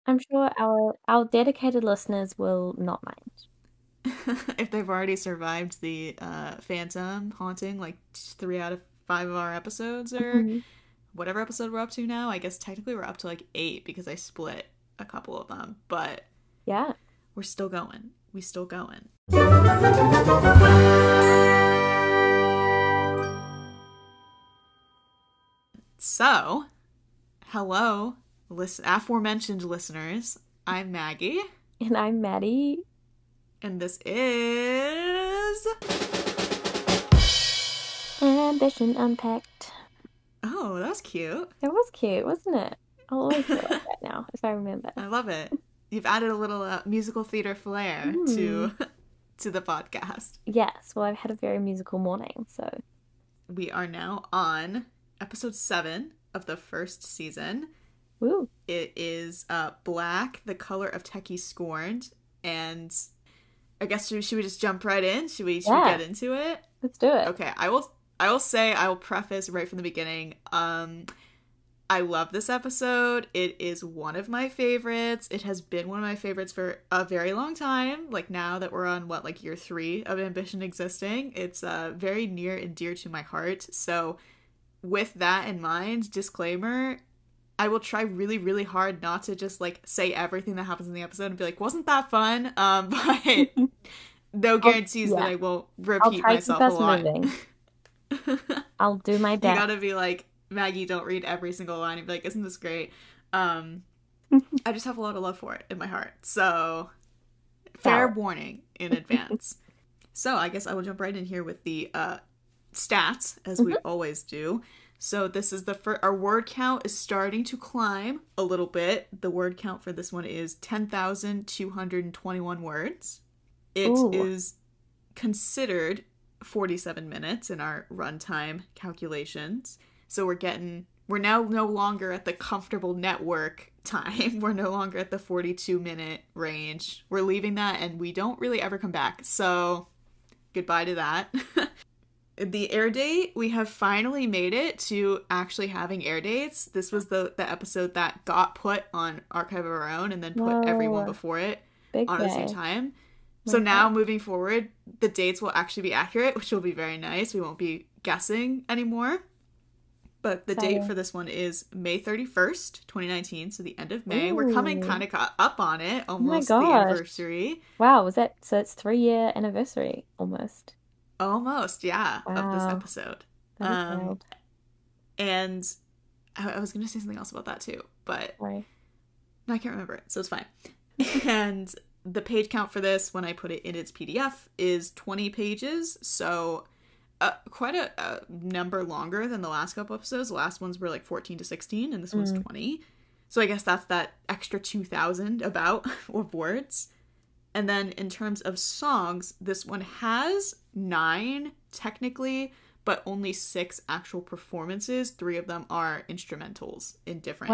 I'm sure our dedicated listeners will not mind. If they've already survived the phantom haunting like 3 out of 5 of our episodes, or Mhm. whatever episode we're up to now. I guess technically we're up to like 8 because I split a couple of them, but Yeah. we're still going. We still going. So, hello, aforementioned listeners. I'm Maggie, And I'm Maddie. and this is. Ambition Unpacked. Oh, that was cute. It was cute, wasn't it? I'll always do it like that now, if I remember. I love it. You've added a little musical theater flair to Mm. to the podcast. Yes, well, I've had a very musical morning, so. We are now on episode 7 of the first season. Woo. It is Black, the color of Techie Scorned, and I guess should we just jump right in? Should we get into it? Let's do it. Okay, I will preface right from the beginning. I love this episode. It is one of my favorites. It has been one of my favorites for a very long time. Like now that we're on like year 3 of Ambition existing, it's very near and dear to my heart. So with that in mind, disclaimer, I will try really, really hard not to just like say everything that happens in the episode and be like, wasn't that fun? But no guarantees that I won't repeat myself a lot. I'll do my best. You gotta be like, Maggie, don't read every single line and be like, isn't this great? I just have a lot of love for it in my heart. So, fair warning in advance. So, I guess I will jump right in here with the stats, as we always do. So, this is our word count is starting to climb a little bit. The word count for this one is 10,221 words. It is considered 47 minutes in our runtime calculations. So we're now no longer at the comfortable network time. We're no longer at the 42-minute range. We're leaving that, and we don't really ever come back. So goodbye to that. The air date, we have finally made it to actually having air dates. This was the episode that got put on Archive of Our Own and then put everyone before it on at the same time. So now, moving forward, the dates will actually be accurate, which will be very nice. We won't be guessing anymore. But the date for this one is May 31st, 2019, so the end of May. Ooh. We're coming kind of up on it, almost the anniversary. Wow, so it's 3-year anniversary, almost. Almost, yeah, of this episode. Wild. And I was going to say something else about that too, but I can't remember it, so it's fine. And the page count for this, when I put it in its PDF, is 20 pages, so quite a number longer than the last couple episodes. The last ones were like 14 to 16, and this one's 20. So I guess that's that extra 2,000 about of words. And then in terms of songs, this one has 9 technically, but only 6 actual performances. 3 of them are instrumentals in different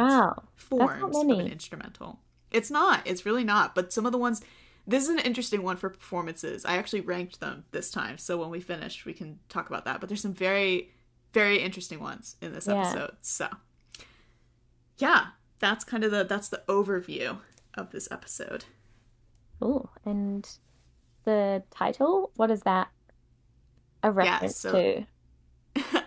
forms of an instrumental. It's not. It's really not. But some of the ones... This is an interesting one for performances. I actually ranked them this time, so when we finish, we can talk about that. But there's some very, very interesting ones in this episode. So, yeah, that's kind of that's the overview of this episode. Oh, and the title? What is that a reference to?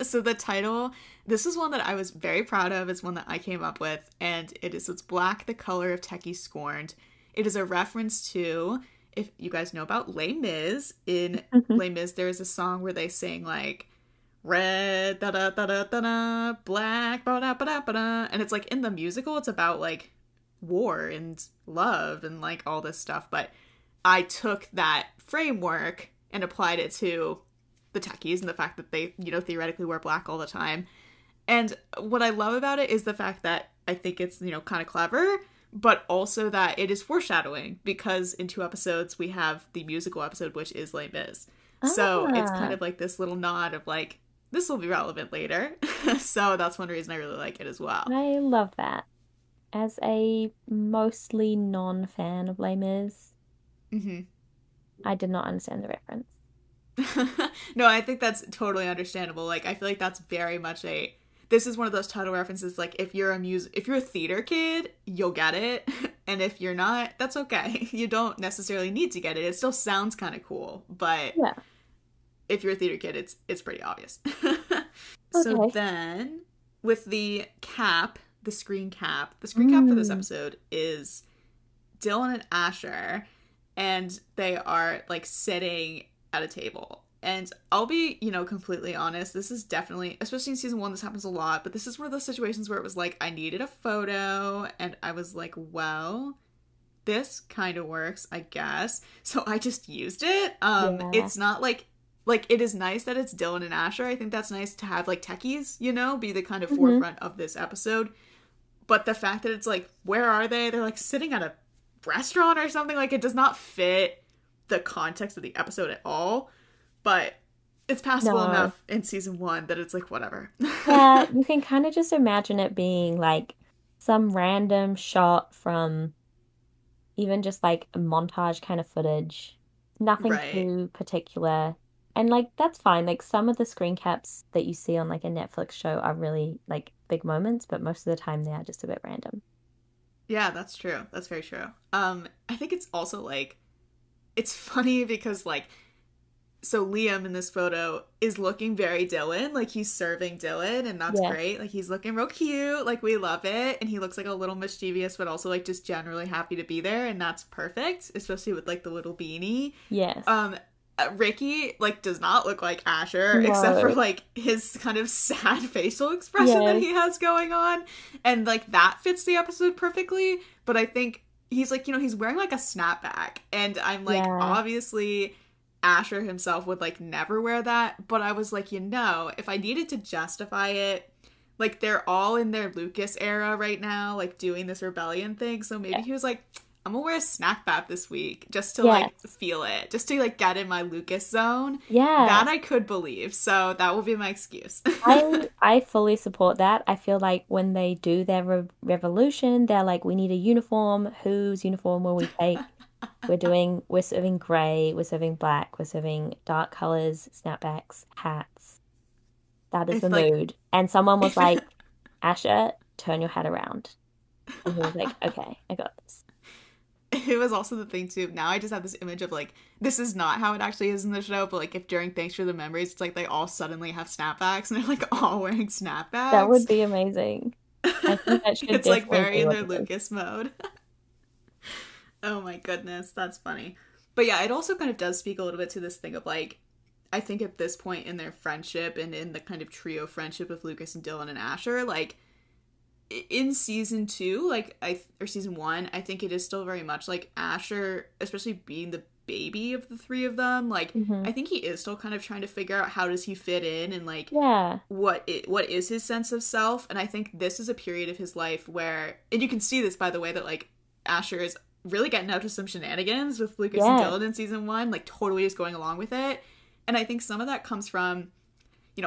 So the title, this is one that I was very proud of. It's one that I came up with, and it's Black, the color of Techie Scorned. It is a reference to, if you guys know about Les Mis, in Les Mis there is a song where they sing like, red, da-da-da-da-da-da, black, ba-da-ba-da-ba-da, and it's like in the musical it's about like war and love and like all this stuff, but I took that framework and applied it to the techies and the fact that they, theoretically wear black all the time. And what I love about it is the fact that I think it's, kind of clever, but also that it is foreshadowing, because in 2 episodes we have the musical episode, which is Les Mis. So it's kind of like this little nod of like, this will be relevant later. So that's one reason I really like it as well. I love that. As a mostly non-fan of Les Mis, I did not understand the reference. No, I think that's totally understandable. Like, I feel like that's very much this is one of those title references, like, if you're a theater kid, you'll get it. And if you're not, that's okay. You don't necessarily need to get it. It still sounds kind of cool, but yeah. If you're a theater kid, it's pretty obvious. Okay. So then, with the screen cap for this episode is Dylan and Asher, and they are, like, sitting at a table. And I'll be, completely honest, this is definitely, especially in season 1, this happens a lot, but this is one of those situations where it was like, I needed a photo, and I was like, well, this kind of works, I guess. So I just used it. It's not like, it is nice that it's Dylan and Asher. I think that's nice to have, like, techies, be the kind of forefront of this episode. But the fact that it's like, where are they? They're, like, sitting at a restaurant or something. Like, it does not fit the context of the episode at all. But it's passable enough in season 1 that it's like, whatever. Yeah, you can kind of just imagine it being like some random shot from even just like a montage kind of footage. Nothing too particular. And like, that's fine. Like, some of the screen caps that you see on like a Netflix show are really like big moments, but most of the time they are just a bit random. Yeah, that's true. That's very true. I think it's also like, it's funny because like, so Liam in this photo is looking very Dylan, like he's serving Dylan, and that's great. Like, he's looking real cute, like, we love it, and he looks like a little mischievous, but also like just generally happy to be there, and that's perfect, especially with like the little beanie. Yes. Ricky, like, does not look like Asher, except for like his kind of sad facial expression that he has going on, and like that fits the episode perfectly. But I think he's like, he's wearing like a snapback, and I'm like, obviously Asher himself would like never wear that, but I was like, if I needed to justify it, like, they're all in their Lucas era right now, like doing this rebellion thing, so maybe he was like, I'm gonna wear a snackback this week just to like feel it, just to like get in my Lucas zone. That I could believe, so that will be my excuse. I fully support that. I feel like when they do their revolution, they're like, we need a uniform. Whose uniform will we take? We're serving grey, we're serving black, we're serving dark colors, snapbacks, hats. That is the mood. And someone was like, Asher, turn your hat around. And he was like, okay, I got this. It was also the thing too, now I just have this image of like, this is not how it actually is in the show, but like, if during Thanks for the Memories, it's like they all suddenly have snapbacks and they're like all wearing snapbacks. That would be amazing. I think that should it's like very in their Lucas mode. Oh my goodness, that's funny. But yeah, it also kind of does speak a little bit to this thing of like, I think at this point in their friendship and in the kind of trio friendship of Lucas and Dylan and Asher, like, in season 2, like, or season 1, I think it is still very much like Asher, especially being the baby of the three of them, like, I think he is still kind of trying to figure out how does he fit in, and like, what is his sense of self. And I think this is a period of his life where, and you can see this by the way that like Asher is really getting out to some shenanigans with Lucas and Dylan in season 1, like totally just going along with it. And I think some of that comes from,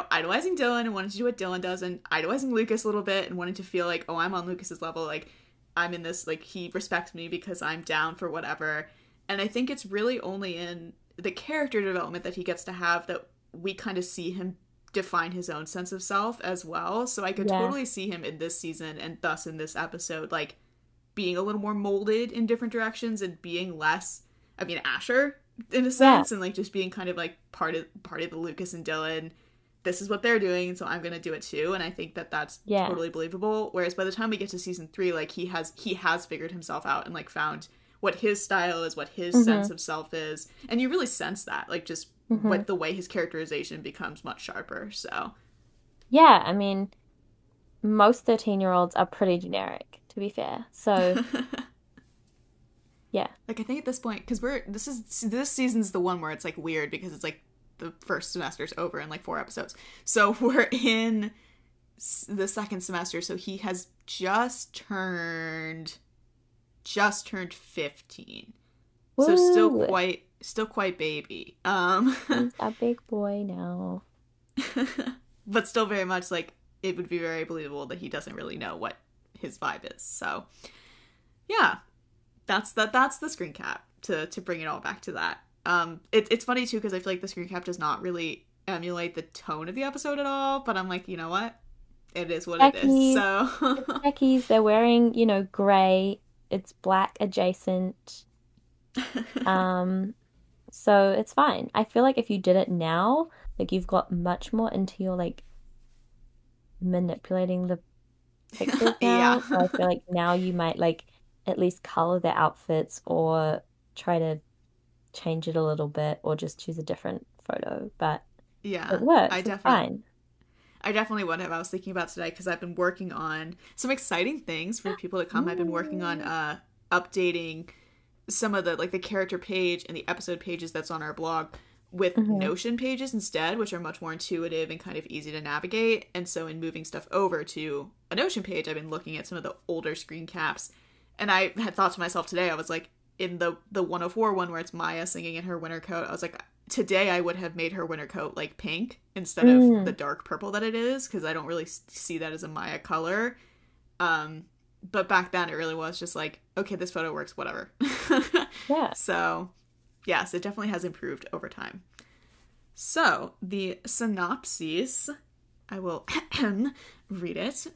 idolizing Dylan and wanting to do what Dylan does, and idolizing Lucas a little bit and wanting to feel like, oh, I'm on Lucas's level, like, I'm in this, like, he respects me because I'm down for whatever. And I think it's really only in the character development that he gets to have that we kind of see him define his own sense of self as well. So I could totally see him in this season, and thus in this episode, like, being a little more molded in different directions and being less, Asher in a sense, and like just being kind of like part of the Lucas and Dylan, this is what they're doing, so I'm gonna do it too. And I think that that's totally believable. Whereas by the time we get to season 3, like, he has figured himself out and like found what his style is, what his sense of self is, and you really sense that, like, just what the way his characterization becomes much sharper. So most 13-year-olds are pretty generic, to be fair. So like, I think at this point, because this season's the one where it's like weird because it's like the first semester's over in like 4 episodes, so we're in the second semester, so he has just turned 15. Woo. So still quite baby. He's a big boy now. But still very much like, it would be very believable that he doesn't really know what his vibe is. So yeah, that's the screen cap to bring it all back to that. It's funny too, because I feel like the screen cap does not really emulate the tone of the episode at all, but I'm like, you know what? It is what it is. Khakis. So It's khakis. They're wearing, gray. It's black adjacent. Um, so it's fine. I feel like if you did it now, like you've got much more into your like manipulating the pictures yeah. now. So I feel like now you might like at least color the outfits or try to change it a little bit or just choose a different photo. But it Yeah. works. It's fine. I definitely would have. I was thinking about today because I've been working on some exciting things for people to come. I've been working on Ooh. updating some of the like the character page and the episode pages that's on our blog with Hmm. Notion pages instead, which are much more intuitive and kind of easy to navigate. And so in moving stuff over to a Notion page, I've been looking at some of the older screen caps. And I had thought to myself today, I was like, in the 104 one where it's Maya singing in her winter coat, I was like, today I would have made her winter coat like pink instead of the Mm. dark purple that it is, because I don't really see that as a Maya color. But back then it really was just like, okay, this photo works, whatever. Yeah. So yes, it definitely has improved over time. So the synopsis, I will read it.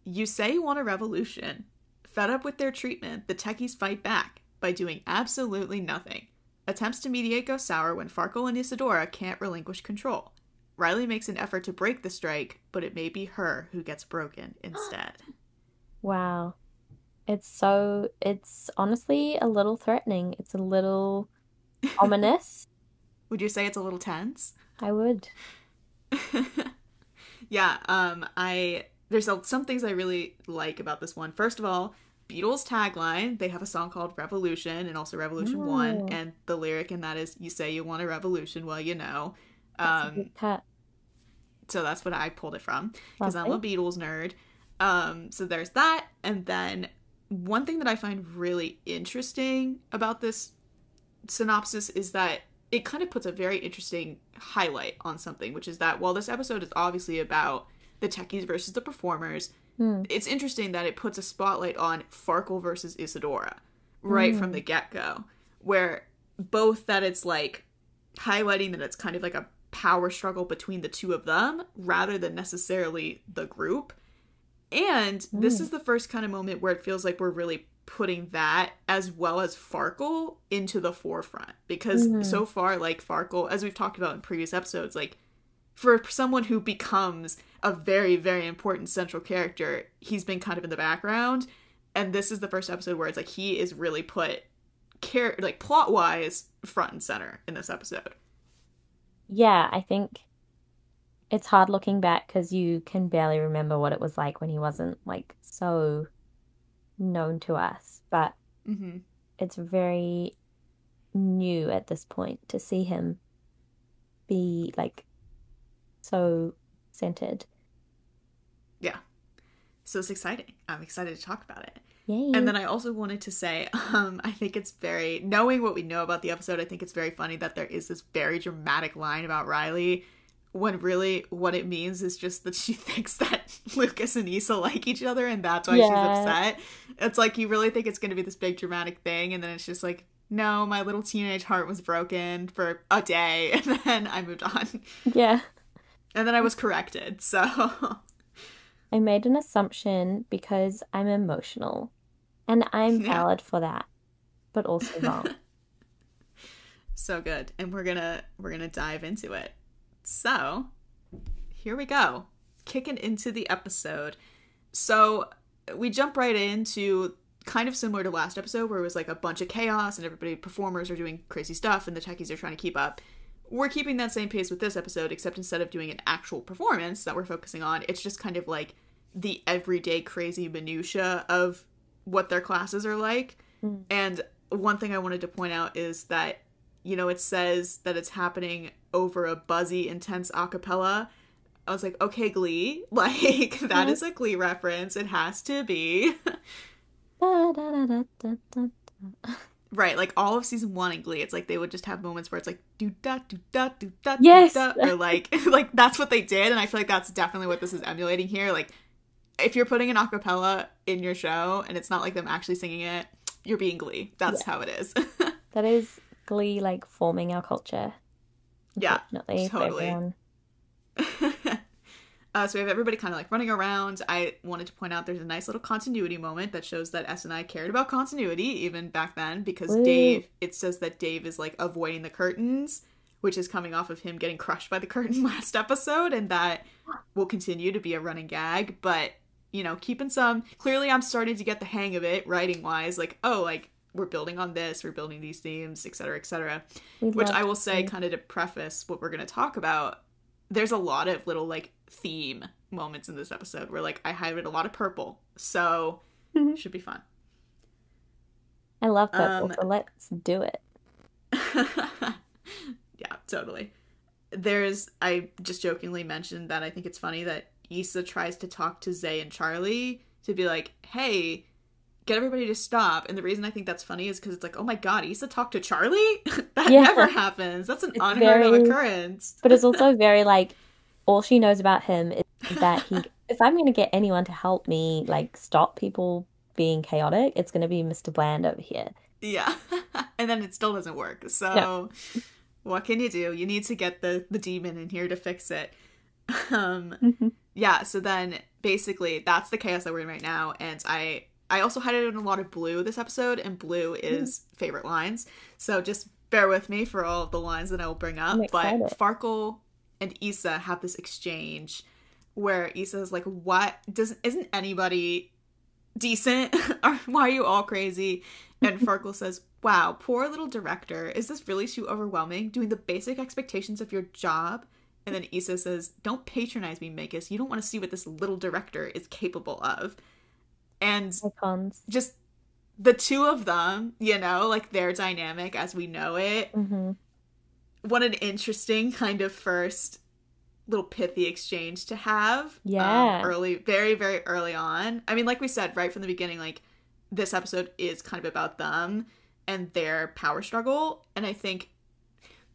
You say you want a revolution. Fed up with their treatment, the techies fight back by doing absolutely nothing. Attempts to mediate go sour when Farkle and Isadora can't relinquish control. Riley makes an effort to break the strike, but it may be her who gets broken instead. Wow. It's honestly a little threatening. It's a little ominous. Would you say it's a little tense? I would. Yeah, some things I really like about this one. First of all, Beatles tagline. They have a song called Revolution and also Revolution 1, Oh, and the lyric in that is, you say you want a revolution, well, you know. that's a Um, good cut. so that's what I pulled it from, because I'm a Lovely. Beatles nerd. So there's that, and then one thing that I find really interesting about this synopsis is that it kind of puts a very interesting highlight on something, which is that while this episode is obviously about the techies versus the performers, Hmm. it's interesting that it puts a spotlight on Farkle versus Isadora right from Mm. the get-go, where both that it's like highlighting that it's kind of like a power struggle between the two of them rather than necessarily the group. And this Mm. is the first kind of moment where it feels like we're really putting that as well as Farkle into the forefront. Because Mm. so far, like Farkle, as we've talked about in previous episodes, like for someone who becomes a very, very important central character, he's been kind of in the background. And this is the first episode where it's like he is really put like plot wise front and center in this episode. Yeah, I think it's hard looking back because you can barely remember what it was like when he wasn't like so known to us. But Mm-hmm. it's very new at this point to see him be like so centered. Yeah. So it's exciting. I'm excited to talk about it. And Yay. then I also wanted to say, I think it's very, knowing what we know about the episode, I think it's very funny that there is this very dramatic line about Riley when really what it means is just that she thinks that Lucas and Issa like each other and that's why she's Yeah. upset. It's like you really think it's going to be this big dramatic thing and then it's just like, no, my little teenage heart was broken for a day and then I moved on. Yeah. And then I was corrected, so I made an assumption because I'm emotional and I'm yeah. valid for that, but also wrong. So good. And we're gonna dive into it. So here we go. Kicking into the episode. So we jump right into kind of similar to last episode where it was like a bunch of chaos and everybody performers are doing crazy stuff and the techies are trying to keep up. We're keeping that same pace with this episode, except instead of doing an actual performance that we're focusing on, it's just kind of like the everyday crazy minutia of what their classes are like. Mm. And one thing I wanted to point out is that, it says that it's happening over a buzzy, intense a cappella. I was like, okay, Glee. Like, that is a Glee reference. It has to be. Da, da, da, da, da, da, da. Right, like all of season 1 in Glee, it's like they would just have moments where it's like do da do da do da do Yes. da, or like like that's what they did, and I feel like that's definitely what this is emulating here. Like, if you're putting an a cappella in your show and it's not like them actually singing it, you're being Glee. That's Yeah. how it is. That is Glee like forming our culture, Yeah, unfortunately, for totally. everyone. So we have everybody kind of like running around. I wanted to point out there's a nice little continuity moment that shows that S and I cared about continuity even back then, because Dave, it says that Dave is like avoiding the curtains, which is coming off of him getting crushed by the curtain last episode, and that will continue to be a running gag. But, you know, keeping some, clearly I'm starting to get the hang of it writing wise, like, oh, like we're building on this, we're building these themes, etc., etc. Which I will say, kind of to preface what we're going to talk about, there's a lot of little like theme moments in this episode where like I highlighted a lot of purple, so it should be fun. I love purple, so let's do it. Yeah, totally. I just jokingly mentioned that I think it's funny that Isa tries to talk to Zay and Charlie to be like, hey, get everybody to stop. And the reason I think that's funny is because it's like, oh my god, Isa talked to Charlie? That never happens. That's an unheard of occurrence. But it's also very like, all she knows about him is that if I'm going to get anyone to help me like stop people being chaotic, it's going to be Mr. Bland over here. Yeah. And then it still doesn't work. So what can you do? You need to get the demon in here to fix it. Yeah, so then basically that's the chaos that we're in right now. And I also highlighted a lot of blue this episode, and blue is favorite lines. So just bear with me for all of the lines that I will bring up. But Farkle and Isa have this exchange where Isa's like, isn't anybody decent? Why are you all crazy? And Farkle says, wow, poor little director. Is this really too overwhelming? Doing the basic expectations of your job? And then Isa says, don't patronize me, Magus. You don't want to see what this little director is capable of. And just the two of them, you know, like their dynamic as we know it. Mm-hmm. What an interesting kind of first little pithy exchange to have. Yeah. Very, very early on. I mean, like we said, right from the beginning, like this episode is kind of about them and their power struggle. And I think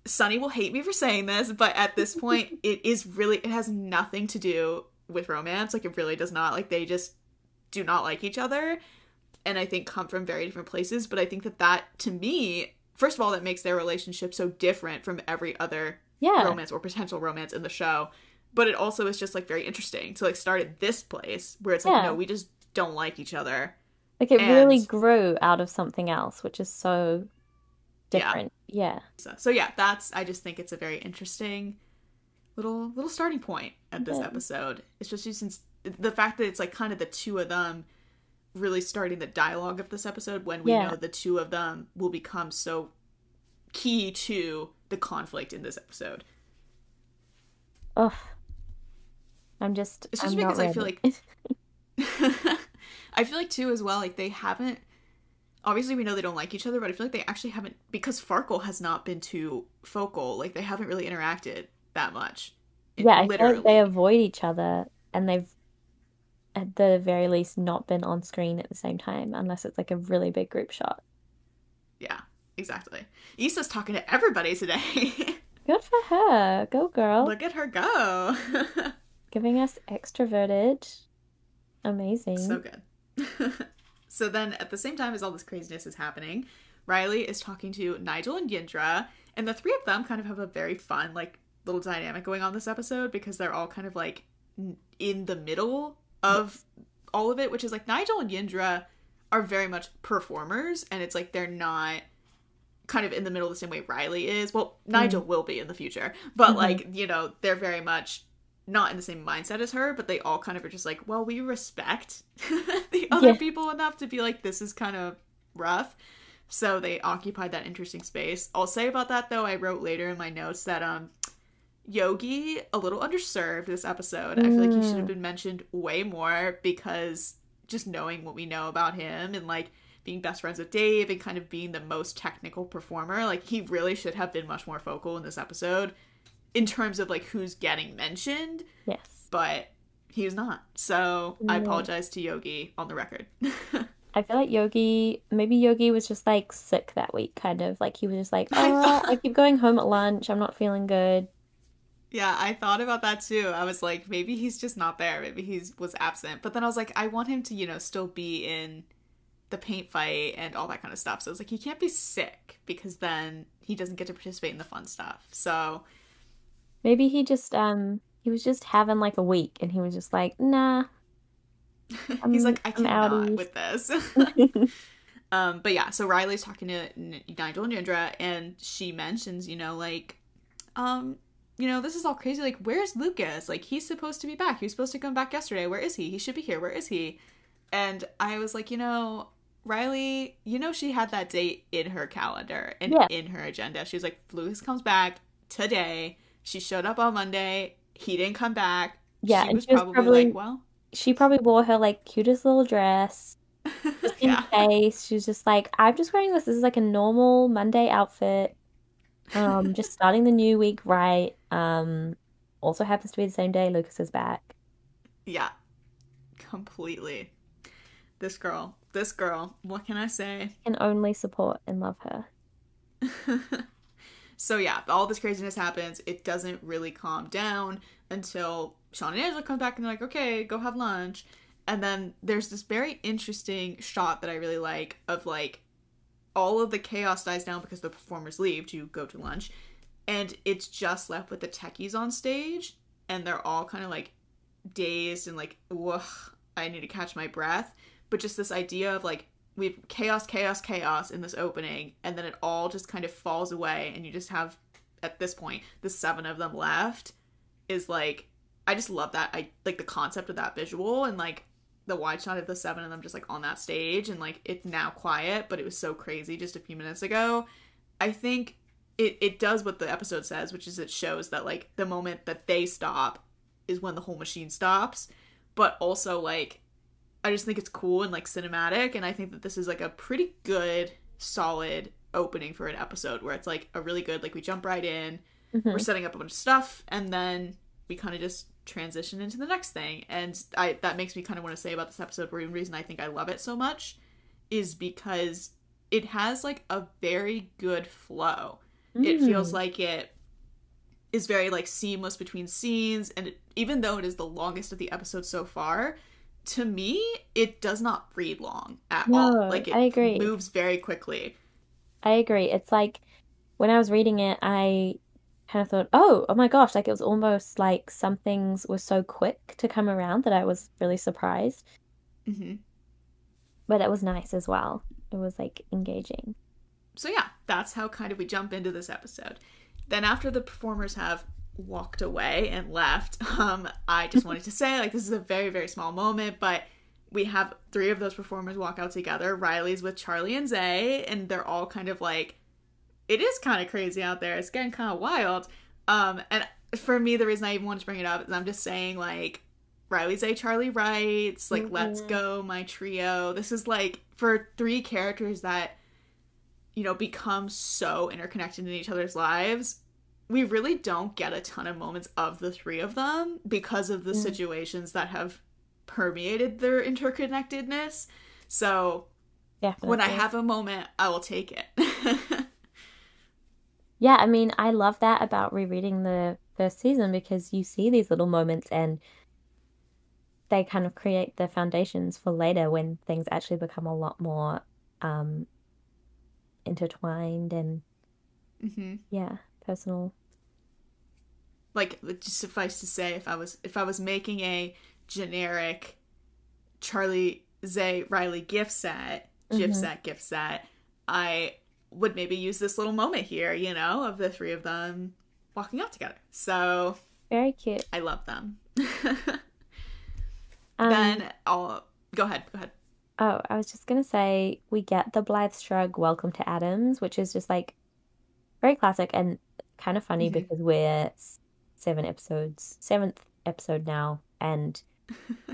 Sunny will hate me for saying this, but at this point, it has nothing to do with romance. Like, it really does not. Like, they just do not like each other. And I think come from very different places. But I think that to me, first of all, that makes their relationship so different from every other romance or potential romance in the show. But it also is just, like, very interesting to, like, start at this place where it's like, no, we just don't like each other. Like, it really grew out of something else, which is so different. Yeah. So yeah, I just think it's a very interesting little starting point at this episode. Especially since the fact that it's, like, kind of the two of them really starting the dialogue of this episode when we know the two of them will become so key to the conflict in this episode. Ugh. Especially because I feel like I feel like too as well, like they haven't, obviously we know they don't like each other, but I feel like they actually haven't, because Farkle has not been too focal, like they haven't really interacted that much. I feel like they avoid each other, and they've at the very least not been on screen at the same time, unless it's like a really big group shot. Yeah, exactly. Issa's talking to everybody today. Good for her. Go, girl. Look at her go. Giving us extroverted. Amazing. So good. So then at the same time as all this craziness is happening, Riley is talking to Nigel and Yindra, and the three of them kind of have a very fun, like, little dynamic going on this episode, because they're all kind of, like, in the middle of all of it, which is, like, Nigel and Yindra are very much performers, and it's, like, they're not kind of in the middle the same way Riley is. Well, Nigel will be in the future, but, like, you know, they're very much not in the same mindset as her, but they all kind of are just like, well, we respect the other people enough to be like, this is kind of rough. So they occupied that interesting space. I'll say about that, though, I wrote later in my notes that Yogi, a little underserved this episode. I feel like he should have been mentioned way more, because just knowing what we know about him and, like, being best friends with Dave and kind of being the most technical performer, like, he really should have been much more focal in this episode in terms of, like, who's getting mentioned. Yes. But he was not. So I apologize to Yogi on the record. I feel like maybe Yogi was just, like, sick that week, kind of. Like, he was just like, I keep going home at lunch. I'm not feeling good. Yeah, I thought about that too. I was like, maybe he's just not there. Maybe he was absent. But then I was like, I want him to, you know, still be in the paint fight and all that kind of stuff. So I was like, he can't be sick, because then he doesn't get to participate in the fun stuff. So maybe he just he was just having like a week, and he was just like, nah, He's like, I I'm cannot outies. with this. But yeah, so Riley's talking to Nigel and Indra, and she mentions, like, this is all crazy. Like, where's Lucas? Like, he's supposed to be back. He was supposed to come back yesterday. Where is he? He should be here. Where is he? And I was like, Riley, she had that date in her calendar and in her agenda. She was like, Lucas comes back today. She showed up on Monday. He didn't come back. Yeah, she was probably like, well. She probably wore her, like, cutest little dress. Just in case. She's just like, I'm just wearing this. This is like a normal Monday outfit. Just starting the new week right. Also happens to be the same day Lucas is back. Yeah. Completely. This girl. What can I say? Can only support and love her. So yeah, all this craziness happens. It doesn't really calm down until Sean and Angela come back and they're like, okay, go have lunch. And then there's this very interesting shot that I really like of, like, all of the chaos dies down because the performers leave to go to lunch. And it's just left with the techies on stage. And they're all kind of, like, dazed and, like, ugh, I need to catch my breath. But just this idea of, like, we have chaos in this opening. And then it all just kind of falls away. And you just have, at this point, the 7 of them left is, like, I just love that. I like the concept of that visual and, like, the wide shot of the 7 of them just, like, on that stage, and, like, it's now quiet, but it was so crazy just a few minutes ago. I think it does what the episode says, which is it shows that, like, the moment that they stop is when the whole machine stops, but also, like, I just think it's cool and, like, cinematic, and I think that this is, like, a pretty good, solid opening for an episode where it's, like, a really good, like, we jump right in, we're setting up a bunch of stuff, and then we kind of just transition into the next thing. And that makes me kind of want to say about this episode, the reason I think I love it so much is because it has, like, a very good flow. It feels like it is very, like, seamless between scenes, and even though it is the longest of the episodes so far, to me it does not read long at all. Like, I agree. Moves very quickly. I agree. It's like when I was reading it, I kind of thought, oh my gosh, like, it was almost like some things were so quick to come around that I was really surprised. But it was nice as well. It was, like, engaging. So yeah, that's how kind of we jump into this episode. Then after the performers have walked away and left, I just wanted to say, like, this is a very, very small moment, but we have 3 of those performers walk out together. Riley's with Charlie and Zay, and they're all kind of like, it is kind of crazy out there. It's getting kind of wild. And for me, the reason I even wanted to bring it up is I'm just saying, like, Riley, Zay, Charlie writes, like, let's go, my trio. This is, like, for 3 characters that, become so interconnected in each other's lives. We really don't get a ton of moments of the 3 of them because of the situations that have permeated their interconnectedness. So when I have a moment, I will take it. Yeah, I mean, I love that about rereading the first season because you see these little moments and they kind of create the foundations for later when things actually become a lot more intertwined and personal. Like, just suffice to say, if I was making a generic Charlie, Zay, Riley gift set, I would maybe use this little moment here, of the 3 of them walking out together. So very cute. I love them. Then I'll go ahead. Oh, I was just gonna say we get the Blythe Shrug Welcome to Adams, which is just, like, very classic and kind of funny because we're 7th episode now, and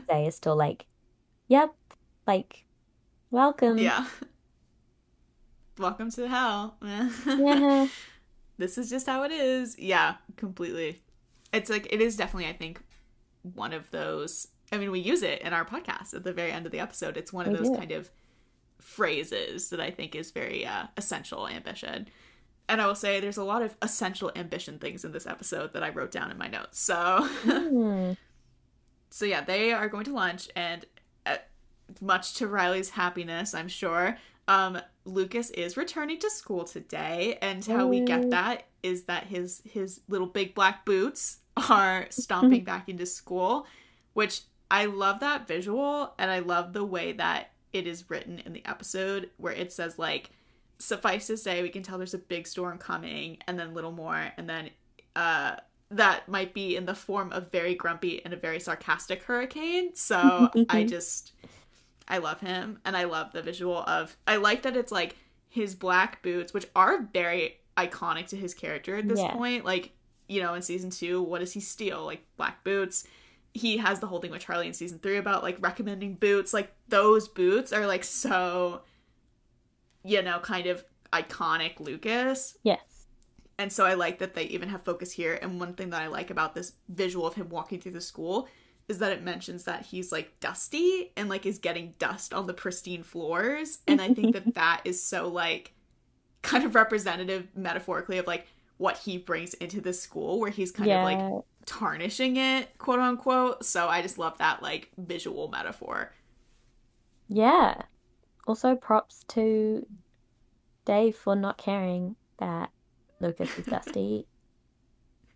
Zay is still like, yep, like, welcome. Yeah. Welcome to hell. Yeah. This is just how it is. Yeah, completely. It's like, it is definitely, I think, one of those, I mean, we use it in our podcast at the very end of the episode. It's one of those kind of phrases that I think is very essential ambition. And I will say there's a lot of essential ambition things in this episode that I wrote down in my notes. So, so yeah, they are going to lunch, and much to Riley's happiness, I'm sure, Lucas is returning to school today, and how we get that is that his little big black boots are stomping back into school, which I love that visual, and I love the way that it is written in the episode, where it says, like, suffice to say, we can tell there's a big storm coming, and then little more, and then that might be in the form of very grumpy and a very sarcastic hurricane. So I love him, and I love the visual of, I like that it's like his black boots, which are very iconic to his character at this point. Like, you know, in season 2, what does he steal? Like, black boots. He has the whole thing with Charlie in season 3 about, like, recommending boots. Like, those boots are, like, so, you know, kind of iconic Lucas. Yes. And so I like that they even have focus here. And one thing that I like about this visual of him walking through the school is that it mentions that he's, like, dusty and, like, is getting dust on the pristine floors. And I think that that is so, like, kind of representative metaphorically of, like, what he brings into the school, where he's kind of, like, tarnishing it, quote unquote. So I just love that, like, visual metaphor. Yeah. Also props to Dave for not caring that Lucas is dusty,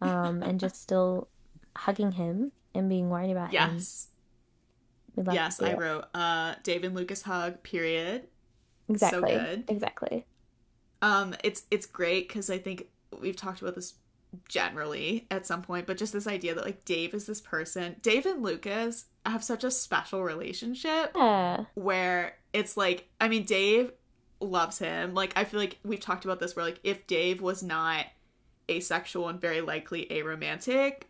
and just still hugging him and being worried about him. Yes, I wrote Dave and Lucas hug, period. Exactly. So good. Exactly. It's great because I think we've talked about this generally at some point, but just this idea that, like, Dave is this person. Dave and Lucas have such a special relationship where it's like, I mean, Dave loves him. Like, I feel like we've talked about this where, like, if Dave was not asexual and very likely aromantic,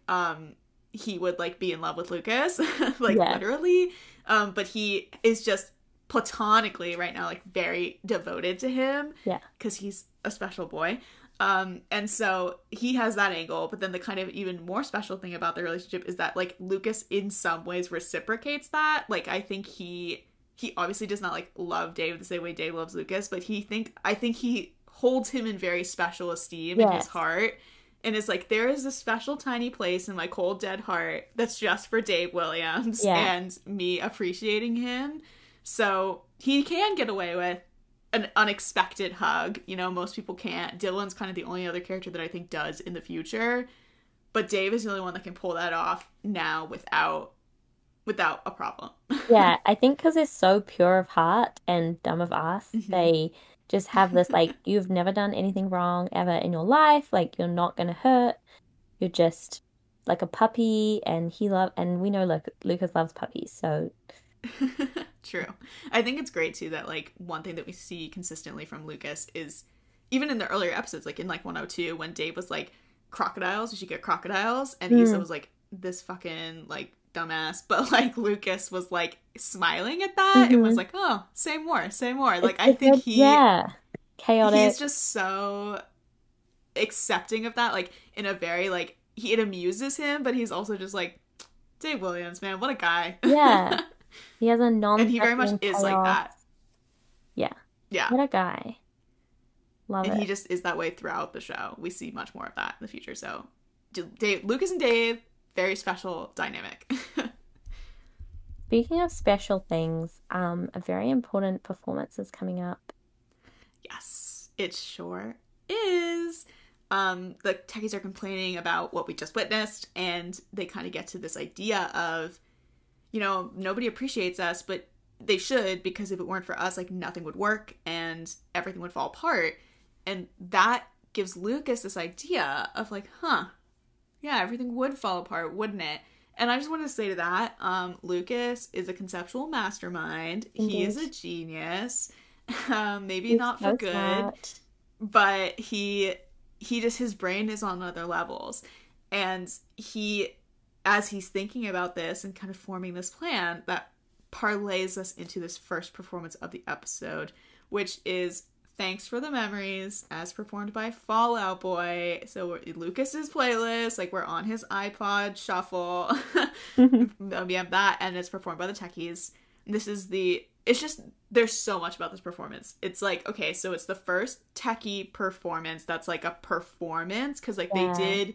he would, like, be in love with Lucas, like, literally. But he is just platonically right now, like, very devoted to him. Yeah. Because he's a special boy. And so he has that angle, but then the kind of even more special thing about the relationship is that, like, Lucas in some ways reciprocates that. Like, I think he obviously does not, like, love Dave the same way Dave loves Lucas, but I think he holds him in very special esteem in his heart. And it's like, there is a special tiny place in my cold, dead heart that's just for Dave Williams and me appreciating him. So he can get away with an unexpected hug. You know, most people can't. Dylan's kind of the only other character that I think does in the future. But Dave is the only one that can pull that off now without a problem. Yeah, I think because they're so pure of heart and dumb of ass, they just have this, like, you've never done anything wrong ever in your life, like, you're not gonna hurt, you're just like a puppy, and we know Lucas loves puppies, so. True. I think it's great too that, like, one thing that we see consistently from Lucas is, even in the earlier episodes, like in, like, 102, when Dave was like, crocodiles, we should get crocodiles, and Isa was like, this fucking, like, dumbass, but, like, Lucas was, like, smiling at that and was like, oh, say more. Like, I think chaotic. He's just so accepting of that, like, in a very, like, it amuses him, but he's also just like, Dave Williams, man, what a guy. Yeah. He has a and he very much is like that. Yeah. What a guy. Love it. And he just is that way throughout the show. We see much more of that in the future. So Lucas and Dave, very special dynamic. Speaking of special things, a very important performance is coming up. Yes, it sure is. The techies are complaining about what we just witnessed, and they kind of get to this idea of, you know, nobody appreciates us, but they should, because if it weren't for us, like, nothing would work and everything would fall apart. And that gives Lucas this idea of, like, yeah, everything would fall apart, wouldn't it? And I just want to say to that, Lucas is a conceptual mastermind. He is a genius. Maybe he's not for good, smart. But he just, his brain is on other levels. And as he's thinking about this and kind of forming this plan, that parlays us into this first performance of the episode, which is Thanks for the Memories, as performed by Fall Out Boy. So we're Lucas's playlist, like, we're on his iPod shuffle. We have that, and it's performed by the techies. It's just, there's so much about this performance. It's like, okay, so it's the first techie performance that's, like, a performance, because, like, they did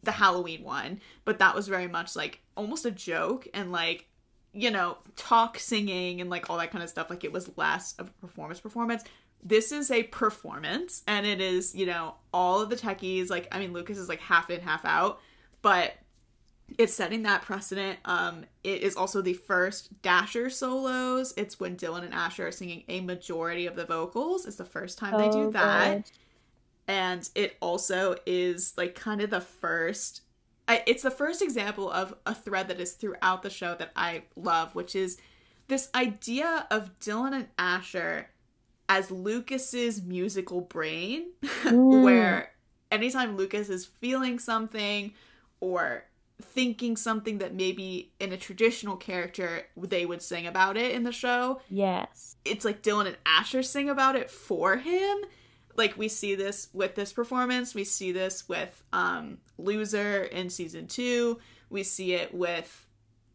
the Halloween one, but that was very much, like, almost a joke, and, like, you know, talk singing and, like, all that kind of stuff. Like, it was less of a performance. This is a performance, and it is, you know, all of the techies, like, I mean, Lucas is, like, half in, half out, but it's setting that precedent. It is also the first Dasher solos. It's when Dylan and Asher are singing a majority of the vocals. It's the first time they do that. Good. And it also is like kind of the first, it's the first example of a thread that is throughout the show that I love, which is this idea of Dylan and Asher as Lucas's musical brain, where anytime Lucas is feeling something or thinking something that maybe in a traditional character they would sing about it in the show. Yes. It's like Dylan and Asher sing about it for him. Like, we see this with this performance. We see this with Loser in season 2. We see it with,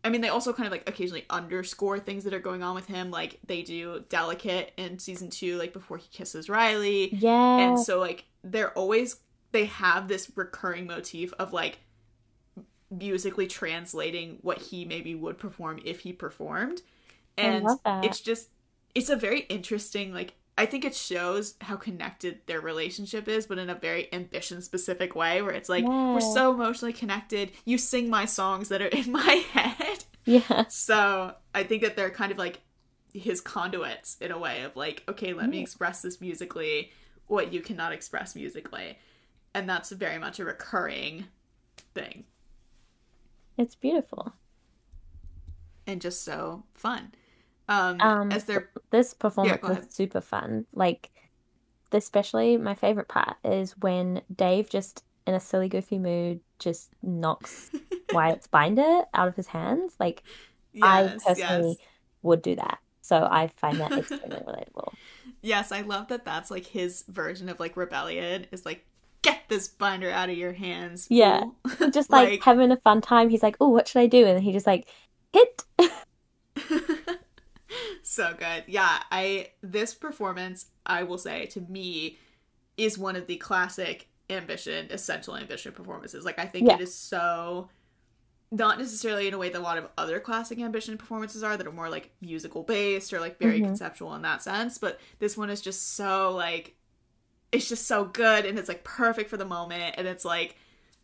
I mean, they also kind of like occasionally underscore things that are going on with him. Like, they do Delicate in season 2, like before he kisses Riley. Yeah. And so like they have this recurring motif of like musically translating what he maybe would perform if he performed. And it's a very interesting, like, I think it shows how connected their relationship is, but in a very ambition specific way, where it's like, we're so emotionally connected, you sing my songs that are in my head. Yeah. So I think that they're kind of like his conduits in a way of like, okay, let me express this musically, what you cannot express musically. And that's very much a recurring thing. It's beautiful. And just so fun. This performance was super fun. Like, especially my favorite part is when Dave just, in a silly, goofy mood, just knocks Wyatt's binder out of his hands. Like, I personally would do that. So I find that extremely relatable. Yes, I love that that's like his version of like rebellion, is like, get this binder out of your hands. Yeah. Just like having a fun time. He's like, oh, what should I do? And he just like, hit. So good. Yeah, this performance, I will say, to me, is one of the classic essential ambition performances. Like, I think it is so, not necessarily in a way that a lot of other classic ambition performances are, that are more like musical based or like very conceptual in that sense, but this one is just so like, it's just so good, and it's like perfect for the moment, and it's like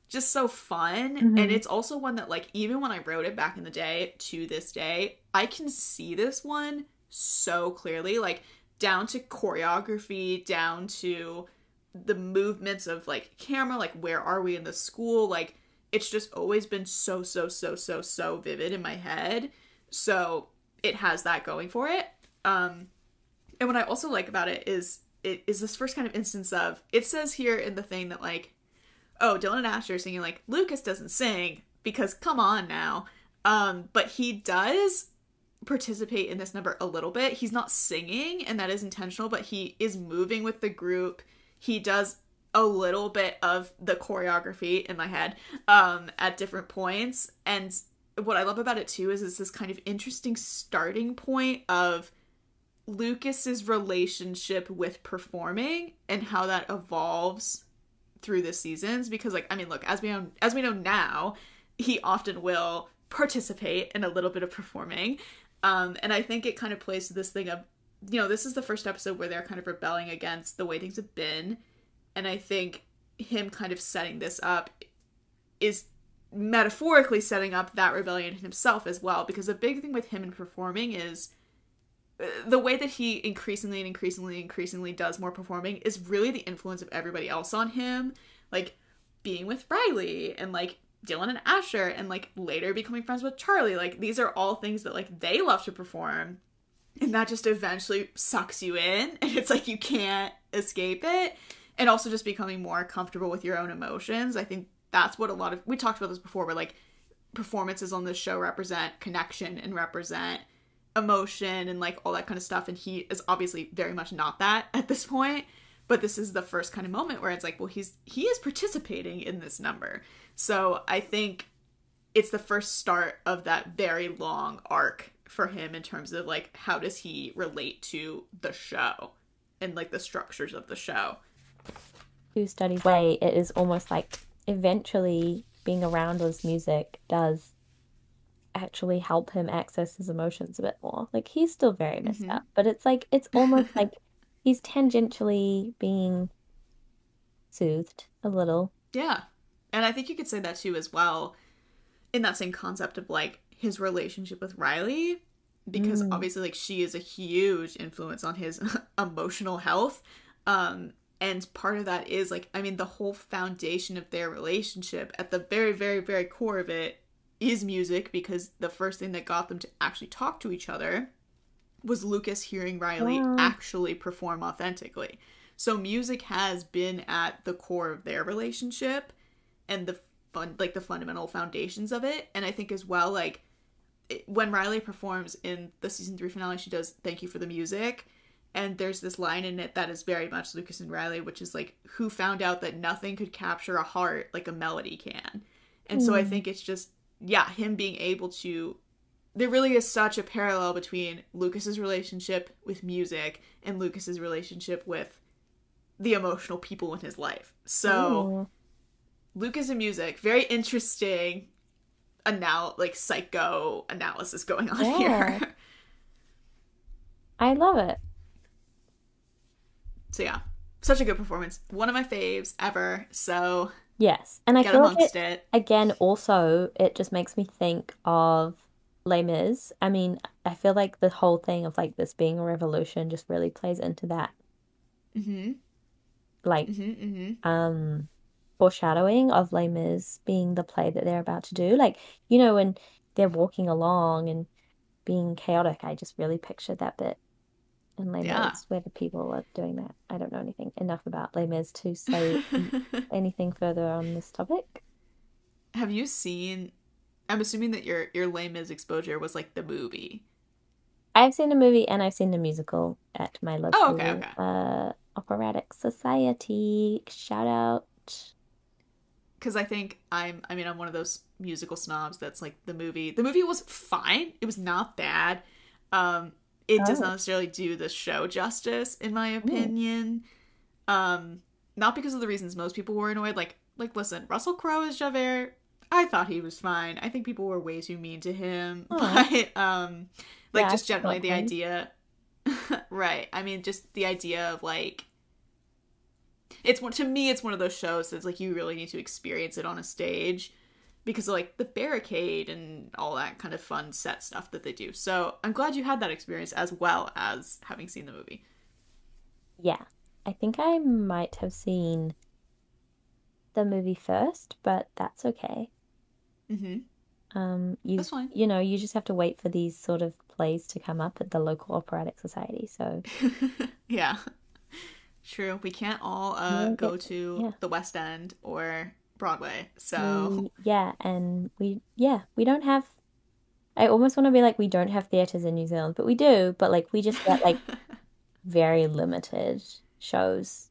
just so fun. And it's also one that like, even when I wrote it back in the day to this day, I can see this one so clearly, like down to choreography, down to the movements of like camera, like where are we in the school, like it's just always been so vivid in my head. So it has that going for it. And what I also like about it is this first kind of instance of, it says here in the thing that like, oh, Dylan and Asher are singing, like, Lucas doesn't sing, because come on now. But he does participate in this number a little bit. He's not singing, and that is intentional, but he is moving with the group. He does a little bit of the choreography in my head at different points. And what I love about it too is it's this kind of interesting starting point of Lucas's relationship with performing and how that evolves through the seasons. Because like, I mean, look, as we know now, he often will participate in a little bit of performing. And I think it kind of plays to this thing of, you know, this is the first episode where they're kind of rebelling against the way things have been. And I think him kind of setting this up is metaphorically setting up that rebellion in himself as well. Because the big thing with him in performing is the way that he increasingly does more performing is really the influence of everybody else on him. Like being with Riley and like Dylan and Asher, and like later becoming friends with Charlie. Like these are all things that like they love to perform, and that just eventually sucks you in, and it's like you can't escape it. And also just becoming more comfortable with your own emotions. I think that's what we talked about this before, where like performances on this show represent connection and represent emotion and like all that kind of stuff. And he is obviously very much not that at this point, but this is the first kind of moment where it's like, well, he is participating in this number. So I think it's the first start of that very long arc for him in terms of like, how does he relate to the show and like the structures of the show. To study way, it is almost like eventually being around his music does actually help him access his emotions a bit more. Like he's still very messed up, but it's like, it's almost like he's tangentially being soothed a little. Yeah. And I think you could say that too as well in that same concept of like his relationship with Riley, because obviously like she is a huge influence on his emotional health. And part of that is like, I mean, the whole foundation of their relationship at the very, very, very core of it is music, because the first thing that got them to actually talk to each other was Lucas hearing Riley actually perform authentically. So music has been at the core of their relationship and the fundamental foundations of it. And I think as well, like when Riley performs in the season 3 finale, she does "Thank you for the music." And there's this line in it that is very much Lucas and Riley, which is like, who found out that nothing could capture a heart like a melody can. And so I think it's just, yeah, him being able to, there really is such a parallel between Lucas's relationship with music and Lucas's relationship with the emotional people in his life. So Lucas and music, very interesting psycho analysis going on here. I love it. So yeah, such a good performance. One of my faves ever. So yes, and I get feel amongst like it. Again, also, it just makes me think of Les Mis. I mean, I feel like the whole thing of like this being a revolution just really plays into that. Like, foreshadowing of Les Mis being the play that they're about to do. Like, you know, when they're walking along and being chaotic, I just really pictured that bit in Les Mis where the people are doing that. I don't know anything enough about Les Mis to say anything further on this topic. Have you seen, I'm assuming that your Les Mis exposure was like the movie. I've seen the movie and I've seen the musical at my local operatic society. Shout out. Because I think I'm one of those musical snobs that's like, the movie was fine. It was not bad. It does not necessarily do the show justice, in my opinion. Not because of the reasons most people were annoyed. Like listen, Russell Crowe as Javert, I thought he was fine. I think people were way too mean to him. But just generally the idea, right? I mean, just the idea of like, to me it's one of those shows that's like, you really need to experience it on a stage because of like the barricade and all that kind of fun set stuff that they do. So I'm glad you had that experience as well as having seen the movie. Yeah, I think I might have seen the movie first, but that's okay. That's fine. You know, you just have to wait for these sort of plays to come up at the local operatic society. So yeah, true. We can't all go to the West End or Broadway. So and we don't have. I almost want to be like, we don't have theaters in New Zealand, but we do. But like, we just get like very limited shows.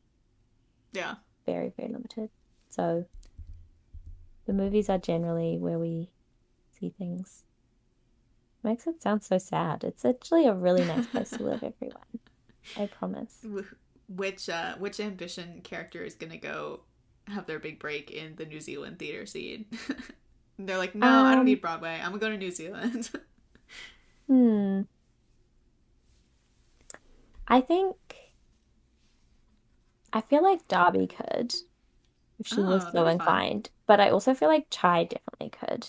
Yeah, very, very limited. So the movies are generally where we see things. Makes it sound so sad. It's actually a really nice place to live, everyone. I promise. Which Ambition character is gonna go have their big break in the New Zealand theater scene? They're like, no, I don't need Broadway. I'm gonna go to New Zealand. I feel like Darby could, if she was so inclined. But I also feel like Chai definitely could.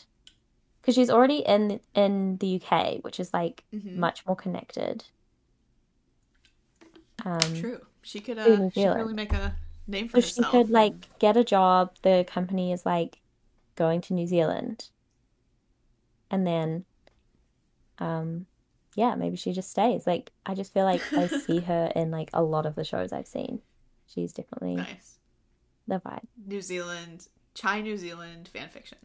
Because she's already in the UK, which is like much more connected. True. She could really make a name for herself. She could like get a job. The company is like going to New Zealand. And then maybe she just stays. Like, I just feel like I see her in like a lot of the shows I've seen. She's definitely nice. The vibe. Chai New Zealand fan fiction.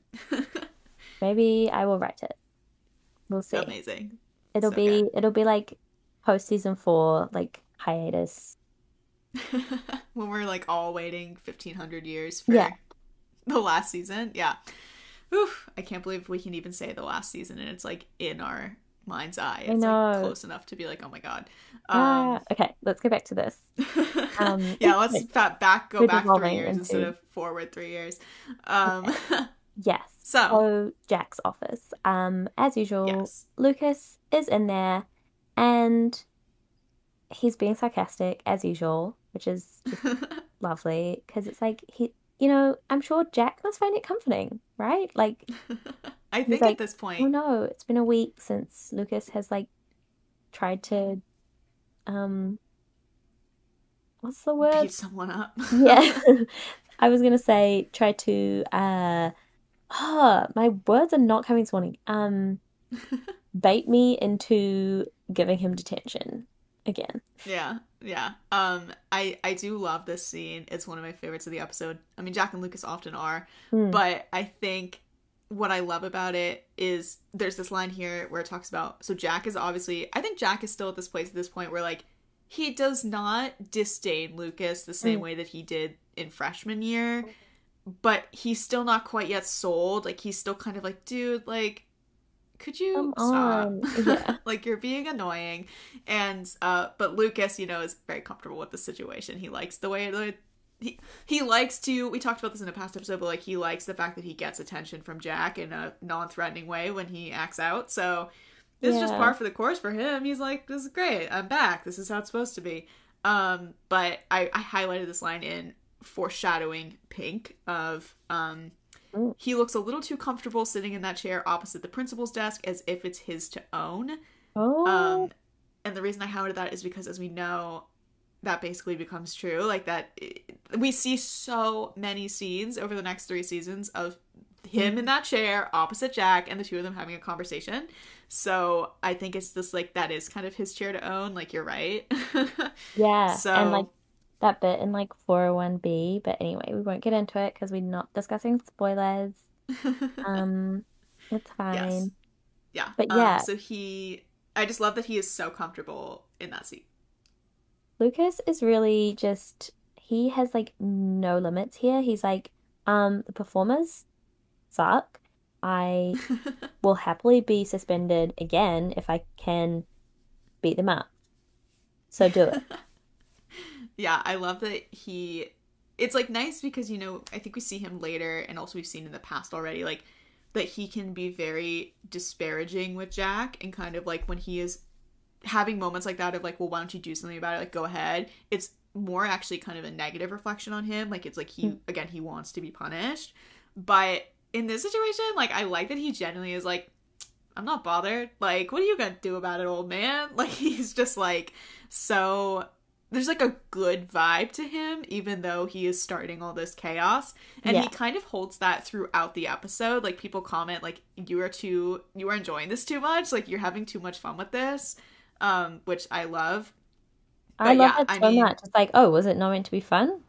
Maybe I will write it. We'll see. Amazing. It'll be like post season 4, like hiatus. When we're like all waiting 1,500 years for the last season. Yeah. Oof, I can't believe we can even say the last season and it's like in our mind's eye. It's like close enough to be like, oh my god. Okay, let's go back to this. Let's go back 3 years instead of forward 3 years. Yes. So Jack's office. As usual, Lucas is in there and he's being sarcastic as usual, which is just lovely because it's like you know, I'm sure Jack must find it comforting, right? Like, I he's think at like, this oh point, no, it's been a week since Lucas has like tried to, um, what's the word? beat someone up. Yeah. I was gonna say try to my words are not coming this morning. Bait me into giving him detention again. Yeah, yeah. I do love this scene. It's one of my favorites of the episode. I mean, Jack and Lucas often are, Mm. but I think what I love about it is there's this line here where it talks about, so Jack is obviously, I think Jack is still at this place at this point where like he does not disdain Lucas the same Mm. way that he did in freshman year, but he's still not quite yet sold. Like he's still kind of like, dude, like could you Come stop? on. Yeah. Like you're being annoying. And but Lucas, you know, is very comfortable with the situation. He likes the way he likes to, we talked about this in a past episode, but like he likes the fact that he gets attention from Jack in a non-threatening way when he acts out. So this is just Yeah. par for the course for him. He's like, this is great, I'm back, this is how it's supposed to be. But I highlighted this line in foreshadowing pink of Mm. he looks a little too comfortable sitting in that chair opposite the principal's desk as if it's his to own. Oh, And the reason I highlighted that is because, as we know, that basically becomes true. Like that, we see so many scenes over the next 3 seasons of him in that chair opposite Jack and the two of them having a conversation. So I think it's just like that is kind of his chair to own. Like you're right. yeah. And like So that bit in like 401B, but anyway, we won't get into it because we're not discussing spoilers. Um, it's yes, fine. yeah. But yeah, So I just love that he is so comfortable in that seat. Lucas is really just he has like no limits here. He's like, the performers suck. I will happily be suspended again if I can beat them up. So do it. Yeah, I love that it's like nice because, you know, I think we see him later and also we've seen in the past already, like that he can be very disparaging with Jack and kind of like when he is having moments like that of like, well, why don't you do something about it? Like, go ahead. It's more actually kind of a negative reflection on him. Like, it's like he wants to be punished. But in this situation, like, I like that he genuinely is like, I'm not bothered. Like, what are you gonna do about it, old man? Like, he's just like, so there's like a good vibe to him, even though he is starting all this chaos. And Yeah. he kind of holds that throughout the episode. Like, people comment, like, you are enjoying this too much. Like, you're having too much fun with this. Which I love. I But love yeah, it I so mean, much. It's like, oh, was it not meant to be fun?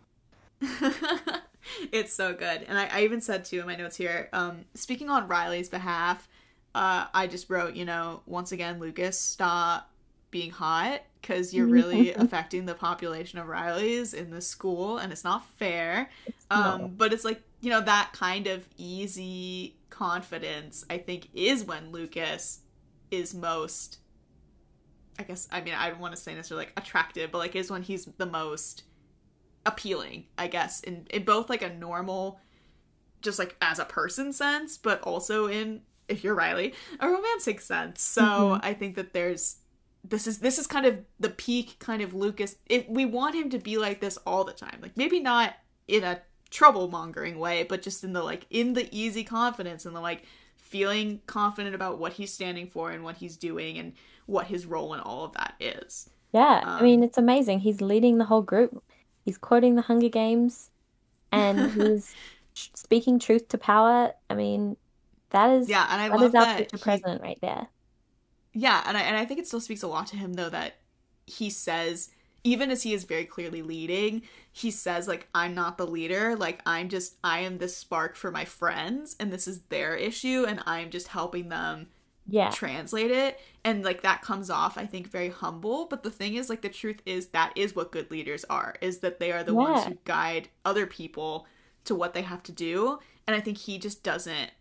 it's so good. And I even said too in my notes here, speaking on Riley's behalf, I just wrote, you know, once again, Lucas, stop being hot because you're really affecting the population of Rileys in this school and it's not fair. It's not. But it's like, you know, that kind of easy confidence, I think, is when Lucas is most, I guess, I mean, I don't want to say necessarily like attractive, but like is when he's the most appealing, I guess, in both like a normal, just like as a person sense, but also in, if you're Riley, a romantic sense. So I think that this is kind of the peak kind of Lucas. If we want him to be like this all the time, like maybe not in a trouble mongering way, but just in the like in the easy confidence and the like feeling confident about what he's standing for and what he's doing and what his role in all of that is. Yeah, I mean, Um, it's amazing. He's leading the whole group. He's quoting the Hunger Games and he's speaking truth to power. I mean, that is yeah, and I that is love our that future he president right there. yeah, and I think it still speaks a lot to him though that he says, even as he is very clearly leading, he says like, I'm not the leader, like I am the spark for my friends and this is their issue and I'm just helping them Yeah. translate it. And like that comes off, I think, very humble, but the thing is, like, the truth is that is what good leaders are, is that they are the ones Yeah. who guide other people to what they have to do. And I think he just doesn't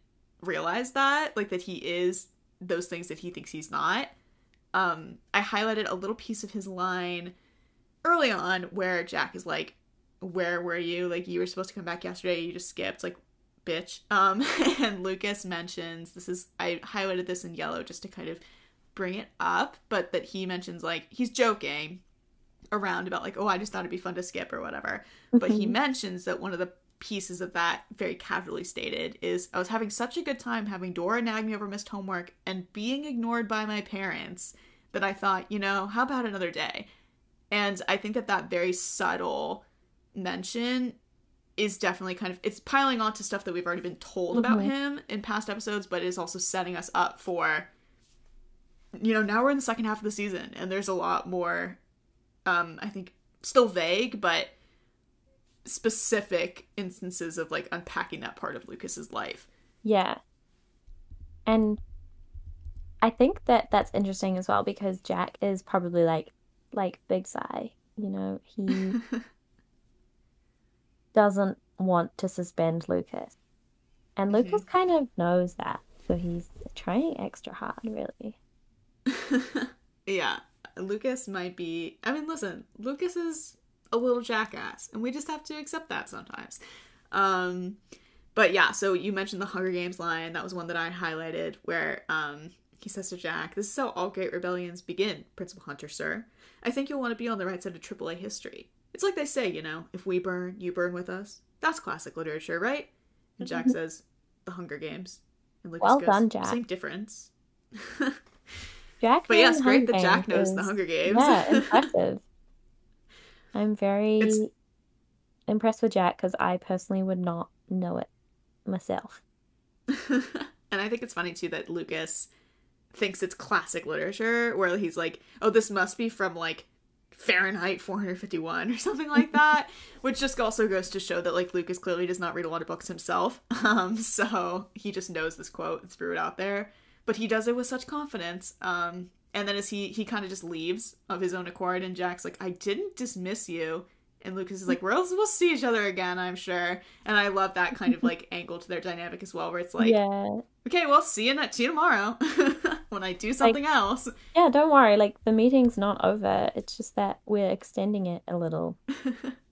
realize that, like, that he is those things that he thinks he's not. I highlighted a little piece of his line early on where Jack is like, where were you? Like, you were supposed to come back yesterday, you just skipped, like, bitch. And Lucas mentions, I highlighted this in yellow just to kind of bring it up, but that he mentions, like, he's joking around about, like, oh, I just thought it'd be fun to skip or whatever. But he mentions that one of the pieces of that, very casually stated, is I was having such a good time having Dora nag me over missed homework and being ignored by my parents that I thought, how about another day? And I think that very subtle mention is definitely it's piling on to stuff that we've already been told about him in past episodes, but is also setting us up for, now we're in the second half of the season, and there's a lot more, I think, still vague, but specific instances of, like, unpacking that part of Lucas's life. Yeah. And I think that that's interesting as well, because Jack is probably like Big Sigh, he doesn't want to suspend Lucas. And Lucas kind of knows that, so he's trying extra hard, really. Yeah. Lucas might be... I mean, listen, Lucas is a little jackass, and we just have to accept that sometimes. But yeah, so you mentioned the Hunger Games line. That was one that I highlighted, where he says to Jack, "This is how all great rebellions begin, Principal Hunter, sir. I think you'll want to be on the right side of AAA history. It's like they say, if we burn, you burn with us. That's classic literature, right?" And Jack says, "The Hunger Games." And Lucas goes, done, Jack. Same difference. Jack, but yes, great that Jack knows the Hunger Games. Yeah, impressive. I'm very impressed with Jack, because I personally would not know it myself. And I think it's funny too that Lucas thinks it's classic literature, where he's like, "Oh, this must be from, like, Fahrenheit 451 or something like that," which just also goes to show that, like, Lucas clearly does not read a lot of books himself, so he just knows this quote and threw it out there, but he does it with such confidence. And then as he kind of just leaves of his own accord, and Jack's like, "I didn't dismiss you," and Lucas is like, we'll see each other again, I'm sure. And I love that kind of, like, angle to their dynamic as well, where it's like, okay, well, see you tomorrow when I do something else. Yeah, don't worry. Like, the meeting's not over. It's just that we're extending it a little.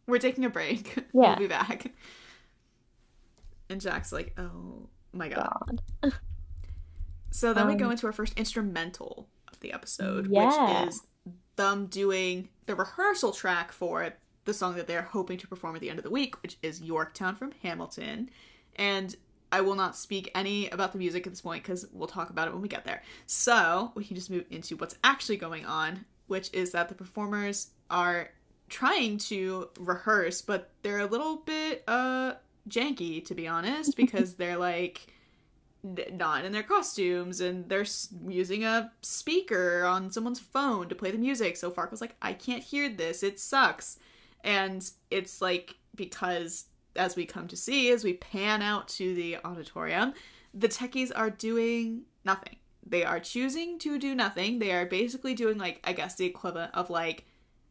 We're taking a break. Yeah. We'll be back. And Jack's like, oh my God. So then we go into our first instrumental of the episode, which is them doing the rehearsal track for the song that they're hoping to perform at the end of the week, which is Yorktown from Hamilton. And I will not speak any about the music at this point, because we'll talk about it when we get there. So we can just move into what's actually going on, which is that the performers are trying to rehearse, but they're a little bit janky, to be honest, because they're, like, not in their costumes, and they're using a speaker on someone's phone to play the music. So Farkle's like, "I can't hear this, it sucks." And it's like, because as we come to see, as we pan out to the auditorium, the techies are doing nothing. They are choosing to do nothing. They are basically doing, like, I guess the equivalent of, like,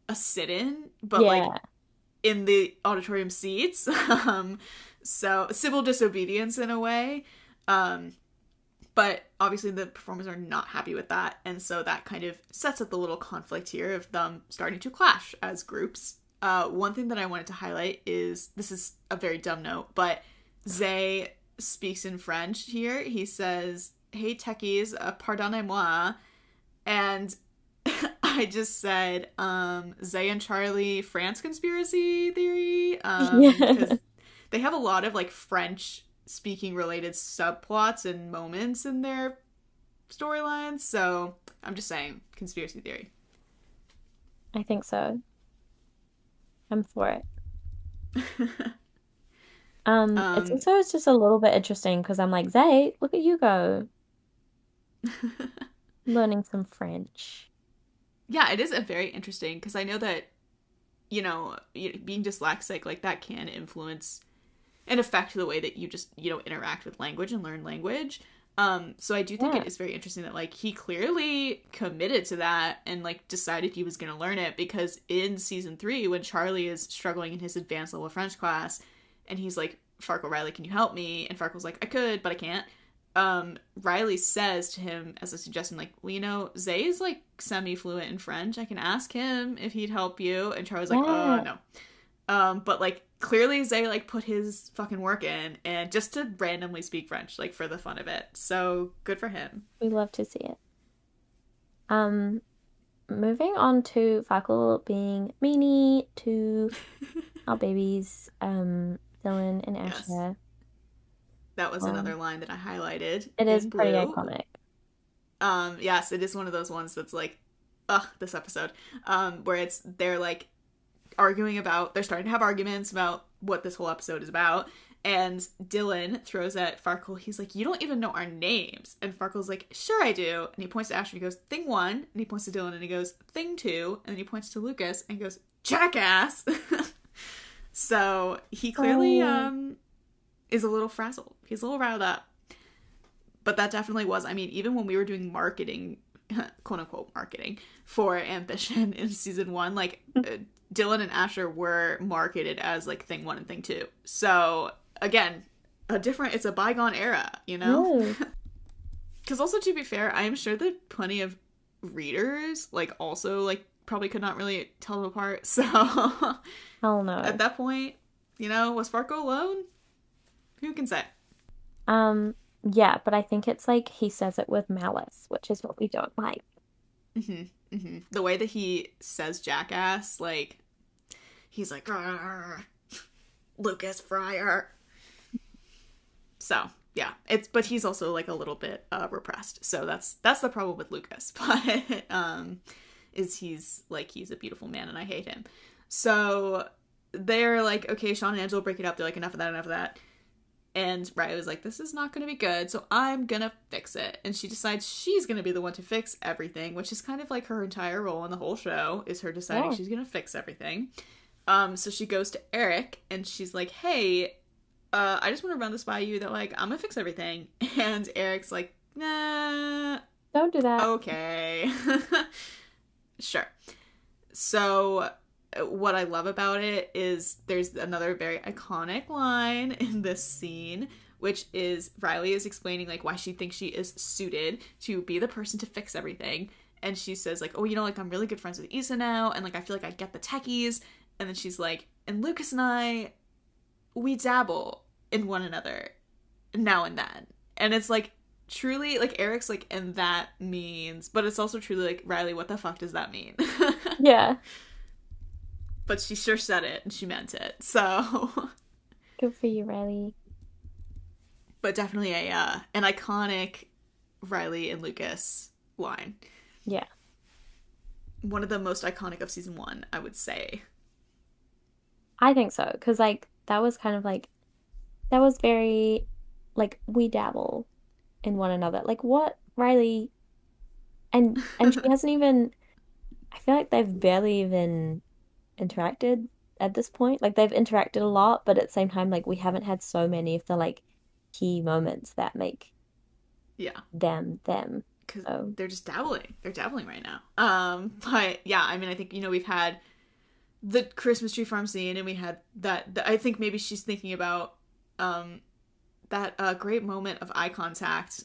a sit-in, but like in the auditorium seats. So civil disobedience in a way. But obviously the performers are not happy with that, and so that kind of sets up the little conflict here of them starting to clash as groups. One thing that I wanted to highlight is, this is a very dumb note, but Zay speaks in French here. He says, "Hey techies, pardonnez-moi," and I just said, Zay and Charlie France conspiracy theory, because they have a lot of, like, French speaking related subplots and moments in their storylines, so I'm just saying, conspiracy theory. I think so. I'm for it. It's just a little bit interesting, because I'm like, Zay, look at you go. Learning some French. Yeah, it is a very interesting, because I know that, being dyslexic, like, that can influence and affect the way that you just, interact with language and learn language. So I do think it is very interesting that, like, he clearly committed to that and, like, decided he was going to learn it, because in season 3, when Charlie is struggling in his advanced level French class, and he's like, "Farkle, Riley, can you help me?" And Farkle's like, "I could, but I can't." Riley says to him as a suggestion, like, "Well, Zay is, like, semi-fluent in French. I can ask him if he'd help you." And Charlie's like, "Oh, no." But, like, clearly Zay, like, put his fucking work in, and just to randomly speak French, like, for the fun of it. So good for him. We love to see it. Moving on to Farkle being meanie to our babies. Dylan and Yes. Asher. That was another line that I highlighted. It is in pretty blue. iconic. Yes, it is one of those ones that's like, this episode, where they're like arguing about, they're starting to have arguments about what this whole episode is about, and Dylan throws at Farkle, he's like, you don't even know our names, and Farkle's like, sure I do, and he points to Asher and he goes, thing 1, and he points to Dylan and he goes, thing 2, and then he points to Lucas and he goes, jackass. So he clearly is a little frazzled. He's a little riled up. But that definitely was, I mean, even when we were doing marketing, quote unquote marketing, for Ambition in season 1, like, Dylan and Asher were marketed as like thing 1 and thing 2. So again, it's a bygone era, you know? Because also, to be fair, I am sure that plenty of readers like also like probably could not really tell them apart. So Hell no. At that point, you know, was Farkle alone? Who can say? Yeah, but I think it's like he says it with malice, which is what we don't like. The way that he says jackass, like, he's like, Lucas Fryer. So, yeah, but he's also like a little bit repressed. So that's the problem with Lucas. But he's a beautiful man and I hate him. So they're like, okay, Sean and Angela break it up. They're like, enough of that. And Riley was like, this is not going to be good, so I'm going to fix it. And she decides she's going to be the one to fix everything, which is kind of like her entire role in the whole show, is her deciding she's going to fix everything. So she goes to Eric, and she's like, hey, I just want to run this by you that, like, I'm going to fix everything. And Eric's like, nah. Don't do that. Okay. Sure. So what I love about it is there's another very iconic line in this scene, which is Riley is explaining like why she thinks she is suited to be the person to fix everything. And she says like, oh, you know, like I'm really good friends with Isa now, and like I feel like I get the techies. And then she's like, and Lucas and I, we dabble in one another now and then. And it's like truly like Eric's like, and that means, but it's also truly like, Riley, what the fuck does that mean? Yeah. But she sure said it, and she meant it, so... Good for you, Riley. But definitely an iconic Riley and Lucas line. Yeah. One of the most iconic of season 1, I would say. I think so, because, like, that was kind of, like... That was very, like, we dabble in one another. Like, what? Riley... And she hasn't even... I feel like they've barely even interacted at this point. Like they've interacted a lot, but at the same time, like we haven't had so many of the like key moments that make them because they're just dabbling. They're dabbling right now. But yeah, I mean, I think, you know, we've had the Christmas tree farm scene, and we had that I think maybe she's thinking about that great moment of eye contact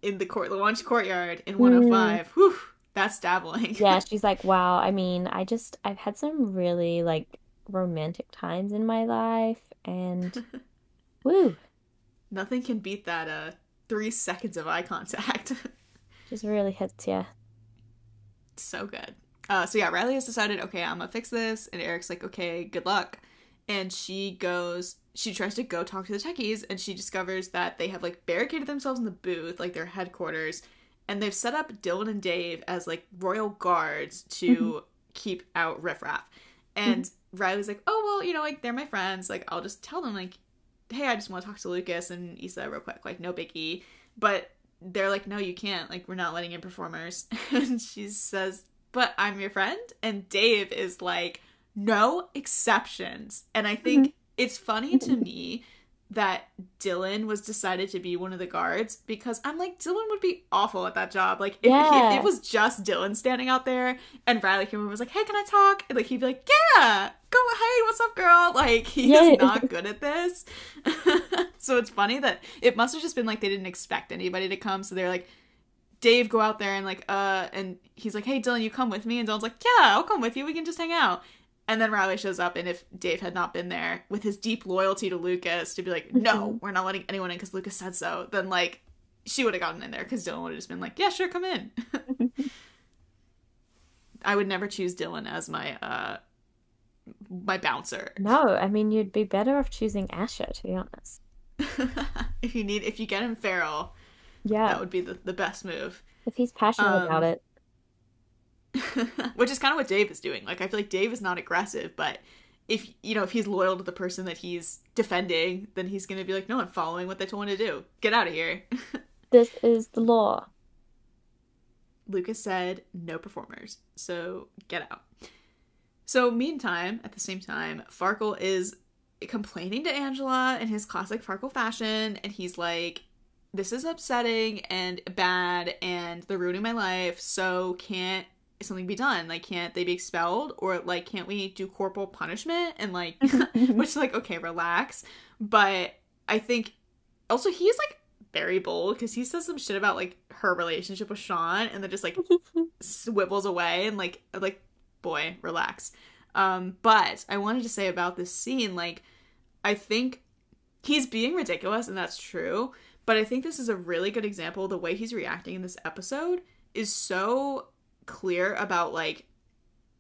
in the launch courtyard in 105. Whew. That's dabbling. Yeah, she's like, wow, I mean, I've had some really, like, romantic times in my life, and woo. Nothing can beat that 3 seconds of eye contact. Just really hits you. So good. So yeah, Riley has decided, okay, I'm gonna fix this, and Eric's like, okay, good luck. And she tries to go talk to the techies, and she discovers that they have, like, barricaded themselves in the booth, like, their headquarters, and they've set up Dylan and Dave as, like, royal guards to keep out riffraff. And Riley's like, oh, well, you know, like, they're my friends. Like, I'll just tell them, like, hey, I just want to talk to Lucas and Isa real quick. Like, no biggie. But they're like, no, you can't. Like, we're not letting in performers. And she says, but I'm your friend. And Dave is like, no exceptions. And I think it's funny to me that Dylan was decided to be one of the guards, because I'm like, Dylan would be awful at that job. Like, if it was just Dylan standing out there and Riley came over and was like, hey, can I talk? And like, he'd be like, yeah, go, hey, what's up, girl? Like, he's not good at this. So it's funny that it must have just been like they didn't expect anybody to come. So they're like, Dave, go out there and like, and he's like, hey, Dylan, you come with me? And Dylan's like, yeah, I'll come with you. We can just hang out. And then Riley shows up, and if Dave had not been there, with his deep loyalty to Lucas, to be like, no, we're not letting anyone in because Lucas said so, then, like, she would have gotten in there, because Dylan would have just been like, yeah, sure, come in. I would never choose Dylan as my my bouncer. No, I mean, you'd be better off choosing Asher, to be honest. If you get him feral, Yeah. that would be the best move. If he's passionate about it. Which is kind of what Dave is doing. Like, I feel like Dave is not aggressive, but if he's loyal to the person that he's defending, then he's going to be like, no, I'm following what they told me to do. Get out of here. This is the law. Lucas said no performers, so get out. So meantime, at the same time, Farkle is complaining to Angela in his classic Farkle fashion, and he's like, this is upsetting and bad, and they're ruining my life, so can't something be done? Like, can't they be expelled? Or, like, can't we do corporal punishment? And, like, which, like, okay, relax. But I think, also, he's, like, very bold, because he says some shit about, like, her relationship with Sean, and then just, like, swivels away, and, like, boy, relax. But I wanted to say about this scene, like, I think he's being ridiculous, and that's true, but I think this is a really good example. The way he's reacting in this episode is so clear about, like,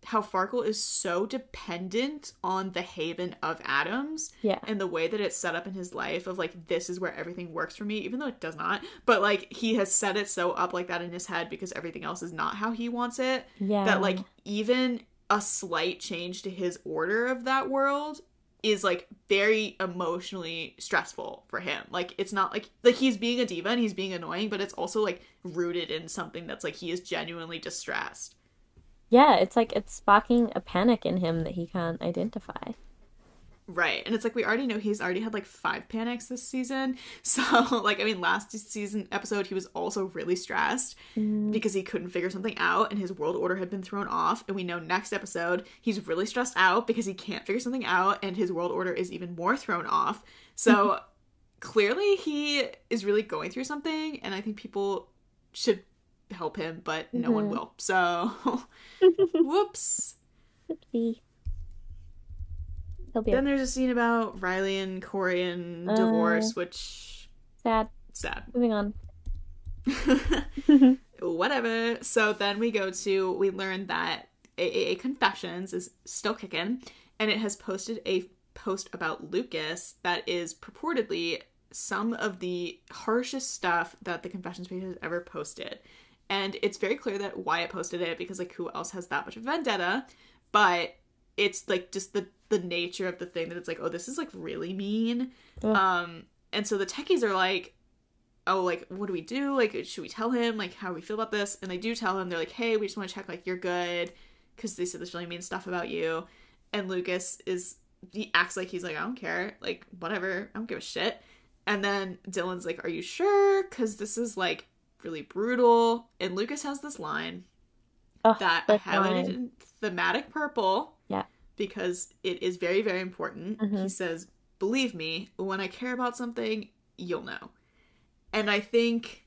how Farkle is so dependent on the haven of Adams. Yeah. And the way that it's set up in his life of, like, this is where everything works for me, even though it does not. But, like, he has set it so up like that in his head because everything else is not how he wants it. Yeah. That, like, even a slight change to his order of that world is, like, very emotionally stressful for him. Like, it's not like he's being a diva and he's being annoying, but it's also, like, rooted in something that's, like, he is genuinely distressed. Yeah, it's like it's sparking a panic in him that he can't identify. Right. And it's like, we already know he's already had, like, 5 panics this season. So, like, I mean, last season episode, he was also really stressed because he couldn't figure something out and his world order had been thrown off. And we know next episode, he's really stressed out because he can't figure something out and his world order is even more thrown off. So, clearly he is really going through something, and I think people should help him, but no one will. So, whoops. Oopsie. Then there's a scene about Riley and Corey and divorce, which... Sad. Moving on. Whatever. So then we learn that AAA Confessions is still kicking, and it has posted a post about Lucas that is purportedly some of the harshest stuff that the Confessions page has ever posted. And it's very clear that Wyatt posted it because, like, who else has that much of a vendetta? But it's, like, just the nature of the thing that it's like, oh, this is, like, really mean. And so the techies are like, oh, like, what do we do? Like, should we tell him, like, how we feel about this? And they do tell him. They're like, hey, we just want to check, like, you're good, because they said this really mean stuff about you. And Lucas he acts like he's like, I don't care, like, whatever, I don't give a shit. And then Dylan's like, are you sure? Because this is, like, really brutal. And Lucas has this line that I highlighted in thematic purple. Yeah. Because it is very, very important. He says, believe me, when I care about something, you'll know. And I think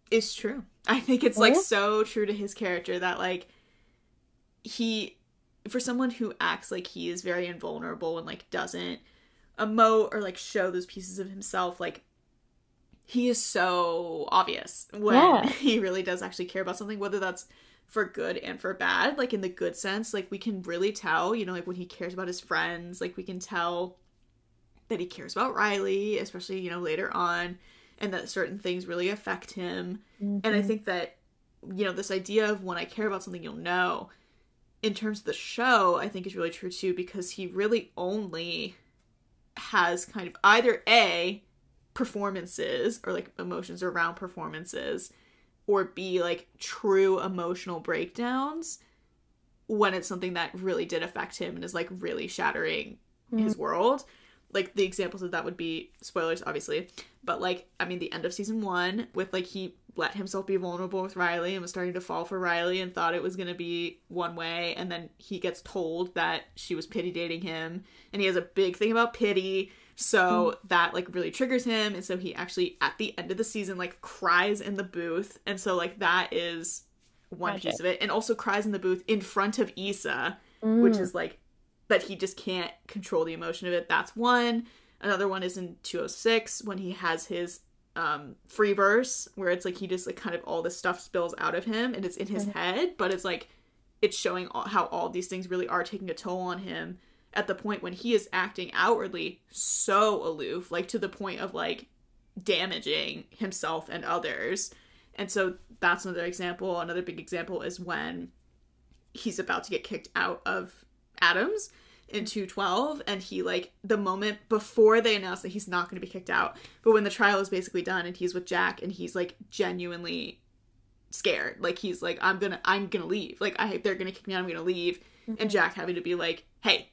it's true. I think it's, like, so true to his character that, like, for someone who acts like he is very invulnerable and, like, doesn't emote or, like, show those pieces of himself, like, he is so obvious when he really does actually care about something, whether that's for good and for bad. Like, in the good sense, like, we can really tell, like, when he cares about his friends, like, we can tell that he cares about Riley, especially, later on, and that certain things really affect him. And I think that, this idea of when I care about something, you'll know, in terms of the show, I think is really true too, because he really only has kind of either A, performances or, like, emotions around performances, or B, like, true emotional breakdowns when it's something that really did affect him and is, like, really shattering his world. Like, the examples of that would be, spoilers, obviously, but, like, I mean, the end of season 1 with, like, he let himself be vulnerable with Riley and was starting to fall for Riley and thought it was going to be one way, and then he gets told that she was pity dating him, and he has a big thing about pity, so that, like, really triggers him, and so he actually, at the end of the season, like, cries in the booth, and so, like, that is one piece of it, and also cries in the booth in front of Isa, which is, like, that he just can't control the emotion of it. That's one. Another one is in 206 when he has his free verse, where it's like he just, like, kind of all this stuff spills out of him and it's in his head, but it's like it's showing how all these things really are taking a toll on him. at the point when he is acting outwardly so aloof, like to the point of like damaging himself and others. And so that's another example. Another big example is when he's about to get kicked out of Adams in 212, and he, like, the moment before they announce that he's not going to be kicked out, but when the trial is basically done and he's with Jack and he's like genuinely scared, like he's like, I'm gonna leave, like they're gonna kick me out, I'm gonna leave. And Jack having to be like, hey,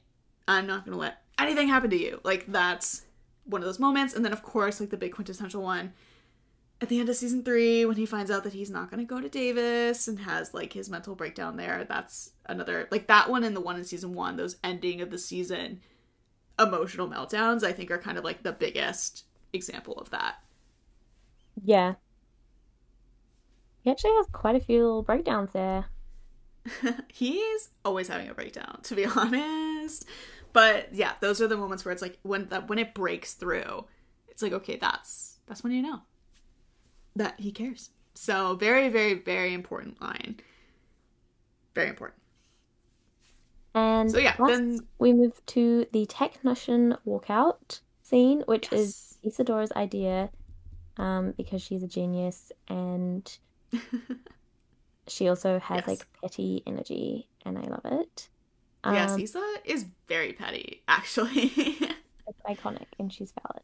I'm not gonna let anything happen to you. Like, that's one of those moments. And then of course, like, the big quintessential one at the end of season 3 when he finds out that he's not going to go to Davis and has, like, his mental breakdown there. That's another, like, that one and the one in season 1, those ending of the season emotional meltdowns, I think are kind of like the biggest example of that. Yeah. He actually has quite a few little breakdowns there. He's always having a breakdown, to be honest. But yeah, those are the moments where it's like when it breaks through, it's like, okay, that's when you know that he cares. So very, very, very important line. Very important. And so yeah, then we move to the technician walkout scene, which yes. is Isadora's idea, because she's a genius and she also has like petty energy, and I love it. Yes, Isa is very petty, actually. It's iconic, and she's valid.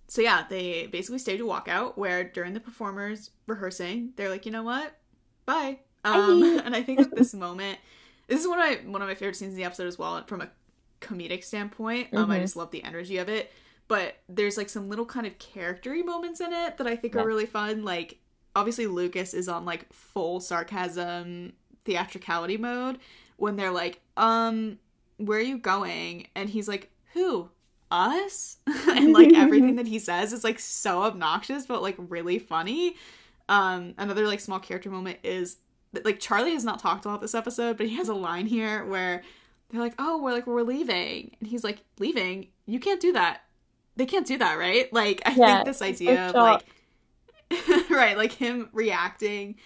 So yeah, they basically stage a walkout where during the performers rehearsing, they're like, you know what? Bye. And I think that this moment, this is one of my favorite scenes in the episode as well, from a comedic standpoint. I just love the energy of it. But there's like some little kind of character-y moments in it that I think are really fun. Like, obviously Lucas is on like full sarcasm, theatricality mode when they're like, where are you going? And he's like, who? Us? And like everything that he says is like so obnoxious but like really funny. Another like small character moment is that, like, Charlie has not talked about this episode, but he has a line here where they're like, oh, we're leaving, and he's like, leaving? You can't do that. They can't do that, right? Like, I think this idea of like right, like him reacting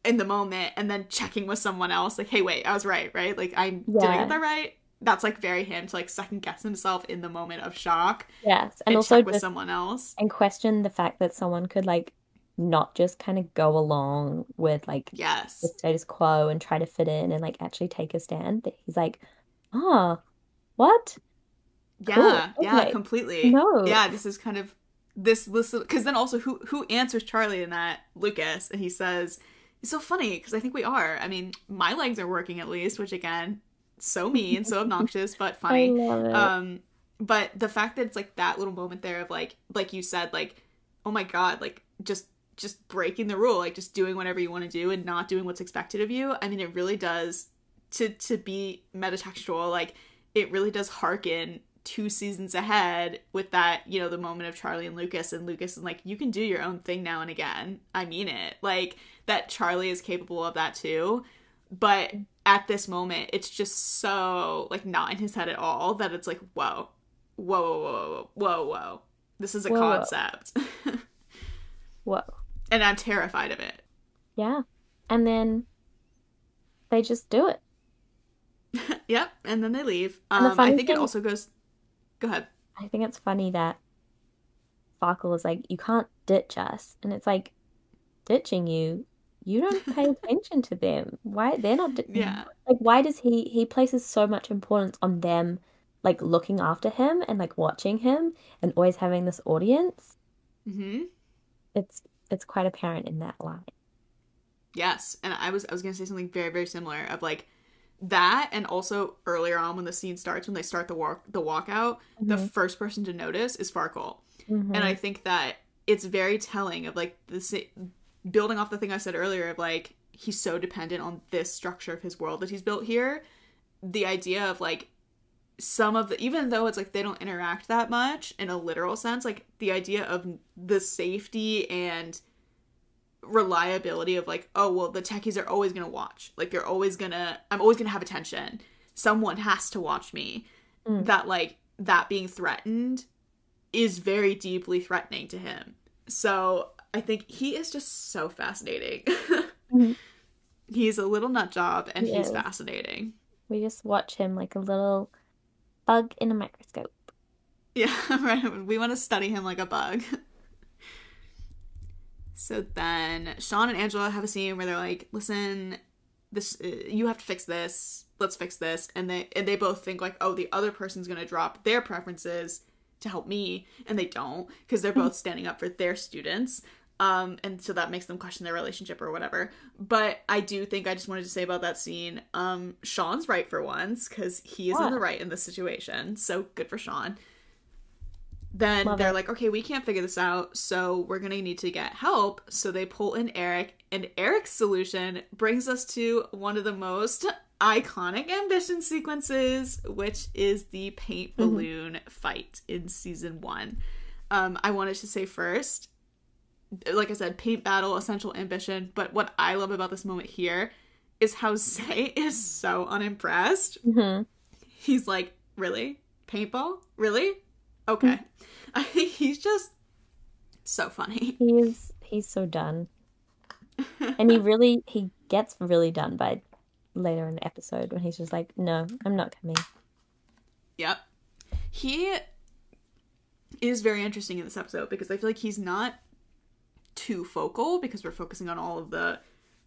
in the moment and then checking with someone else, like, hey, wait, I was right? Like, did I get that right? That's like very him to like second guess himself in the moment of shock. Yes, and also check with someone else and question the fact that someone could like not just kind of go along with like the status quo and try to fit in and like actually take a stand. That he's like, what? Yeah, cool. Yeah, completely. No. Yeah, this is kind of this because then also who answers Charlie in that? Lucas, and he says, it's so funny because I think we are. I mean, my legs are working at least, which again, so mean, so obnoxious, but funny. I love it. But the fact that it's like that little moment there of like you said, like, oh my god, like just breaking the rule, like just doing whatever you want to do and not doing what's expected of you. I mean, it really does to be metatextual, like it really does harken 2 seasons ahead with that, you know, the moment of Charlie and Lucas is like, you can do your own thing now and again. I mean it. Like, that Charlie is capable of that too. But at this moment, it's just so, like, not in his head at all that it's like, whoa. This is a concept. Whoa. And I'm terrified of it. Yeah. And then they just do it. Yep. And then they leave. I think it also goes... Go ahead. I think it's funny that Farkle is like, you can't ditch us. And it's like, ditching you? You don't pay attention to them. Why? They're not... Like, why does he places so much importance on them, like, looking after him and, like, watching him and always having this audience? Mm-hmm. It's quite apparent in that line. Yes. And I was going to say something very, very similar of, like, that, and also earlier on when the scene starts, when they start the walkout, the first person to notice is Farkle. And I think that it's very telling of, like, this, building off the thing I said earlier of, like, he's so dependent on this structure of his world that he's built here. The idea of, like, some of the, even though it's like they don't interact that much in a literal sense, like the idea of the safety and reliability of like, oh, well, the techies are always gonna watch, like I'm always gonna have attention, someone has to watch me, that like that being threatened is very deeply threatening to him. So I think he is just so fascinating. He's a little nut job and he's fascinating. We just watch him like a little bug in a microscope. Yeah, right. We want to study him like a bug. So then Sean and Angela have a scene where they're like, listen, this you have to fix this. Let's fix this. And they both think like, oh, the other person's going to drop their preferences to help me. And they don't, because they're both standing up for their students. And so that makes them question their relationship or whatever. But I do think I just wanted to say about that scene, Sean's right for once, because he is in the right in this situation. So good for Sean. Then they're like, okay, we can't figure this out, so we're going to need to get help. So they pull in Eric, and Eric's solution brings us to one of the most iconic ambition sequences, which is the paint balloon fight in season 1. I wanted to say first, like I said, paint battle, essential ambition, but what I love about this moment here is how Zay is so unimpressed. He's like, really? Paintball? Really? Okay. I think he's just so funny. He's so done. And he gets really done by later in the episode when he's just like, no, I'm not coming. Yep. He is very interesting in this episode because I feel like he's not too focal because we're focusing on all of the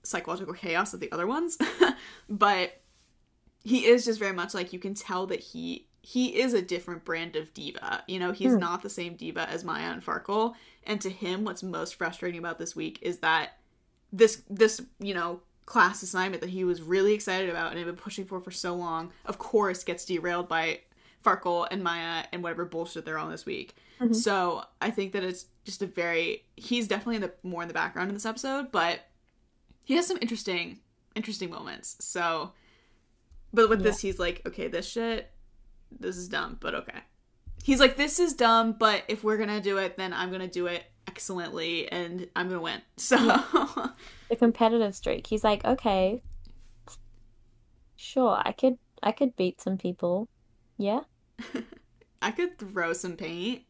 psychological chaos of the other ones. But he is just very much like, you can tell that he is a different brand of diva. You know, he's not the same diva as Maya and Farkle. And to him, what's most frustrating about this week is that this, you know, class assignment that he was really excited about and had been pushing for so long, of course, gets derailed by Farkle and Maya and whatever bullshit they're on this week. So I think that it's just he's definitely more in the background in this episode, but he has some interesting moments. So, but with this, he's like, okay, this is dumb, but okay. He's like, this is dumb, but if we're gonna do it, then I'm gonna do it excellently, and I'm gonna win. So the competitive streak. He's like, okay, sure, I could beat some people. Yeah. I could throw some paint.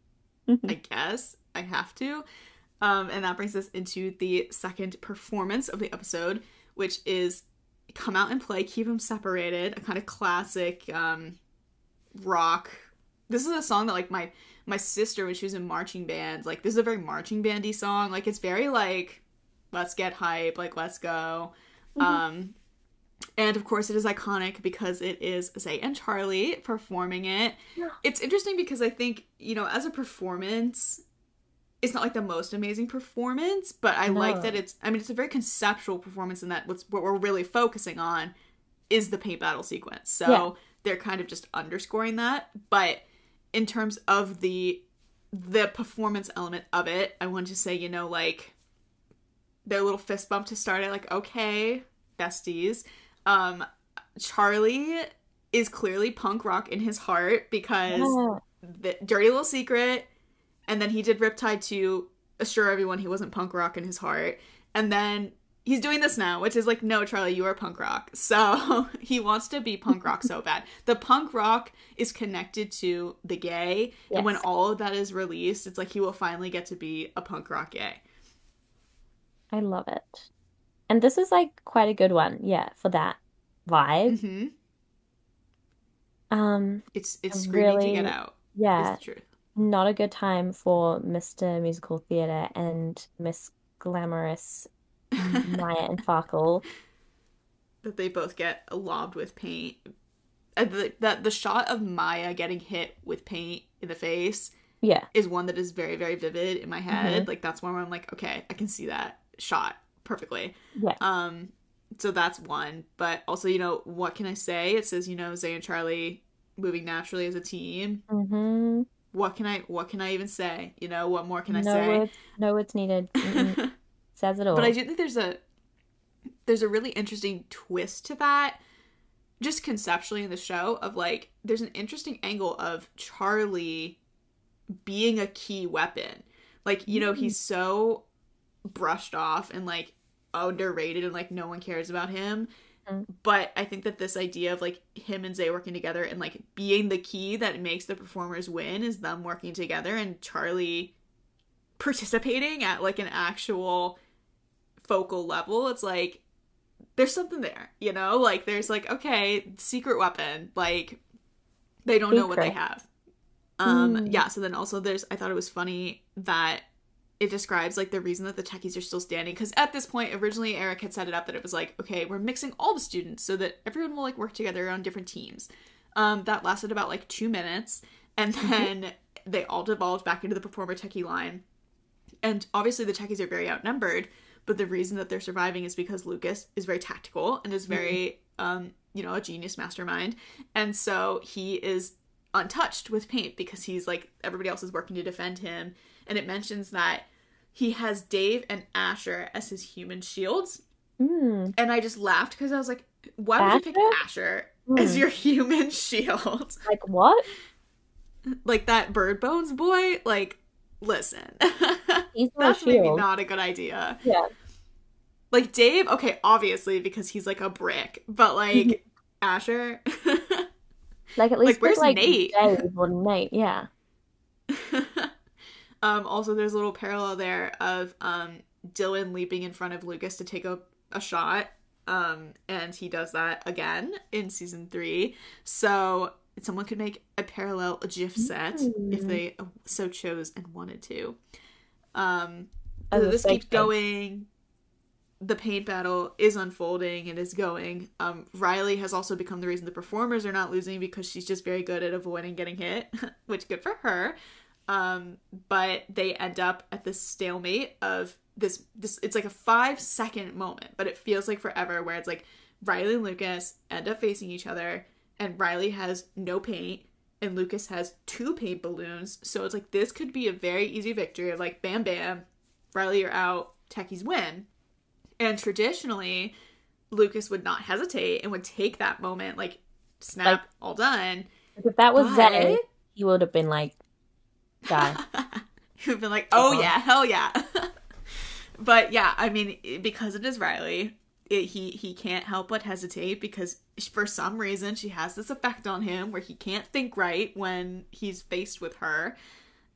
I guess I have to. And that brings us into the second performance of the episode, which is Come Out and Play, Keep 'Em Separated, a kind of classic rock. This is a song that like my sister, when she was in marching band, like this is a very marching bandy song. Like it's very like, let's get hype, like let's go. And of course it is iconic because it is Zay and Charlie performing it. It's interesting because I think, you know, as a performance, it's not like the most amazing performance, but I like that it's a very conceptual performance in that what we're really focusing on is the paint battle sequence. So they're kind of just underscoring that. But in terms of the performance element of it, I want to say, you know, like their little fist bump to start it, like, okay, besties. Charlie is clearly punk rock in his heart because the Dirty Little Secret, and then he did Riptide to assure everyone he wasn't punk rock in his heart, and then he's doing this now, which is like, no, Charlie, you are punk rock. So he wants to be punk rock so bad. The punk rock is connected to the gay, and when all of that is released, it's like he will finally get to be a punk rock gay. I love it. And this is like quite a good one, for that vibe. It's screaming really, to get out. Yeah, is the truth. Not a good time for Mr. Musical Theatre and Miss Glamorous Maya and Farkle. That they both get lobbed with paint. The shot of Maya getting hit with paint in the face is one that is very, very vivid in my head. Like that's one where I'm like, okay, I can see that shot perfectly. So that's one. But also, you know, what can I say? It says, you know, Zay and Charlie moving naturally as a team. What can I even say? You know, what more can I say? No words needed. Says it all. But I do think there's a really interesting twist to that, just conceptually in the show, of like, there's an interesting angle of Charlie being a key weapon. Like, you know, he's so brushed off and like underrated and like no one cares about him. But I think that this idea of like him and Zay working together and like being the key that makes the performers win is them working together and Charlie participating at like an actual focal level. It's like there's something there, you know? Like, there's like, okay, secret weapon. Like, they don't know what they have. Yeah, so then also I thought it was funny that it describes, like, the reason that the techies are still standing. Because at this point, originally, Eric had set it up that it was like, okay, we're mixing all the students so that everyone will, like, work together on different teams. That lasted about, like, 2 minutes. And then they all devolved back into the performer techie line. And obviously the techies are very outnumbered. But the reason that they're surviving is because Lucas is very tactical and is very, you know, a genius mastermind. And so he is untouched with paint because he's like, everybody else is working to defend him. And it mentions that he has Dave and Asher as his human shields. And I just laughed because I was like, why would you pick Asher as your human shield? Like, what? Like that Bird Bones boy? Like, listen. That's maybe not a good idea. Yeah. Like, Dave, okay, obviously, because he's like a brick. But, like, Asher... Like, at least like, where's like, Nate? Dave or Nate, yeah. Also, there's a little parallel there of Dylan leaping in front of Lucas to take a shot. And he does that again in season 3. So someone could make a parallel GIF set if they so chose and wanted to. This keeps going. The paint battle is unfolding and is going. Riley has also become the reason the performers are not losing because she's just very good at avoiding getting hit, which good for her. But they end up at this stalemate of this it's like a 5-second moment, but it feels like forever, where it's like Riley and Lucas end up facing each other, and Riley has no paint and Lucas has 2 paint balloons. So it's like, this could be a very easy victory of like, bam, bam, Riley, you're out, techies win. And traditionally, Lucas would not hesitate and would take that moment, like, snap, like, all done. If that was Zay, he would have been like, die. He would have been like, oh yeah, hell yeah. But yeah, I mean, because it is Riley, he can't help but hesitate, because for some reason she has this effect on him where he can't think right when he's faced with her.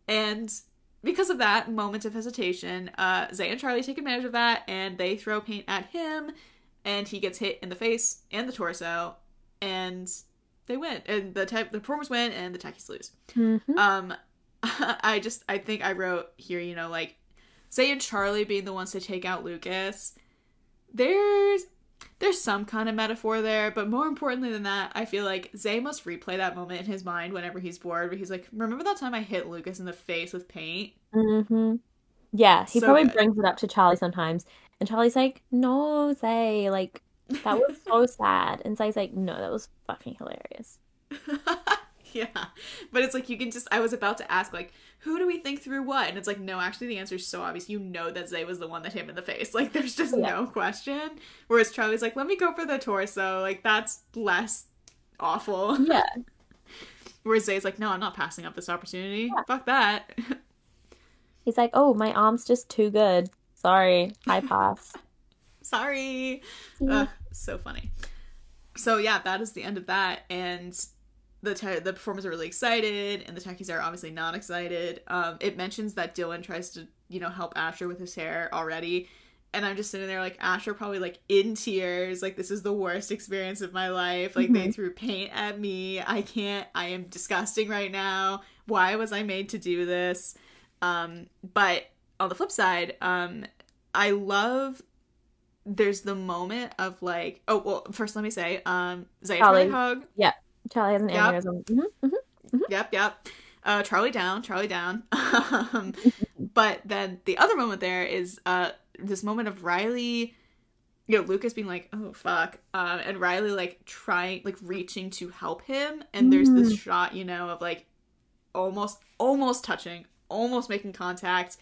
And because of that moment of hesitation, Zay and Charlie take advantage of that, and they throw paint at him, and he gets hit in the face and the torso, and they win. And the performers win, and the techies lose. I think I wrote here, you know, like, Zay and Charlie being the ones to take out Lucas. There's some kind of metaphor there, but more importantly than that, I feel like Zay must replay that moment in his mind whenever he's bored, where he's like, remember that time I hit Lucas in the face with paint? Yeah, he probably brings it up to Charlie sometimes, and Charlie's like, no, Zay, like, that was so sad. And Zay's like, no, that was fucking hilarious. Yeah, but it's like, you can just, I was about to ask, like, who do we think threw what? And it's like, no, actually the answer is so obvious. You know that Zay was the one that hit him in the face. Like, there's just no question. Whereas Charlie's like, let me go for the torso. Like, that's less awful. Yeah. Whereas Zay's like, no, I'm not passing up this opportunity. Yeah. Fuck that. He's like, oh, my arm's just too good. Sorry, I pass. Sorry. So funny. So yeah, that is the end of that. And the performers are really excited, and the techies are obviously not excited. It mentions that Dylan tries to, you know, help Asher with his hair already, and I'm just sitting there like, Asher probably like in tears, like, this is the worst experience of my life. Like, they threw paint at me. I am disgusting right now. Why was I made to do this? But on the flip side, I love, there's the moment of like, oh, well, first let me say, Zay and Charlie hug. Yeah. Charlie has an aneurysm. Yep. Charlie down. But then the other moment there is this moment of Riley, you know, Lucas being like, oh fuck, and Riley like trying, like reaching to help him, and there's this shot, you know, of like almost touching, almost making contact,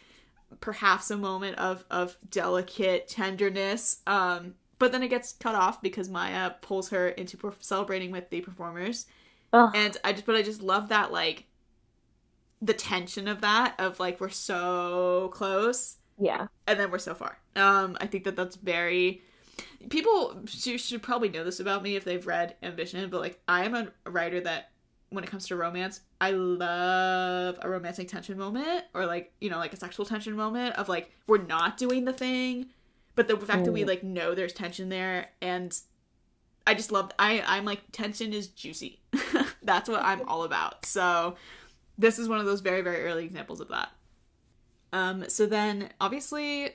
perhaps a moment of delicate tenderness, but then it gets cut off because Maya pulls her into celebrating with the performers. And I just love that, like, the tension of that, of like, we're so close, yeah, and then we're so far. I think that's very, people should probably know this about me if they've read Ambition, but like, I am a writer that, when it comes to romance, I love a romantic tension moment, or like, you know, like a sexual tension moment of like, we're not doing the thing, But the fact that we like know there's tension there, and I just love, I'm like, tension is juicy. That's what I'm all about. So this is one of those very, very early examples of that. So then obviously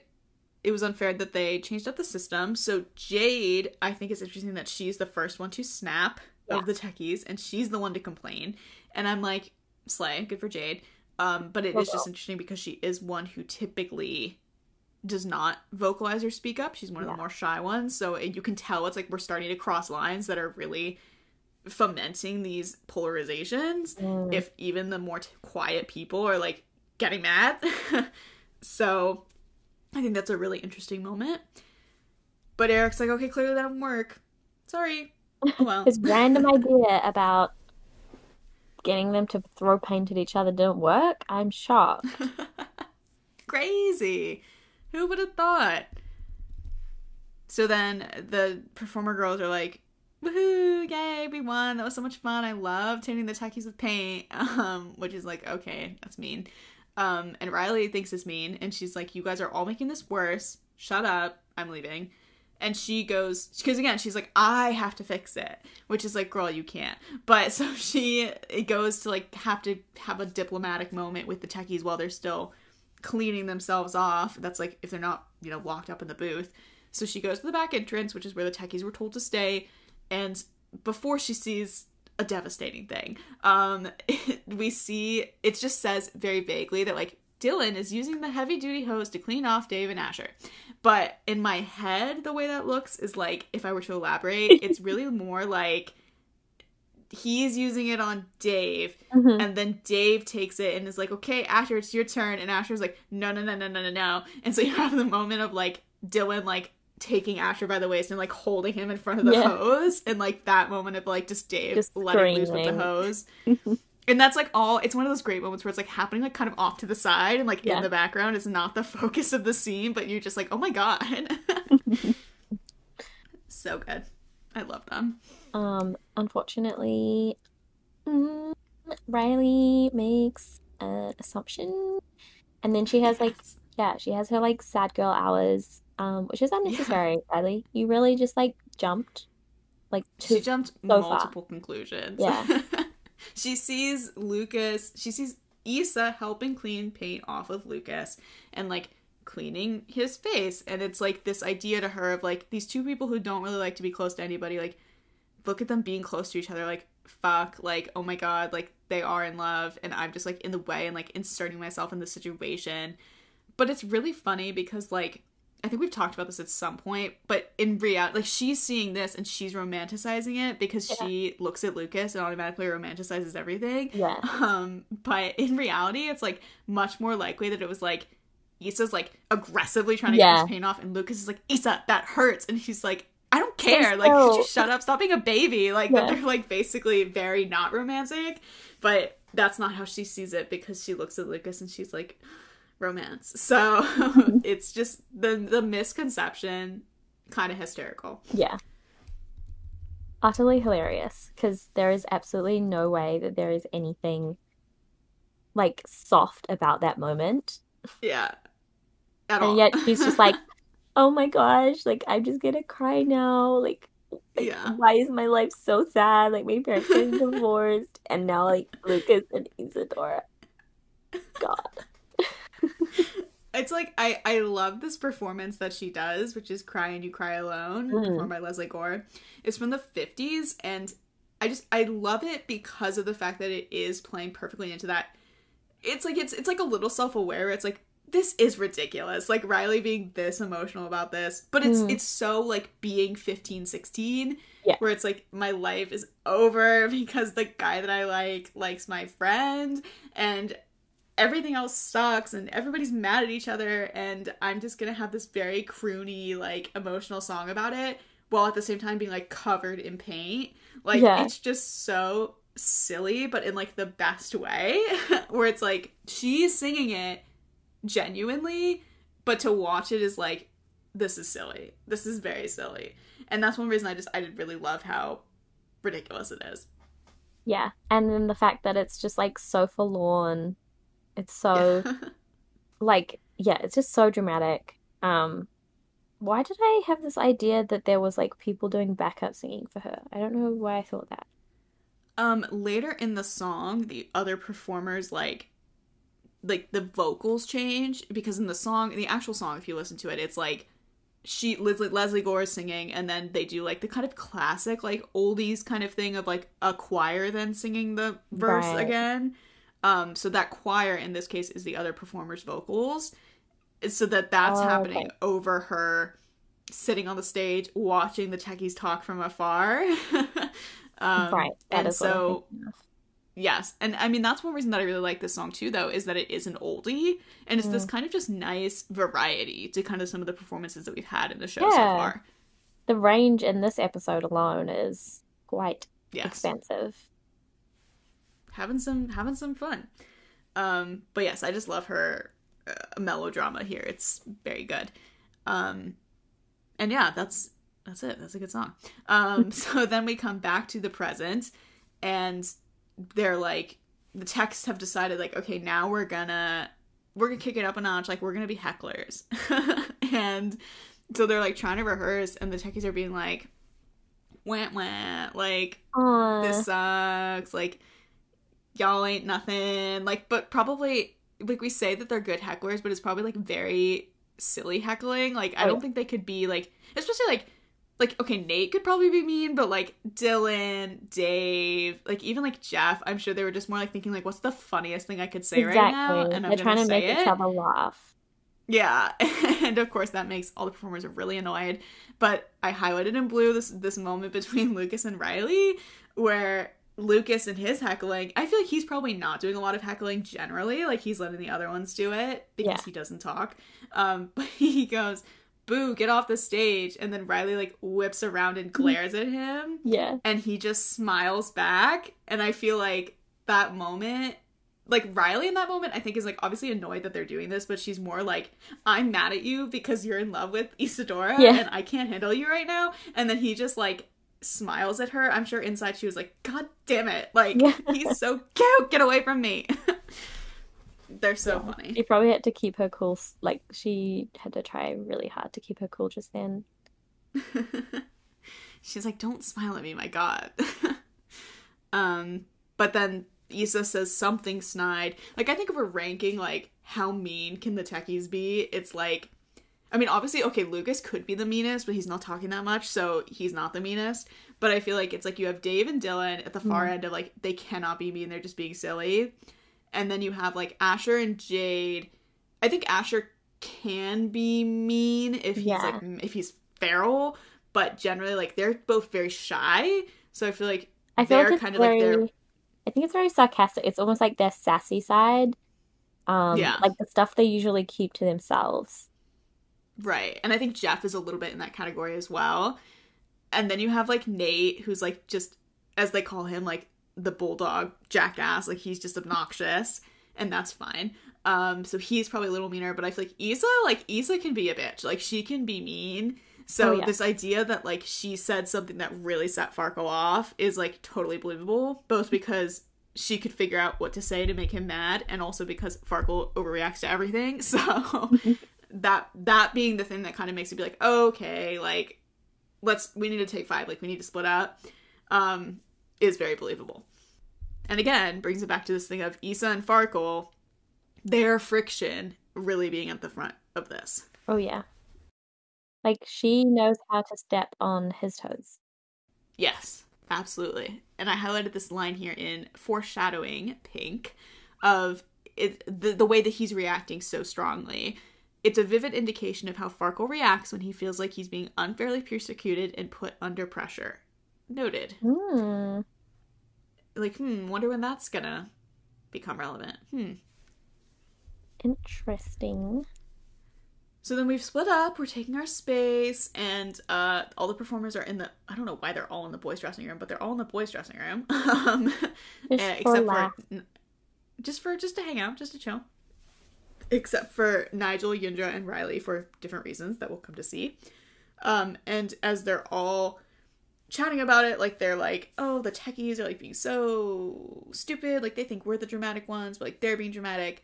it was unfair that they changed up the system. So Jade, I think it's interesting that she's the first one to snap of the techies, and she's the one to complain. And I'm like, slay, good for Jade. But it is just interesting because she is one who typically does not vocalize or speak up. She's one of the more shy ones. So you can tell it's like we're starting to cross lines that are really fomenting these polarizations. If even the more quiet people are like getting mad. So I think that's a really interesting moment. But Eric's like, okay, clearly that didn't work. Sorry. Well, his random idea about getting them to throw paint at each other didn't work. I'm shocked. Crazy. Who would have thought? So then the performer girls are like, woohoo, yay, we won. That was so much fun. I love tinting the techies with paint. Which is like, okay, that's mean. And Riley thinks it's mean, and she's like, you guys are all making this worse. Shut up. I'm leaving. And she goes, because again, she's like, I have to fix it, which is like, girl, you can't. But so it goes to like have to have a diplomatic moment with the techies while they're still cleaning themselves off. That's like if they're not, locked up in the booth. So she goes to the back entrance, which is where the techies were told to stay. And before she sees a devastating thing, we see, it just says very vaguely that like Dylan is using the heavy duty hose to clean off Dave and Asher. But in my head, the way that looks is like, if I were to elaborate, it's really more like he's using it on Dave, and then Dave takes it and is like, okay, Asher, it's your turn. And Asher's like, no. And so you have the moment of like Dylan like taking Asher by the waist and like holding him in front of the hose, and like that moment of like just Dave just letting loose with the hose. And that's like it's one of those great moments where it's like happening like kind of off to the side and like in the background. It's not the focus of the scene, but you're just like, oh my god. So good. I love them. Unfortunately, Riley makes an assumption, and then she has like she has her like sad girl hours, which is unnecessary. Riley, you really just like jumped like she jumped multiple conclusions. She sees Isa helping clean paint off of Lucas and like cleaning his face, and it's like this idea to her of like these two people who don't really like to be close to anybody, like look at them being close to each other, like fuck, like oh my god, like they are in love and I'm just like in the way and like inserting myself in the situation. But it's really funny because like I think we've talked about this at some point, but in reality, like she's seeing this and she's romanticizing it because she looks at Lucas and automatically romanticizes everything. But in reality, it's like much more likely that it was like Issa's like aggressively trying to get his paint off, and Lucas is like, Isa, that hurts, and she's like, I don't care, like could you shut up, stop being a baby, like that they're like basically very not romantic. But that's not how she sees it because she looks at Lucas and she's like, romance. So it's just the misconception, kind of hysterical. Utterly hilarious, because there is absolutely no way that there is anything like soft about that moment. At all. And yet she's just like, oh my gosh, like I'm just gonna cry now, like why is my life so sad, like my parents getting divorced, and now like Lucas and Isadora, god. It's like I love this performance that she does, which is Cry and You Cry Alone, performed by Leslie Gore. It's from the 50s, and I love it because of the fact that it is playing perfectly into that. It's like a little self-aware. It's like, this is ridiculous, like Riley being this emotional about this, but it's so like being 15, 16, where it's like my life is over because the guy that I likes my friend, and everything else sucks and everybody's mad at each other, and I'm just gonna have this very croony like emotional song about it while at the same time being like covered in paint. Like it's just so silly, but in like the best way, where it's like she's singing it genuinely, but to watch it is like, this is silly, this is very silly. And that's one reason I really love how ridiculous it is. And then the fact that it's just like so forlorn, it's so like it's just so dramatic. Why did I have this idea that there was like people doing backup singing for her? I don't know why I thought that. Later in the song, the other performers like the vocals change because in the song, in the actual song, if you listen to it, it's like Leslie Gore is singing, and then they do like the kind of classic like oldies kind of thing of like a choir then singing the verse Right. again. So that choir in this case is the other performer's vocals, so that's Oh, happening okay. over her sitting on the stage watching the techies talk from afar. Right. That And is what I'm so thinking of. yes, and I mean that's one reason that I really like this song too, though, is that it is an oldie, and it's this Mm. kind of just nice variety to kind of some of the performances that we've had in the show so Yeah. far. The range in this episode alone is quite Yes, expansive. having some fun. But yes, I just love her melodrama here. It's very good. Um, and yeah, that's it. That's a good song. So then we come back to the present, and they're like, the texts have decided like, okay, now we're gonna kick it up a notch. Like we're gonna be hecklers, and so they're like trying to rehearse, and the techies are being like, wah wah, like Aw. this sucks, like y'all ain't nothing, like, but probably like we say that they're good hecklers, but it's probably like very silly heckling. Like I Oh don't yeah. think they could be like, especially like okay, Nate could probably be mean, but like Dylan, Dave, like even like Jeff, I'm sure they were just more like thinking like, what's the funniest thing I could say right now, Exactly. and I'm They're gonna trying to make say each it. other laugh. Yeah, and of course that makes all the performers really annoyed. But I highlighted in blue this moment between Lucas and Riley, where Lucas and his heckling, I feel like he's probably not doing a lot of heckling generally. Like he's letting the other ones do it Yeah. because he doesn't talk. But he goes, "Boo, get off the stage!" And then Riley like whips around and glares at him, Yeah. and he just smiles back. And I feel like that moment, like Riley in that moment, I think is like obviously annoyed that they're doing this, but she's more like, I'm mad at you because you're in love with Isadora Yeah. and I can't handle you right now. And then he just like smiles at her. I'm sure inside she was like, God damn it. Like, Yeah. he's so cute. Get away from me. They're so Yeah. funny. She probably had to keep her cool. Like, she had to try really hard to keep her cool just then. She's like, don't smile at me, my God. But then Issa says something snide. Like, I think if we're ranking, like, how mean can the techies be, it's like, I mean, obviously, okay, Lucas could be the meanest, but he's not talking that much, so he's not the meanest. But I feel like it's like you have Dave and Dylan at the far Mm. end of, like, they cannot be mean, they're just being silly. And then you have, like, Asher and Jade. I think Asher can be mean if he's, like, Yeah. if he's feral, but generally, like, they're both very shy, so I feel like I feel like they're it's kind of, like, their, very, I think it's very sarcastic. It's almost like their sassy side. yeah. Like the stuff they usually keep to themselves. Right. And I think Jeff is a little bit in that category as well. And then you have like Nate, who's like just, as they call him, like the bulldog jackass. Like he's just obnoxious, and that's fine. So he's probably a little meaner, but I feel like Isa can be a bitch. Like she can be mean. Oh So yeah. this idea that like she said something that really set Farkle off is like totally believable, both because she could figure out what to say to make him mad, and also because Farkle overreacts to everything. So that being the thing that kind of makes it be like, okay, like we need to take five, like we need to split up, is very believable. And again, brings it back to this thing of Isa and Farkle, their friction really being at the front of this. Oh yeah. Like she knows how to step on his toes. Yes, absolutely. And I highlighted this line here in foreshadowing pink of it, the way that he's reacting so strongly. It's a vivid indication of how Farkle reacts when he feels like he's being unfairly persecuted and put under pressure. Noted. Hmm. Like, wonder when that's gonna become relevant. Interesting. So then we've split up, we're taking our space, and all the performers are in the, I don't know why they're all in the boys' dressing room, but they're all in the boys' dressing room. Just for Except laugh. just to hang out, just to chill. Except for Nigel, Yundra, and Riley for different reasons that we'll come to see. And as they're all chatting about it, like they're like, oh, the techies are like being so stupid, like they think we're the dramatic ones, but like they're being dramatic.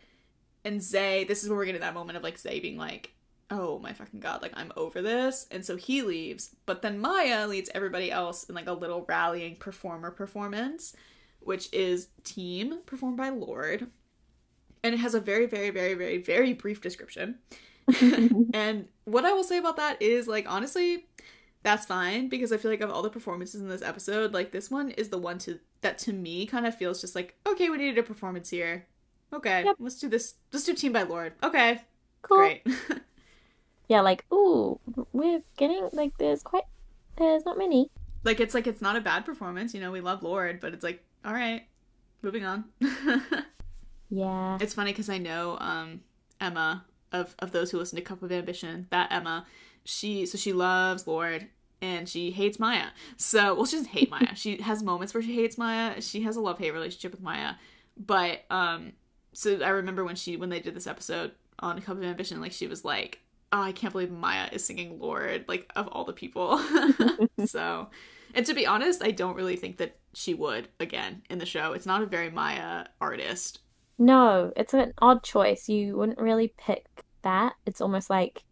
And Zay, this is where we're getting that moment of like Zay being like, oh my fucking god, like, I'm over this. And so he leaves, but then Maya leads everybody else in like a little rallying performance, which is Team, performed by Lorde. And it has a very, very, very, very, very brief description. And what I will say about that is, like, honestly, that's fine, because I feel like of all the performances in this episode, like, this one is the one that to me kind of feels just like, okay, we needed a performance here. Okay, yep. Let's do this. Let's do Team by Lorde. Okay, cool. Great. Yeah, like, ooh, we're getting, like, there's not many. Like, it's not a bad performance, you know, we love Lorde, but it's like, all right, moving on. Yeah. It's funny because I know Emma, of those who listen to Cup of Ambition, that Emma, she loves Lorde and she hates Maya. So, well, she doesn't hate Maya. She has moments where she hates Maya. She has a love-hate relationship with Maya. But, so I remember when they did this episode on Cup of Ambition, like, she was like, oh, I can't believe Maya is singing Lorde, like, of all the people. So, and to be honest, I don't really think that she would, again, in the show. It's not a very Maya artist. No, it's an odd choice. You wouldn't really pick that. It's almost like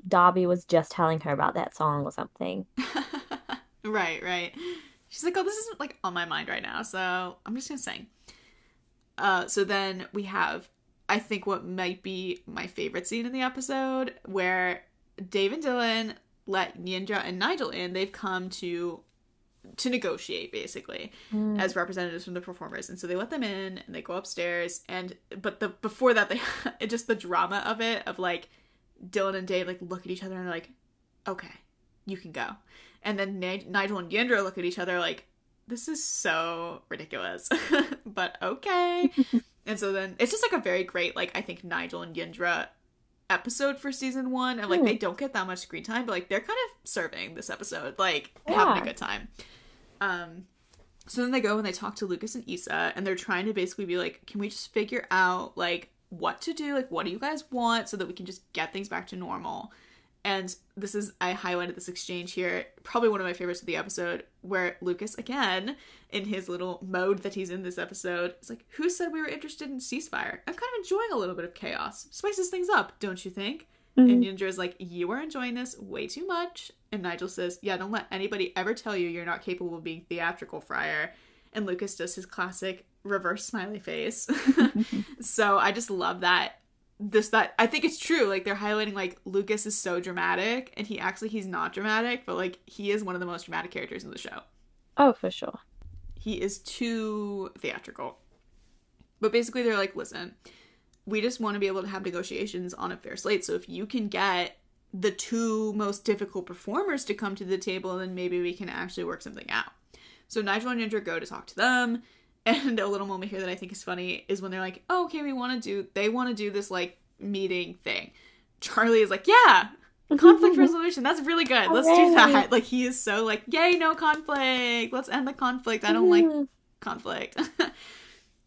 Darby was just telling her about that song or something. Right. She's like, oh, this isn't, like, on my mind right now, so I'm just gonna sing. So then we have, I think, what might be my favorite scene in the episode, where Dave and Dylan let Yindra and Nigel in. They've come to negotiate, basically, as representatives from the performers, and so they let them in and they go upstairs, but before that, they just the drama of it, of like Dylan and Dave like look at each other and they're like, okay, you can go, and then Nigel and Yindra look at each other like, this is so ridiculous, but okay. And so then it's just like a very great, like, I think Nigel and Yindra episode for season 1, and like they don't get that much screen time, but like they're kind of serving this episode, like having a good time. So then they go and they talk to Lucas and Isa, and they're trying to basically be like, can we just figure out like what to do, like what do you guys want, so that we can just get things back to normal. And I highlighted this exchange here, probably one of my favorites of the episode, where Lucas, again, in his little mode that he's in this episode, is like, who said we were interested in ceasefire? I'm kind of enjoying a little bit of chaos. Spices things up, don't you think? Mm-hmm. And Yindra is like, you are enjoying this way too much. And Nigel says, yeah, don't let anybody ever tell you you're not capable of being theatrical, Friar. And Lucas does his classic reverse smiley face. So I just love that. I think it's true, like they're highlighting like Lucas is so dramatic, and he's not dramatic, but like he is one of the most dramatic characters in the show. Oh, for sure. He is too theatrical. But basically they're like, listen, we just want to be able to have negotiations on a fair slate, so if you can get the two most difficult performers to come to the table, then maybe we can actually work something out. So Nigel and Yindra go to talk to them. And a little moment here that I think is funny is when they're like, oh, okay, they want to do this, like, meeting thing. Charlie is like, yeah, conflict resolution, that's really good. Let's do that. Like, he is so like, yay, no conflict. Let's end the conflict. I don't like conflict.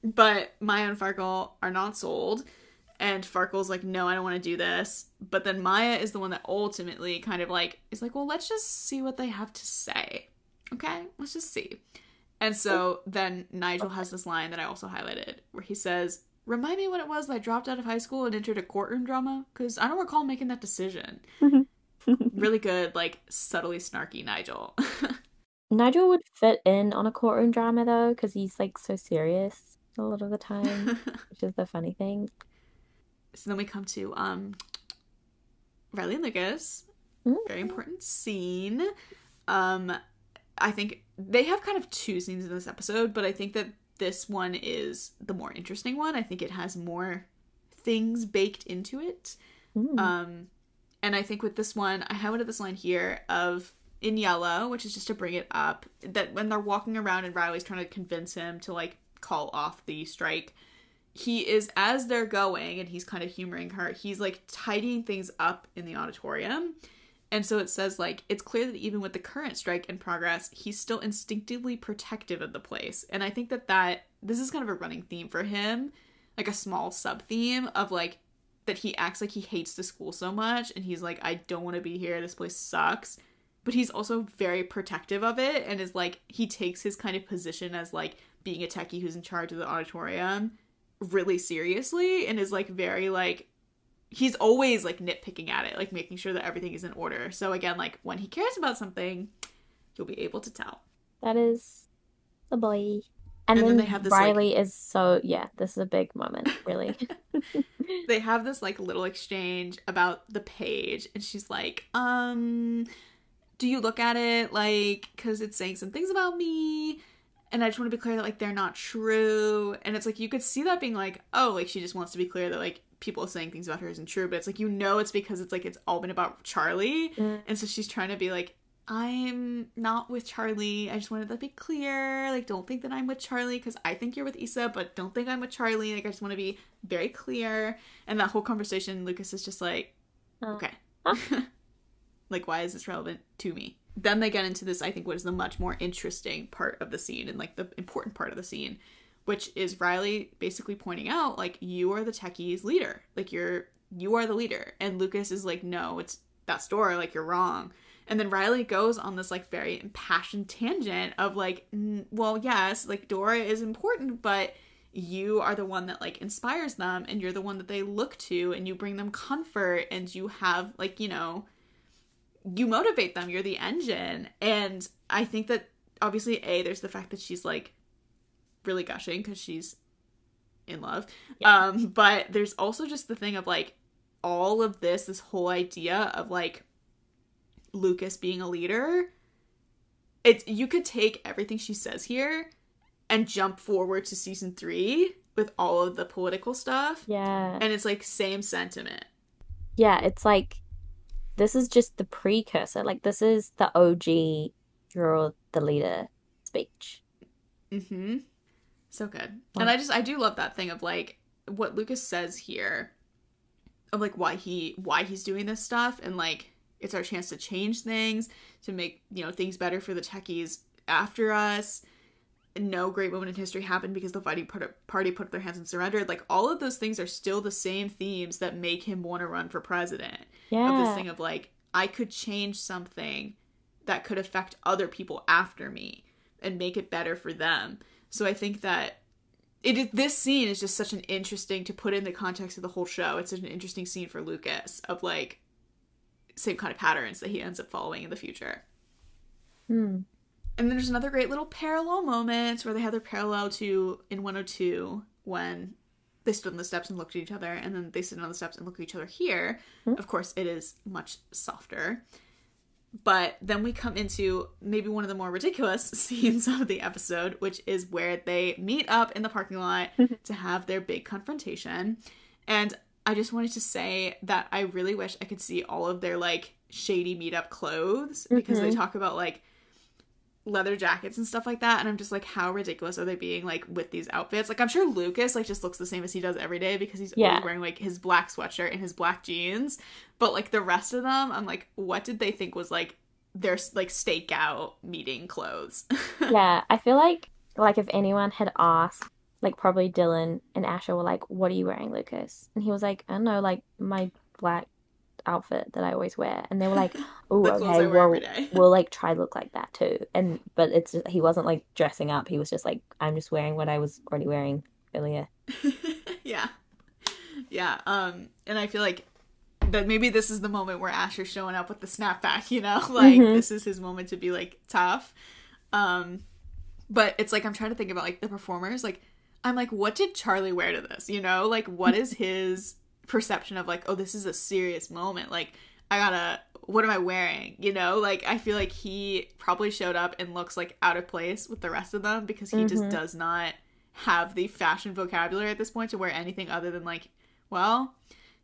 But Maya and Farkle are not sold. And Farkle's like, no, I don't want to do this. But then Maya is the one that ultimately kind of like, is like, well, let's just see what they have to say. Okay, let's just see. And so then Nigel has this line that I also highlighted, where he says, remind me when it was that I dropped out of high school and entered a courtroom drama, because I don't recall making that decision. Really good, like, subtly snarky Nigel. Nigel would fit in on a courtroom drama, though, because he's, like, so serious a lot of the time, which is the funny thing. So then we come to Riley and Lucas. Very important scene. I think they have kind of two scenes in this episode, but I think that this one is the more interesting one. I think it has more things baked into it. And I think with this one, I highlighted this line here of in yellow, which is just to bring it up, that when they're walking around and Riley's trying to convince him to like call off the strike, he is, as they're going and he's kind of humoring her, he's like tidying things up in the auditorium. And so it says, like, it's clear that even with the current strike in progress, he's still instinctively protective of the place. And I think that this is kind of a running theme for him, like a small sub-theme of, like, that he acts like he hates the school so much. And he's like, I don't want to be here. This place sucks. But he's also very protective of it and is, like, he takes his kind of position as, like, being a techie who's in charge of the auditorium really seriously and is, like, very, like, he's always like nitpicking at it, like making sure that everything is in order. So again, like when he cares about something, you'll be able to tell. That is the boy. And then then they have this Riley like, is so, yeah, this is a big moment, really. they have this like little exchange about the page, and she's like, do you look at it like, because it's saying some things about me, and I just want to be clear that like they're not true. And it's like, you could see that being like, oh, like she just wants to be clear that like people saying things about her isn't true, but it's like, you know, it's because it's like it's all been about Charlie. And so she's trying to be like, I'm not with Charlie. I just wanted to be clear. Like, don't think that I'm with Charlie because I think you're with Isa, but don't think I'm with Charlie. Like, I just want to be very clear. And that whole conversation, Lucas is just like, okay. Like, why is this relevant to me? Then they get into this, I think, what is the much more interesting part of the scene and like the important part of the scene, which is Riley basically pointing out, like, you are the techies leader. Like, you are the leader. And Lucas is like, no, it's that's Dora. Like, you're wrong. And then Riley goes on this, like, very impassioned tangent of, like, well, yes, like, Dora is important, but you are the one that, like, inspires them, and you're the one that they look to, and you bring them comfort, and you have, like, you know, you motivate them. You're the engine. And I think that, obviously, there's the fact that she's, like, really gushing because she's in love. Yeah. But there's also just the thing of, like, all of this whole idea of, like, Lucas being a leader, you could take everything she says here and jump forward to season 3 with all of the political stuff. Yeah. And it's like same sentiment. Yeah, it's like this is just the precursor. Like this is the OG you're the leader speech. Mm-hmm. So good. Oh. And I do love that thing of like what Lucas says here of like why he's doing this stuff, and like it's our chance to change things, to make, you know, things better for the techies after us. No great moment in history happened because the fighting party put their hands and surrendered. Like, all of those things are still the same themes that make him want to run for president. Yeah. Of this thing of, like, I could change something that could affect other people after me and make it better for them. So I think that this scene is just such an interesting, to put in the context of the whole show, it's such an interesting scene for Lucas of, like, same kind of patterns that he ends up following in the future. And then there's another great little parallel moment where they have their parallel to in 102 when they stood on the steps and looked at each other, and then they sit on the steps and look at each other here. Of course, it is much softer. But then we come into maybe one of the more ridiculous scenes of the episode, which is where they meet up in the parking lot to have their big confrontation. And I just wanted to say that I really wish I could see all of their, like, shady meetup clothes, because they talk about, like, leather jackets and stuff like that, and I'm just like, how ridiculous are they being, like, with these outfits? Like, I'm sure Lucas, like, just looks the same as he does every day because he's always wearing, like, his black sweatshirt and his black jeans, but, like, the rest of them, I'm like, what did they think was, like, their, like, stakeout meeting clothes? Yeah, I feel like if anyone had asked, like, probably Dylan and Asher were like, what are you wearing, Lucas? And he was like, I don't know, like, my black outfit that I always wear. And they were like, oh, okay, we'll like try to look like that too. But it's just, he wasn't like dressing up. He was just like, I'm just wearing what I was already wearing earlier. Yeah. And I feel like that maybe this is the moment where Asher's showing up with the snapback, you know? Like, this is his moment to be, like, tough. But it's like, I'm trying to think about, like, the performers. Like, I'm like, what did Charlie wear to this? You know? Like, what is his perception of, like, oh, this is a serious moment. Like, what am I wearing? You know? Like, I feel like he probably showed up and looks, like, out of place with the rest of them because he just does not have the fashion vocabulary at this point to wear anything other than, like, well,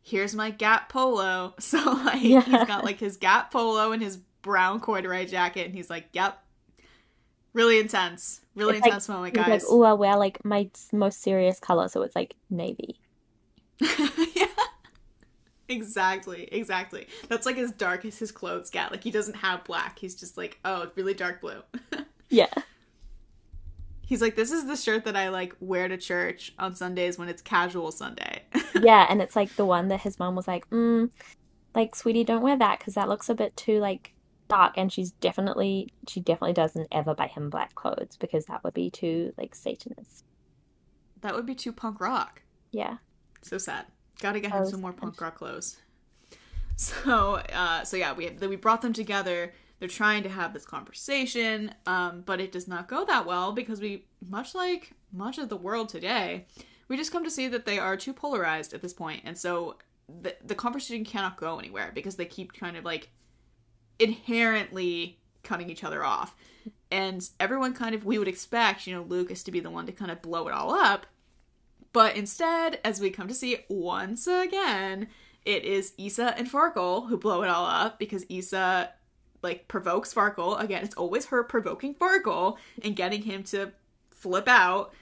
here's my Gap polo. So, like, he's got, like, his Gap polo and his brown corduroy jacket, and he's like, yep. Really intense. Really it's intense, like, moment, guys. Like, oh, I wear, like, my most serious color, so it's, like, navy. Yeah. Exactly. That's, like, as dark as his clothes get. Like, he doesn't have black. He's just like, oh, it's really dark blue. Yeah. He's like, this is the shirt that I, like, wear to church on Sundays when it's casual Sunday. Yeah, and it's, like, the one that his mom was like, like, sweetie, don't wear that because that looks a bit too, like, dark. And she definitely doesn't ever buy him black clothes because that would be too, like, Satanist. That would be too punk rock. Yeah. So sad. Gotta get him some more punk rock clothes. So yeah, we brought them together. They're trying to have this conversation, but it does not go that well because much like much of the world today, we just come to see that they are too polarized at this point. And so the conversation cannot go anywhere because they keep kind of like inherently cutting each other off. And everyone kind of, we would expect, Lucas to be the one to kind of blow it all up. But instead, as we come to see once again, it is Isa and Farkle who blow it all up because Isa, like, provokes Farkle. Again, it's always her provoking Farkle and getting him to flip out.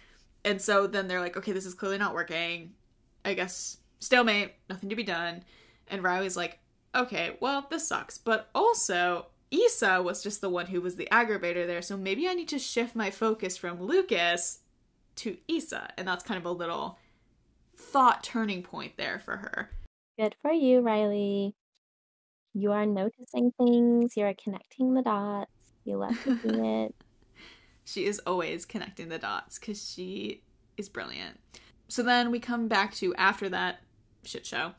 And so then they're like, okay, this is clearly not working. I guess stalemate, nothing to be done. And Riley's like, okay, well, this sucks. But also, Isa was just the one who was the aggravator there, so maybe I need to shift my focus from Lucas to Isa. And that's kind of a little thought turning point there for her. Good for you, Riley. You are noticing things. You are connecting the dots. You love to see it. She is always connecting the dots because she is brilliant. So then we come back to, after that shit show,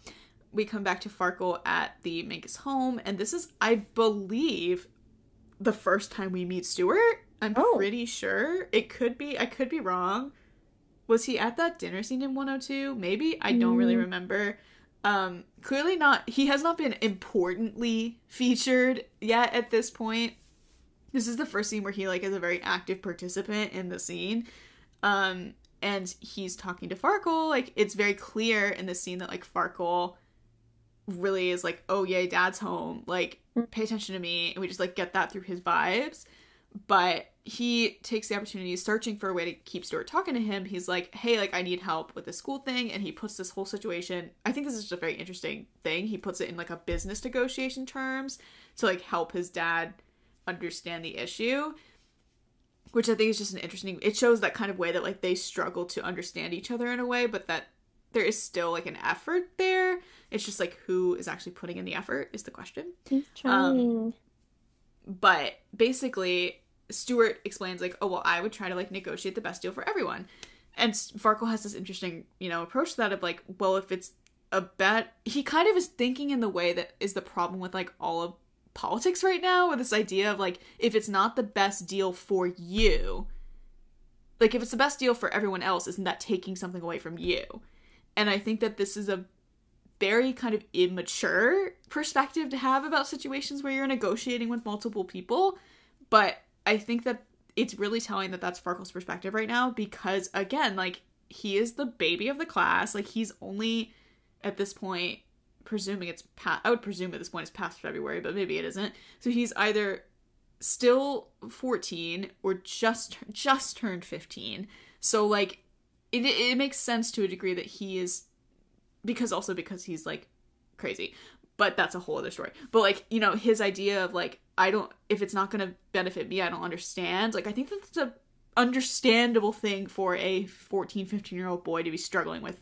we come back to Farkle at the Minkus home. And this is, I believe, the first time we meet Stuart. I'm pretty sure. It could be. I could be wrong. Was he at that dinner scene in 102? Maybe. I don't really remember. Clearly not. He has not been importantly featured yet at this point. This is the first scene where he, like, is a very active participant in the scene. And he's talking to Farkle. Like, it's very clear in the scene that, like, Farkle really is like, oh, yay, Dad's home. Like, pay attention to me. And we just, like, get that through his vibes. But he takes the opportunity, searching for a way to keep Stuart talking to him. He's like, hey, like, I need help with the school thing. And he puts this whole situation, I think this is just a very interesting thing. He puts it in, like, a business negotiation terms to, like, help his dad understand the issue, which I think is just an interesting, it shows that kind of way that, like, they struggle to understand each other in a way, but that there is still, like, an effort there. It's just, like, who is actually putting in the effort is the question. He's trying. But basically, Stuart explains, like, oh, well, I would try to, like, negotiate the best deal for everyone. And Farkle has this interesting, approach to that of, like, well, if it's a bet, he kind of is thinking in the way that is the problem with, like, all of politics right now, with this idea of, like, if it's not the best deal for you, like, if it's the best deal for everyone else, isn't that taking something away from you? And I think that this is a very kind of immature perspective to have about situations where you're negotiating with multiple people. But I think that it's really telling that that's Farkle's perspective right now, because, again, like, he is the baby of the class. Like, he's only, at this point, I would presume at this point it's past February, but maybe it isn't. So he's either still 14 or just turned 15. So, like, it makes sense to a degree that he is, because he's, like, crazy. But that's a whole other story. But, like, his idea of, like, if it's not gonna benefit me, I don't understand. Like, I think that's a understandable thing for a 14, 15-year-old boy to be struggling with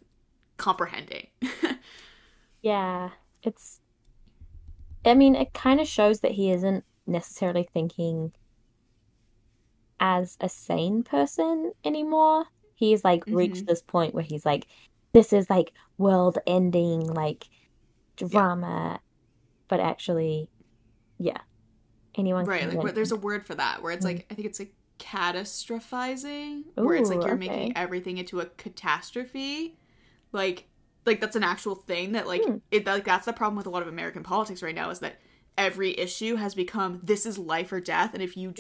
comprehending. Yeah, it kind of shows that he isn't necessarily thinking as a sane person anymore. He's, like, reached this point where he's like, this is, like, world-ending, like, drama. Yeah. But actually, yeah, anyone can win. Like, there's a word for that, where it's, like, I think it's, like, catastrophizing, where it's, like, you're making everything into a catastrophe. Like, that's an actual thing that, like, that's the problem with a lot of American politics right now, is that every issue has become, this is life or death, and if you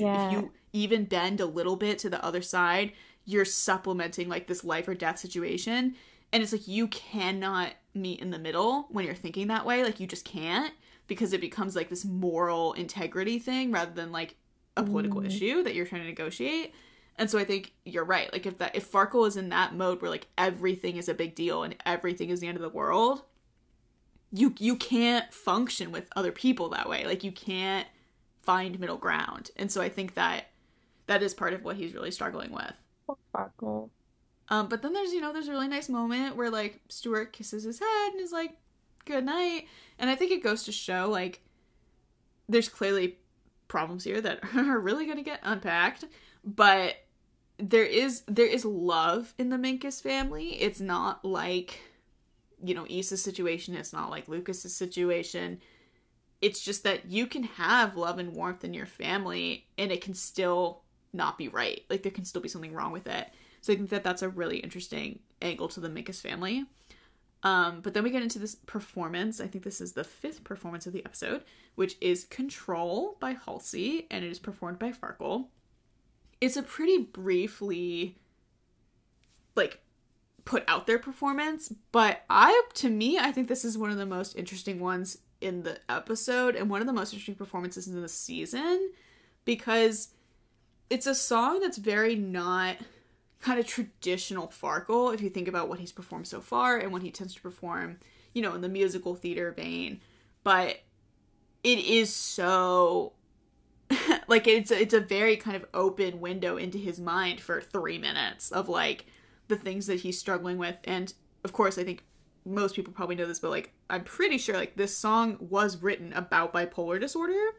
even bend a little bit to the other side, you're supplementing, like, this life or death situation. And it's like, you cannot meet in the middle when you're thinking that way. Like, you just can't, because it becomes, like, this moral integrity thing rather than, like, a political issue that you're trying to negotiate. And so I think you're right. Like, if Farkle is in that mode where, like, everything is a big deal and everything is the end of the world, you can't function with other people that way. Like, you can't find middle ground. And so I think that is part of what he's really struggling with. Poor Farkle. But then there's a really nice moment where, like, Stuart kisses his head and is like, good night. And I think it goes to show, like, there's clearly problems here that are really going to get unpacked. But there is love in the Minkus family. It's not like you know, Isa's situation. It's not like Lucas's situation. It's just that you can have love and warmth in your family and it can still not be right. Like, there can still be something wrong with it. So I think that that's a really interesting angle to the Minkus family. But then we get into this performance. I think this is the 5th performance of the episode, which is Control by Halsey, and it is performed by Farkle. It's a pretty briefly, like, put out there performance, but to me, I think this is one of the most interesting ones in the episode and one of the most interesting performances in the season, because it's a song that's very not kind of traditional Farkle if you think about what he's performed so far and what he tends to perform, you know, in the musical theater vein. But it is so like, it's a very kind of open window into his mind for 3 minutes of like the things that he's struggling with. And of course, I think most people probably know this, but like, I'm pretty sure like this song was written about bipolar disorder.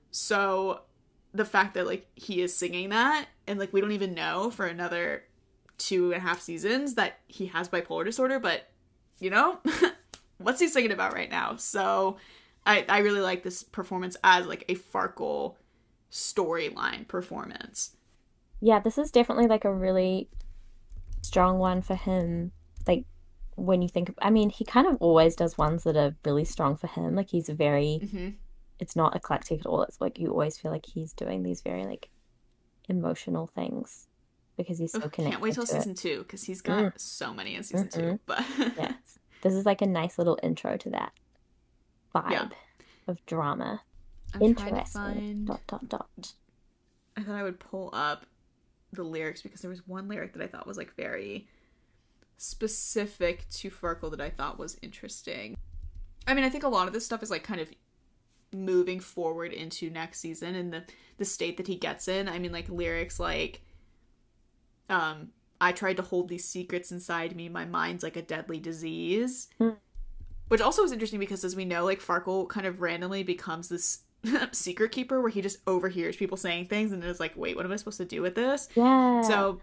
So the fact that like he is singing that and like we don't even know for another 2.5 seasons that he has bipolar disorder, but you know, what's he singing about right now? So I really like this performance as like a Farkle storyline performance. Yeah, this is definitely like a really strong one for him. Like, when you think of, I mean, he kind of always does ones that are really strong for him. Like, he's very, it's not eclectic at all. It's like you always feel like he's doing these very like emotional things because he's so connected. Can't wait till season 2 because he's got so many in season 2. But yes, this is like a nice little intro to that vibe of drama. I'm Interesting. Trying to find... ... I thought I would pull up the lyrics because there was one lyric that I thought was like very specific to Farkle that I thought was interesting. I mean, I think a lot of this stuff is like kind of moving forward into next season and the state that he gets in. I mean, like lyrics like I tried to hold these secrets inside me, my mind's like a deadly disease. Which also is interesting because, as we know, like Farkle kind of randomly becomes this secret keeper where he just overhears people saying things and is like, wait, what am I supposed to do with this? Yeah. So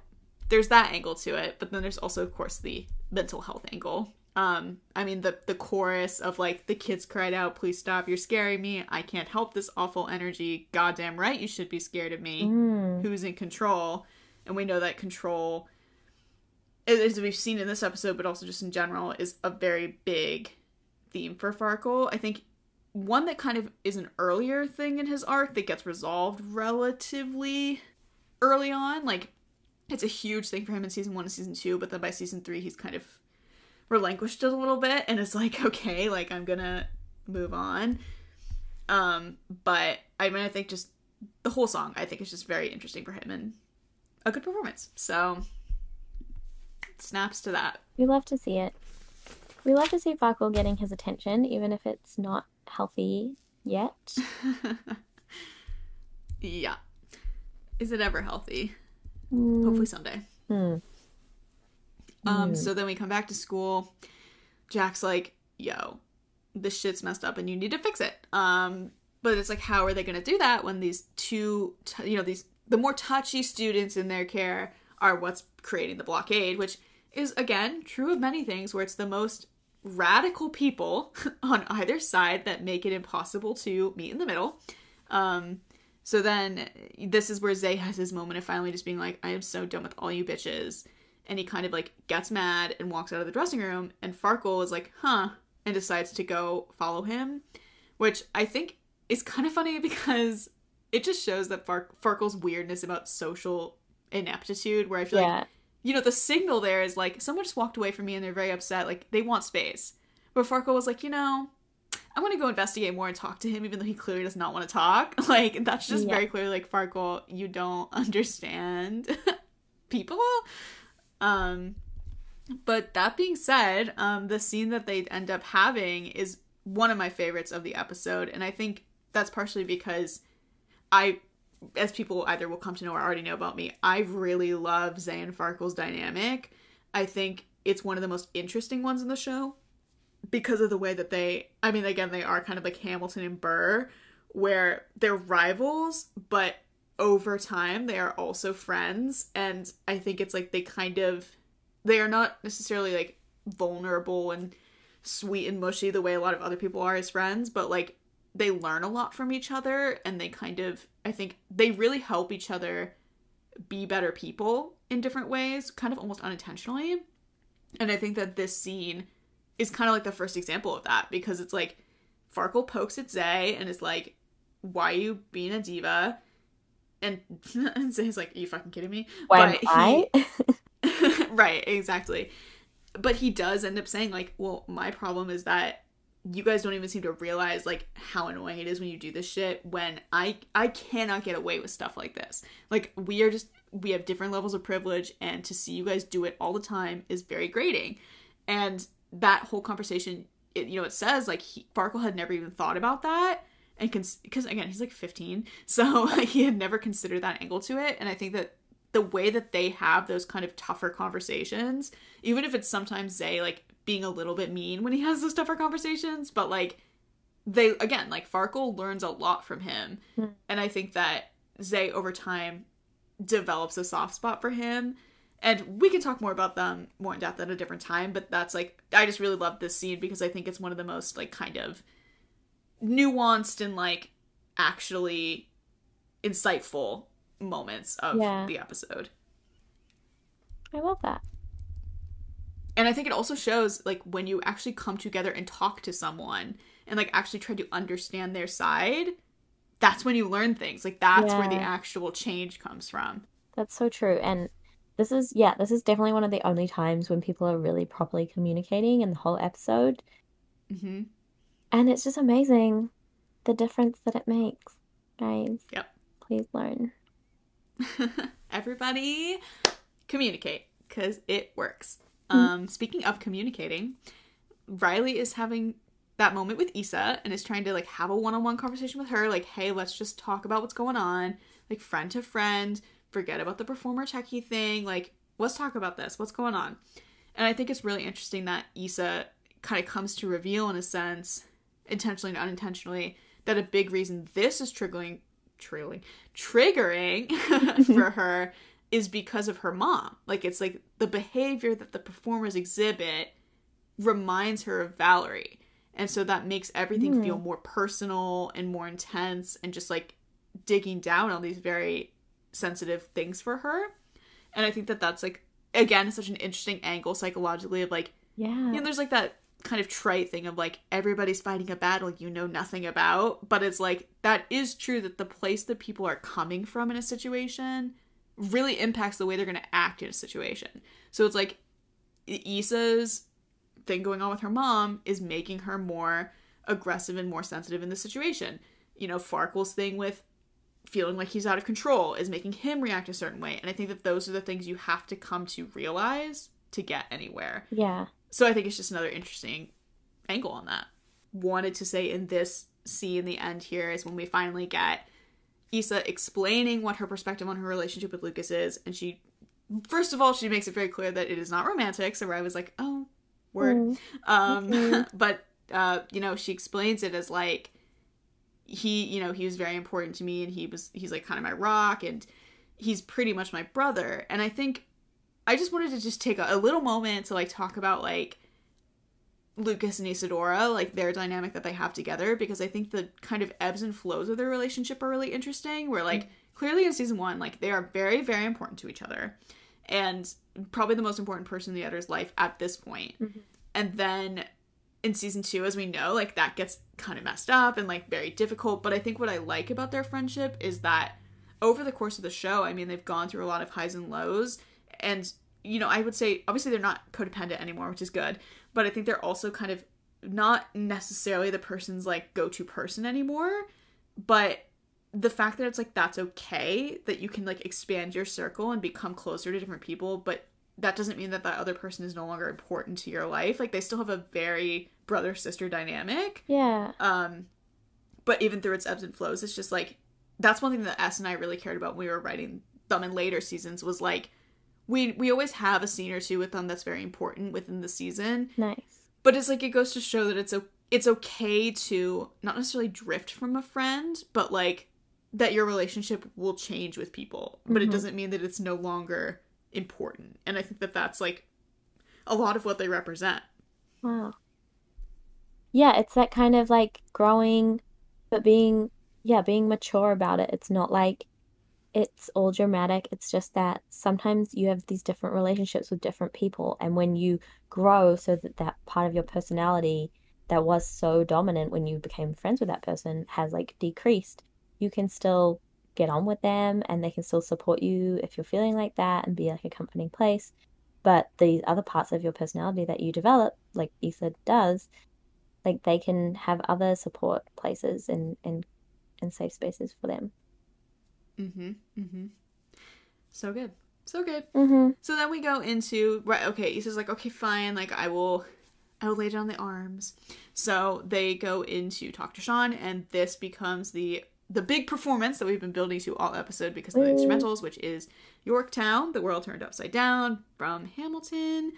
there's that angle to it, but then there's also, of course, the mental health angle. I mean, the chorus of like, the kids cried out, please stop, you're scaring me, I can't help this awful energy, goddamn right you should be scared of me, who's in control? And we know that control, as we've seen in this episode, but also just in general, is a very big theme for Farkle. I think one that kind of is an earlier thing in his arc that gets resolved relatively early on. Like, it's a huge thing for him in season 1 and season 2, but then by season 3 he's kind of relinquished it a little bit and it's like, okay, like I'm gonna move on. But I mean, I think just the whole song I think is just very interesting for him and a good performance. So snaps to that. We love to see it. We love to see Farkle getting his attention, even if it's not healthy yet. Yeah. Is it ever healthy? Hopefully someday. So then we come back to school. Jack's like, yo, this shit's messed up and you need to fix it. But it's like, how are they going to do that when these two, the more touchy students in their care are what's creating the blockade, which is, again, true of many things where it's the most radical people on either side that make it impossible to meet in the middle. So then this is where Zay has his moment of finally just being like, I am so done with all you bitches. And he kind of like gets mad and walks out of the dressing room, and Farkle is like, huh, and decides to go follow him, which I think is kind of funny because it just shows that Farkle's weirdness about social ineptitude, where I feel like, the signal there is like, someone just walked away from me and they're very upset, like they want space. But Farkle was like, I'm going to go investigate more and talk to him, even though he clearly does not want to talk. Like, that's just very clearly like, Farkle, you don't understand people. But that being said, the scene that they end up having is one of my favorites of the episode. And I think that's partially because as people either will come to know or already know about me, I really love Zay and Farkle's dynamic. I think it's one of the most interesting ones in the show because of the way that they are kind of like Hamilton and Burr, where they're rivals, but over time they are also friends. And I think it's like they are not necessarily like vulnerable and sweet and mushy the way a lot of other people are as friends, but like they learn a lot from each other, and they kind of, I think they really help each other be better people in different ways, kind of almost unintentionally. And I think that this scene is kind of like the first example of that, because it's like Farkle pokes at Zay and is like, why are you being a diva? And Zay's like, are you fucking kidding me? Why am I? Right, exactly. But he does end up saying like, well, my problem is that you guys don't even seem to realize like how annoying it is when you do this shit, when I cannot get away with stuff like this. Like we have different levels of privilege, and to see you guys do it all the time is very grating. And that whole conversation, it says like Farkle had never even thought about that, and because again, he's like 15, so he had never considered that angle to it. And I think that the way that they have those kind of tougher conversations, even if it's sometimes Zay like being a little bit mean when he has those tougher conversations, but like they, again, like Farkle learns a lot from him. And I think that Zay over time develops a soft spot for him. And we can talk more about them more in depth at a different time, but that's like, I just really love this scene because I think it's one of the most like kind of nuanced and like actually insightful moments of the episode. I love that. And I think it also shows like when you actually come together and talk to someone and like actually try to understand their side, that's when you learn things. Like that's where the actual change comes from. That's so true. And this is definitely one of the only times when people are really properly communicating in the whole episode. Mm-hmm. And it's just amazing the difference that it makes, guys. Yep. Please learn. Everybody communicate, because it works. Speaking of communicating, Riley is having that moment with Isa and is trying to like have a one-on-one conversation with her, like, hey, let's just talk about what's going on, like friend to friend, forget about the performer techie thing, like let's talk about this, what's going on. And I think it's really interesting that Isa kind of comes to reveal, in a sense, intentionally and unintentionally, that a big reason this is triggering for her is because of her mom. Like, it's like the behavior that the performers exhibit reminds her of Valerie. And so that makes everything feel more personal and more intense, and just like digging down on these very sensitive things for her. And I think that that's like, again, such an interesting angle psychologically of like, there's like that kind of trite thing of like, everybody's fighting a battle you know nothing about. But it's like, that is true, that the place that people are coming from in a situation really impacts the way they're going to act in a situation. So it's like Issa's thing going on with her mom is making her more aggressive and more sensitive in the situation. Farkle's thing with feeling like he's out of control is making him react a certain way. And I think that those are the things you have to come to realize to get anywhere. Yeah. So I think it's just another interesting angle on that. Wanted to say in this scene, the end here, is when we finally get Isa explaining what her perspective on her relationship with Lucas is. And she, first of all, she makes it very clear that it is not romantic. So I was like, oh, word. But, she explains it as like, he was very important to me, and he's like kind of my rock, and he's pretty much my brother. And I think I just wanted to just take a little moment to like talk about like Lucas and Isadora, like their dynamic that they have together, because I think the kind of ebbs and flows of their relationship are really interesting, where like clearly in season 1, like they are very, very important to each other, and probably the most important person in the other's life at this point. And then in season 2, as we know, like that gets kind of messed up and like very difficult. But I think what I like about their friendship is that over the course of the show, I mean, they've gone through a lot of highs and lows, and I would say obviously they're not codependent anymore, which is good, but I think they're also kind of not necessarily the person's like go-to person anymore. But the fact that it's like, that's okay, that you can like expand your circle and become closer to different people, but that doesn't mean that that other person is no longer important to your life. Like, they still have a very brother-sister dynamic. Yeah. But even through its ebbs and flows, it's just like, that's one thing that S and I really cared about when we were writing them in later seasons, was like, we always have a scene or two with them that's very important within the season. Nice. But it's like, it goes to show that it's okay to not necessarily drift from a friend, but like, that your relationship will change with people. But it doesn't mean that it's no longer important. And I think that that's like a lot of what they represent. Wow. Yeah, it's that kind of like growing, but being mature about it. It's not like it's all dramatic. It's just that sometimes you have these different relationships with different people, and when you grow so that that part of your personality that was so dominant when you became friends with that person has like decreased, you can still get on with them and they can still support you if you're feeling like that and be like a comforting place. But these other parts of your personality that you develop, like Isa does, like they can have other support places and safe spaces for them. Mm-hmm. Mm-hmm. So good. So good. Mm-hmm. So then we go into, right, okay, Issa's like, okay, fine, like, I will lay down the arms. So they go in to talk to Sean, and this becomes the big performance that we've been building to all episode because of the instrumentals, which is Yorktown, the world turned upside down, from Hamilton.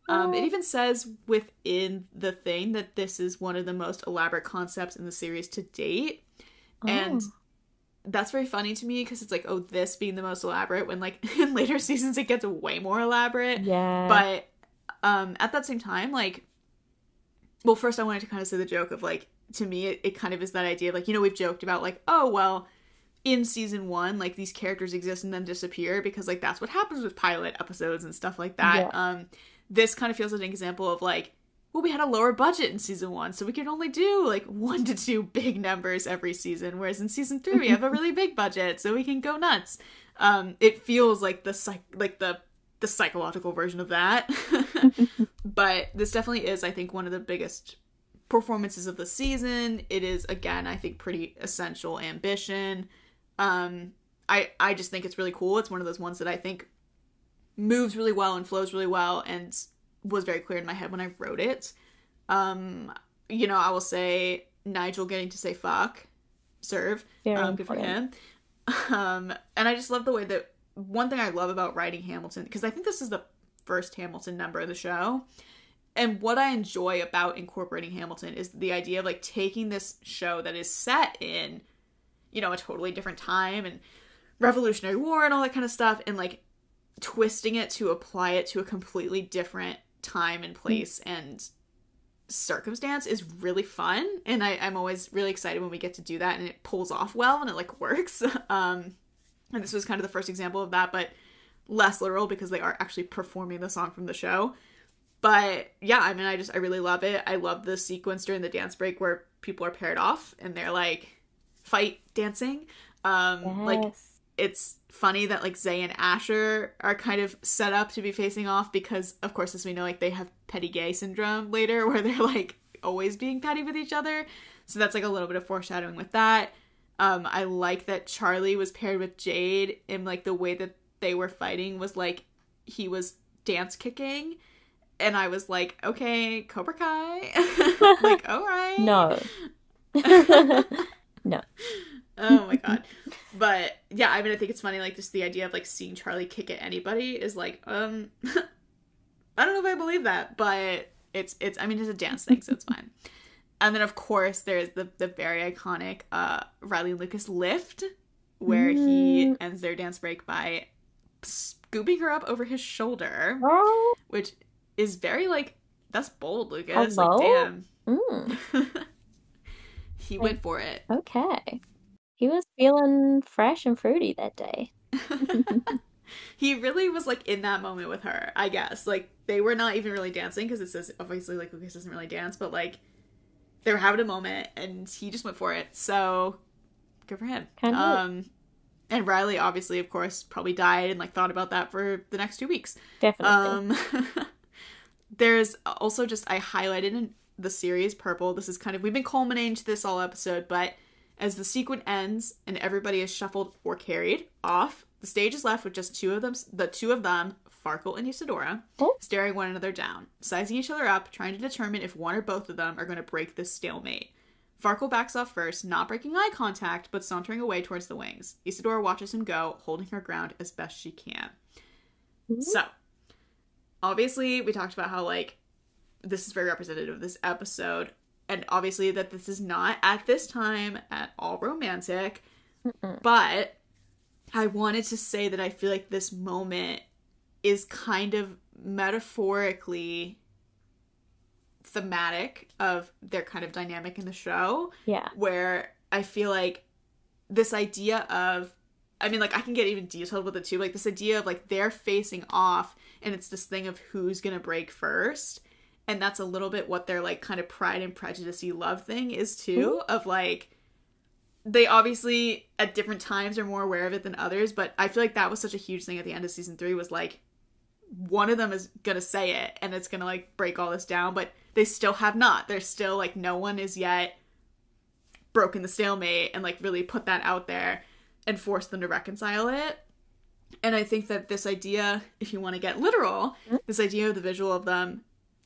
It even says within the thing that this is one of the most elaborate concepts in the series to date. And that's very funny to me because it's like, oh, this being the most elaborate when like in later seasons it gets way more elaborate. Yeah. But at that same time, like, well, first I wanted to kind of say the joke of like, to me it kind of is that idea of like, you know, we've joked about like, oh, well, in season 1, like these characters exist and then disappear because like that's what happens with pilot episodes and stuff like that. Yeah. This kind of feels like an example of like, well, we had a lower budget in season 1, so we could only do like 1 to 2 big numbers every season, whereas in season 3 we have a really big budget, so we can go nuts. It feels like the psychological version of that. But this definitely is, I think, one of the biggest performances of the season. It is, again, I think, pretty essential ambition. I just think it's really cool. It's one of those ones that I think moves really well and flows really well and was very clear in my head when I wrote it. You know, I will say Nigel getting to say fuck, serve, good for him. And I just love the way that, one thing I love about writing Hamilton, because I think this is the first Hamilton number of the show, and what I enjoy about incorporating Hamilton is the idea of like taking this show that is set in, you know, a totally different time and Revolutionary War and all that kind of stuff, and like twisting it to apply it to a completely different time and place and circumstance is really fun. And I'm always really excited when we get to do that and it pulls off well and it like works. And this was kind of the first example of that, but less literal because they are actually performing the song from the show. But yeah, I mean, I really love it. I love the sequence during the dance break where people are paired off and they're like fight dancing. Yes. Like, it's funny that like Zay and Asher are kind of set up to be facing off because, of course, as we know, like they have petty gay syndrome later where they're like always being petty with each other. So that's like a little bit of foreshadowing with that. I like that Charlie was paired with Jade, and like the way that they were fighting was like he was dance kicking, and I was like, okay, Cobra Kai. Like, all right. No. No. Oh my god. But yeah, I mean, I think it's funny, like just the idea of like seeing Charlie kick at anybody is like, I don't know if I believe that, but it's I mean, it's a dance thing, so it's fine. And then of course there's the very iconic Riley and Lucas lift where he ends their dance break by scooping her up over his shoulder, which is very like, that's bold, Lucas. Hello? Like, damn. He went for it. Okay. He was feeling fresh and fruity that day. He really was like in that moment with her, I guess. Like they were not even really dancing because it says obviously like Lucas doesn't really dance, but like they were having a moment and he just went for it. So good for him. And Riley obviously, of course, probably died and like thought about that for the next 2 weeks. Definitely. There's also just, I highlighted in the series purple. This is kind of, we've been culminating to this all episode, but as the sequence ends and everybody is shuffled or carried off, the stage is left with just the two of them, Farkle and Isadora, staring one another down, sizing each other up, trying to determine if one or both of them are going to break this stalemate. Farkle backs off first, not breaking eye contact, but sauntering away towards the wings. Isadora watches him go, holding her ground as best she can. So, obviously, we talked about how, like, this is very representative of this episode, and obviously that this is not, at this time, at all romantic, but I wanted to say that I feel like this moment is kind of metaphorically thematic of their kind of dynamic in the show. Yeah. Where I feel like this idea of, I mean, like, I can get even detailed with it too, like this idea of like they're facing off and it's this thing of who's gonna break first. And that's a little bit what their like kind of Pride and Prejudice-y love thing is too, of like, they obviously at different times are more aware of it than others, but I feel like that was such a huge thing at the end of season 3 was like, one of them is gonna say it and it's gonna like break all this down, but they still have not. They're still like, no one is yet broken the stalemate and like really put that out there and forced them to reconcile it. And I think that this idea, if you want to get literal, this idea of the visual of them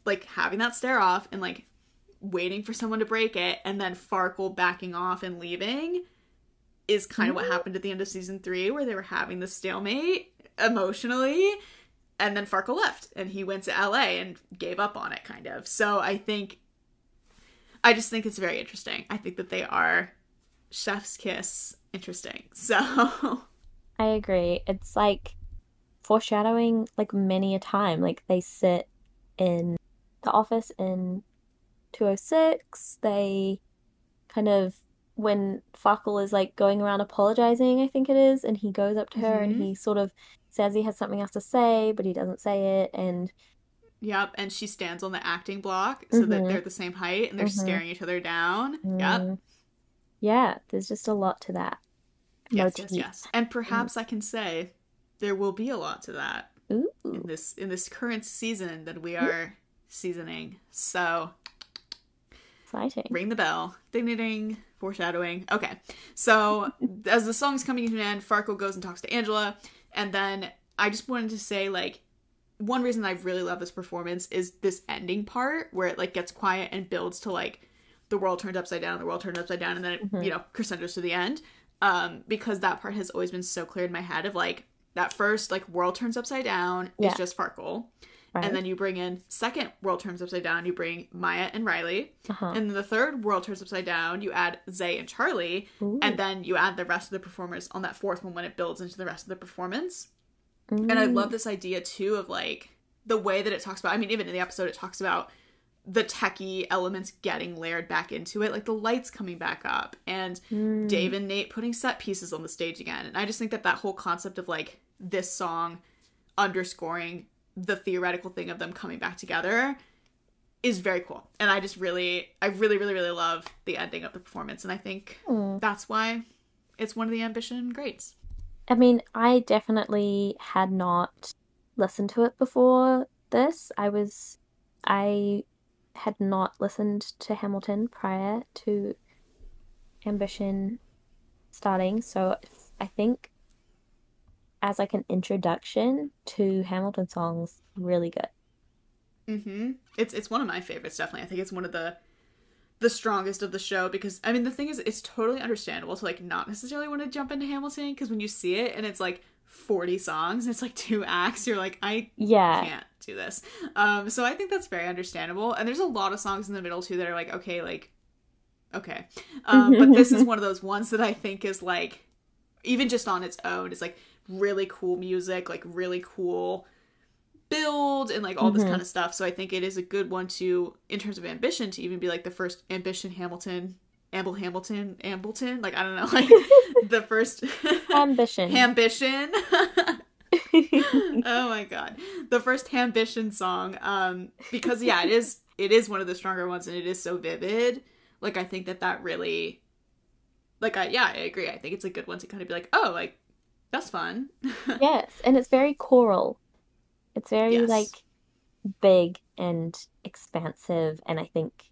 like having that stare off and like waiting for someone to break it and then Farkle backing off and leaving is kind of what happened at the end of season 3, where they were having the stalemate emotionally, and then Farkle left and he went to LA and gave up on it kind of. So I just think it's very interesting. I think that they are chef's kiss interesting. So I agree. It's like foreshadowing like many a time. Like they sit in the office in 206. They kind of, when Farkle is like going around apologizing, I think it is, and he goes up to her and he sort of says he has something else to say, but he doesn't say it. And yep, and she stands on the acting block so that they're the same height and they're staring each other down. Yep. Yeah, there's just a lot to that. Yes. And perhaps I can say there will be a lot to that in this current season that we are seasoning. So exciting. Ring the bell. Ding ding ding. Foreshadowing. Okay. So as the song's coming to an end, Farkle goes and talks to Angela, and then I just wanted to say, like, one reason I really love this performance is this ending part where it like gets quiet and builds to like the world turned upside down, and then it, you know, crescendos to the end. Because that part has always been so clear in my head of like that first like world turns upside down is just Farkle. Right. And then you bring in second world turns upside down, you bring Maya and Riley. And then the third world turns upside down, you add Zay and Charlie. And then you add the rest of the performers on that fourth one when it builds into the rest of the performance. And I love this idea too of like the way that it talks about, I mean, even in the episode it talks about the techie elements getting layered back into it, like the lights coming back up and Dave and Nate putting set pieces on the stage again. And I just think that that whole concept of like this song underscoring the theoretical thing of them coming back together is very cool. And I really love the ending of the performance. And I think that's why it's one of the Ambition greats. I mean, I definitely had not listened to it before this. I had not listened to Hamilton prior to Ambition starting, so I think as like an introduction to Hamilton songs, really good. It's one of my favorites, definitely. I think it's one of the strongest of the show, because I mean the thing is, it's totally understandable to like not necessarily want to jump into Hamilton, because when you see it and it's like 40 songs and it's like 2 acts, you're like, I can't do this. So I think that's very understandable. And there's a lot of songs in the middle too that are like, okay. But this is one of those ones that I think is like, even just on its own, is like really cool music, like really cool build and like all this kind of stuff. So I think it is a good one to, in terms of Ambition, to even be like the first Ambition Hamilton, Ambleton, like I don't know, like the first Ambition. Oh my god, the first Ambition song, because yeah, it is one of the stronger ones, and it is so vivid. Like I think that really, like I agree. I think it's a good one to kind of be like, oh, like that's fun. Yes, and it's very choral. It's very like big and expansive, and I think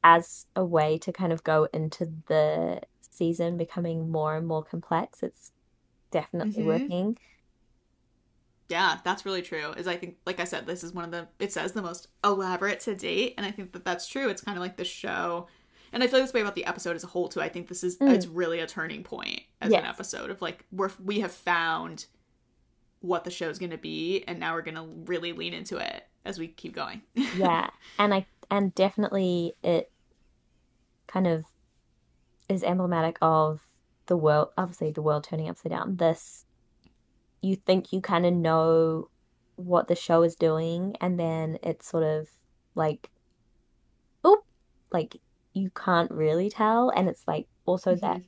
as a way to kind of go into the season becoming more and more complex, it's definitely working. Yeah, that's really true. Is I think, like I said, this is one of it says the most elaborate to date, and I think that that's true. It's kind of like the show, and I feel this way about the episode as a whole too. I think this is it's really a turning point as an episode of like we have found what the show's going to be, and now we're going to really lean into it as we keep going. Yeah, and definitely it kind of is emblematic of the world, obviously the world turning upside down. This, you think you kind of know what the show is doing, and then it's sort of like, oop, like you can't really tell, and it's like also that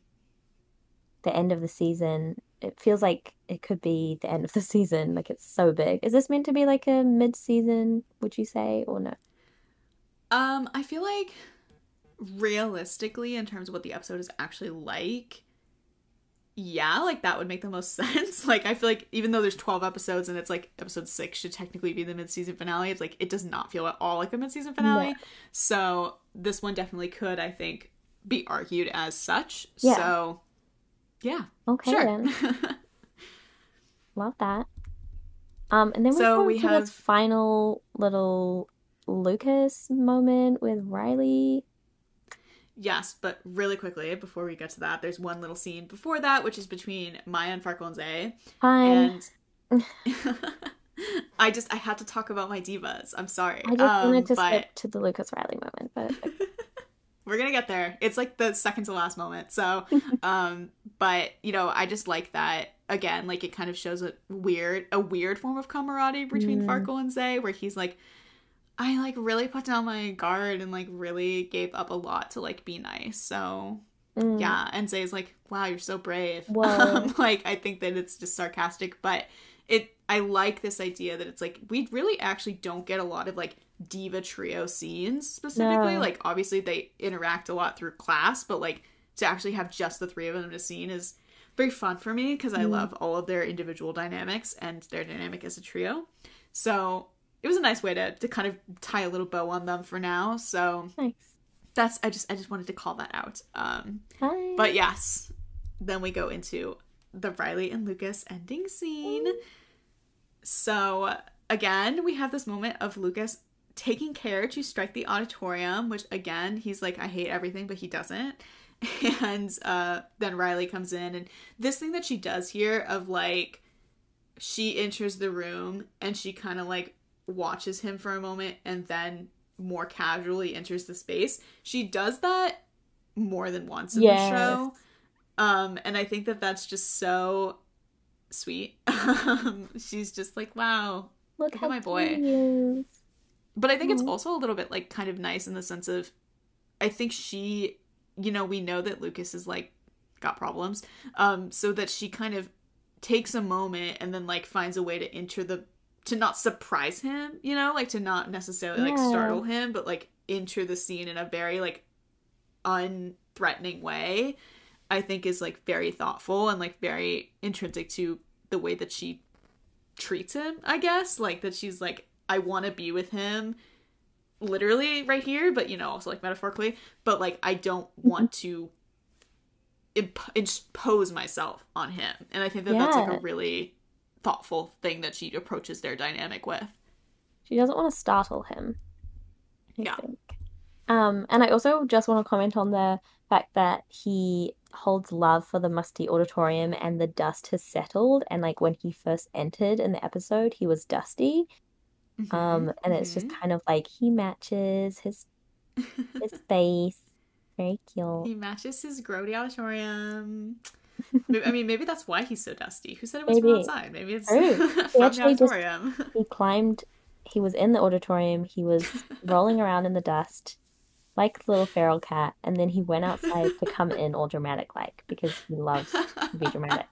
Mm-hmm. the end of the season, it feels like it could be the end of the season, like it's so big. Is this meant to be like a mid-season, would you say, or no? I feel like realistically, in terms of what the episode is actually like, yeah, like that would make the most sense. Like, I feel like even though there's 12 episodes and it's like episode 6 should technically be the mid-season finale, it's like it does not feel at all like a mid-season No. finale. So this one definitely could, I think, be argued as such. Yeah. So yeah. Okay sure. then. Love that. And then So we we come to this have final little Lucas moment with Riley. yes, but really quickly before we get to that, there's one little scene before that, which is between Maya and Farkle and Zay. Fine. And I had to talk about my divas. I'm sorry. I just wanted to but skip to the Lucas Riley moment, but we're gonna get there. It's like the second to last moment. So, but you know, I just like that again. Like it kind of shows a weird form of camaraderie between Farkle and Zay, where he's like, I like really put down my guard and like really gave up a lot to like be nice. So yeah, and Zay's like, wow, you're so brave. Like I think that it's just sarcastic, but I like this idea that it's like we really actually don't get a lot of like diva trio scenes specifically. No. Like obviously they interact a lot through class, but like to actually have just the three of them in a scene is very fun for me because I love all of their individual dynamics and their dynamic as a trio. So it was a nice way to kind of tie a little bow on them for now. So nice. I just wanted to call that out. Hi. But yes, then we go into the Riley and Lucas ending scene. So again, we have this moment of Lucas taking care to strike the auditorium, which again, he's like, I hate everything, but he doesn't. And then Riley comes in, and this thing that she does here of like, she enters the room and she kind of like watches him for a moment and then more casually enters the space. She does that more than once in the show. And I think that that's just so sweet. She's just like, wow, look at my boy. But I think it's also a little bit like kind of nice in the sense of, I think she, you know, we know that Lucas is like got problems. So that she kind of takes a moment and then like finds a way to enter to not surprise him, you know, like to not necessarily like startle him, but like enter the scene in a very like unthreatening way, I think is like very thoughtful and like very intrinsic to the way that she treats him, I guess. Like that she's like, I want to be with him literally right here, but you know, also like metaphorically, but like I don't want to impose myself on him. And I think that that's like a really thoughtful thing that she approaches their dynamic with. She doesn't want to startle him, I think. And I also just want to comment on the fact that he holds love for the musty auditorium and the dust has settled. And like when he first entered in the episode, he was dusty. And it's just kind of like he matches his face. Very cute. He matches his grody auditorium. I mean, maybe that's why he's so dusty. Who said it was from outside? Maybe it's from the auditorium. He was in the auditorium. He was rolling around in the dust like a little feral cat. And then he went outside to come in all dramatic like because he loves to be dramatic.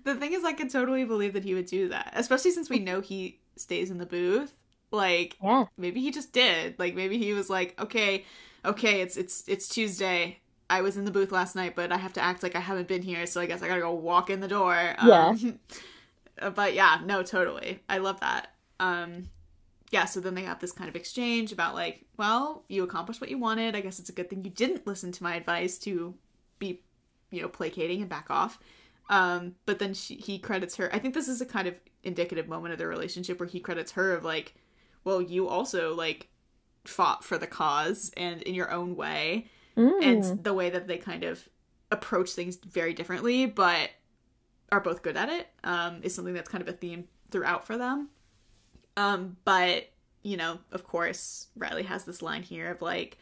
The thing is, I could totally believe that he would do that. Especially since we know he stays in the booth. Like, maybe he just did. Like, maybe he was like, okay, it's Tuesday. I was in the booth last night, but I have to act like I haven't been here, so I guess I gotta go walk in the door. But yeah, no, totally. I love that. So then they have this kind of exchange about like, well, you accomplished what you wanted. I guess it's a good thing you didn't listen to my advice to be, you know, placating and back off. But then he credits her. I think this is a kind of indicative moment of their relationship where he credits her of like, well, you also like fought for the cause and in your own way. And the way that they kind of approach things very differently, but are both good at it, is something that's kind of a theme throughout for them. But, you know, of course, Riley has this line here of like,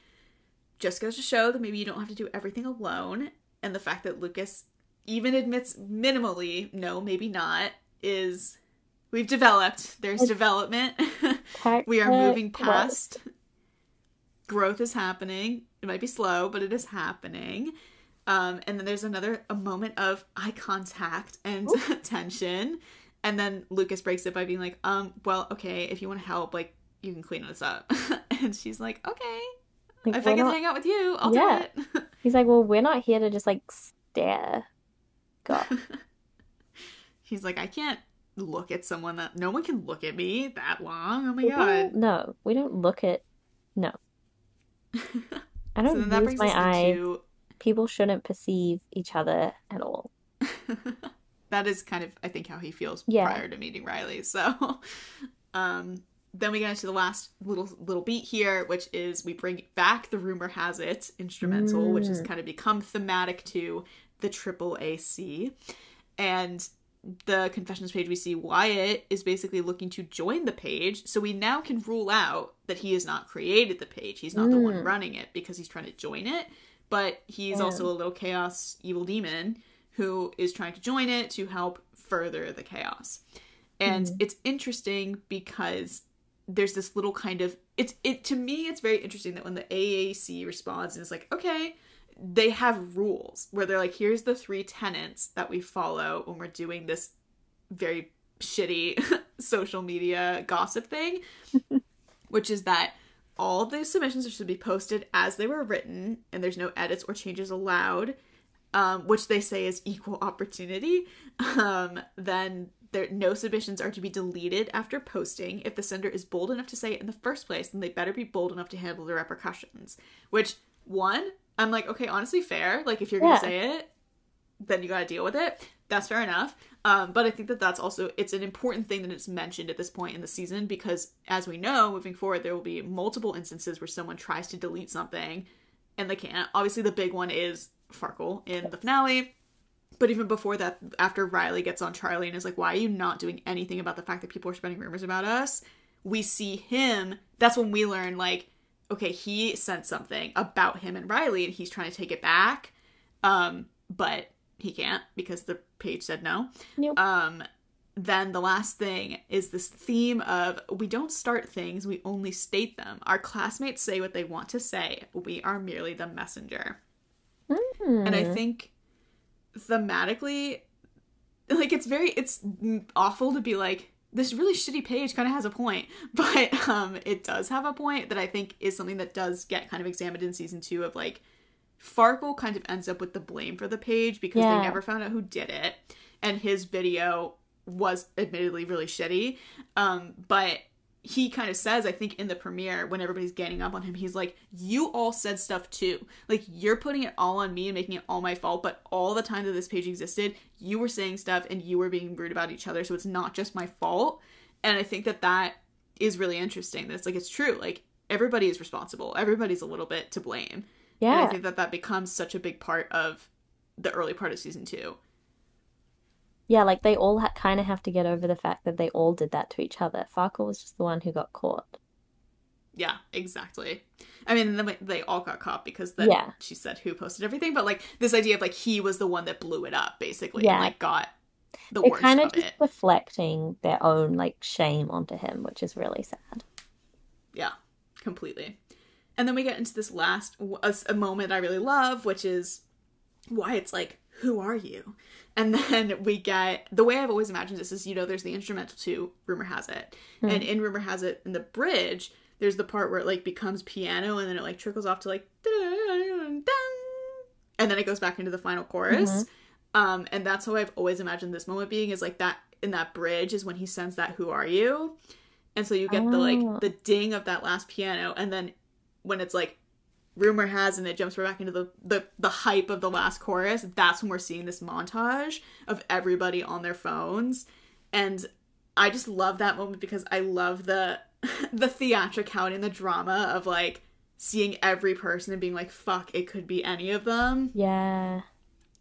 just goes to show that maybe you don't have to do everything alone. And the fact that Lucas even admits minimally, no, maybe not, is We've developed. There's development. We are moving past. Growth is happening. It might be slow, but it is happening. And then there's a moment of eye contact and tension. And then Lucas breaks it by being like, well, okay, if you want to help, like, you can clean this up. And she's like, okay. Like, if I get to hang out with you, I'll do it. He's like, well, we're not here to just, like, stare. God. He's like, I can't look at someone that... No one can look at me that long. Oh, my God. No, we don't look at... No. I don't use my eye. People shouldn't perceive each other at all. That is kind of, I think, how he feels prior to meeting Riley. So, then we get into the last little beat here, which is we bring back the Rumor Has It instrumental, which has kind of become thematic to the AAAC. And the confessions page, we see Wyatt is basically looking to join the page. So we now can rule out that he has not created the page. He's not the one running it because he's trying to join it. But he's also a little chaos evil demon who is trying to join it to help further the chaos. And it's interesting because there's this little kind of... To me, it's very interesting that when the AAC responds and it's like, okay, they have rules where they're like, here's the 3 tenets that we follow when we're doing this very shitty social media gossip thing, which is that all of the submissions should be posted as they were written, and there's no edits or changes allowed, which they say is equal opportunity. Then no submissions are to be deleted after posting. If the sender is bold enough to say it in the first place, then they better be bold enough to handle the repercussions. Which, one, I'm like, okay, honestly, fair. Like, if you're going to say it, then you got to deal with it. That's fair enough. But I think that that's also, it's an important thing that it's mentioned at this point in the season, because as we know, moving forward, there will be multiple instances where someone tries to delete something and they can't. Obviously, the big one is Farkle in the finale. But even before that, after Riley gets on Charlie and is like, why are you not doing anything about the fact that people are spreading rumors about us? We see him. That's when we learn, like, okay, he sent something about him and Riley and he's trying to take it back. But he can't because the page said no. Nope. Then the last thing is this theme of we don't start things, we only state them. Our classmates say what they want to say. We are merely the messenger. And I think thematically, like, it's awful to be like, this really shitty page kind of has a point, but it does have a point that I think is something that does get kind of examined in season 2 of, like, Farkle kind of ends up with the blame for the page because they never found out who did it, and his video was admittedly really shitty, but he kind of says, I think in the premiere, when everybody's ganging up on him, he's like, you all said stuff too. Like, you're putting it all on me and making it all my fault, but all the time that this page existed, you were saying stuff and you were being rude about each other, so it's not just my fault. And I think that that is really interesting. That it's like, it's true. Like, everybody is responsible. Everybody's a little bit to blame. Yeah. And I think that that becomes such a big part of the early part of season 2. Yeah, like, they all kind of have to get over the fact that they all did that to each other. Farkle was just the one who got caught. Yeah, exactly. I mean, they all got caught because then she said who posted everything, but, like, this idea of, like, he was the one that blew it up, basically, and, like, got the worst of it. They're kind of just reflecting their own, like, shame onto him, which is really sad. Yeah, completely. And then we get into this last a moment I really love, which is Wyatt's like, who are you? And then we get, the way I've always imagined this is, you know, there's the instrumental to Rumor Has It. And in Rumor Has It, in the bridge, there's the part where it, like, becomes piano and then it, like, trickles off to, like, and then it goes back into the final chorus. And that's how I've always imagined this moment being, is, like, that in that bridge is when he sends that who are you? And so you get the, like, the ding of that last piano, and then when it's, like, Rumor Has and it jumps right back into the hype of the last chorus, that's when we're seeing this montage of everybody on their phones. And I just love that moment because I love the theatricality and the drama of, like, seeing every person and being like, fuck, it could be any of them. Yeah.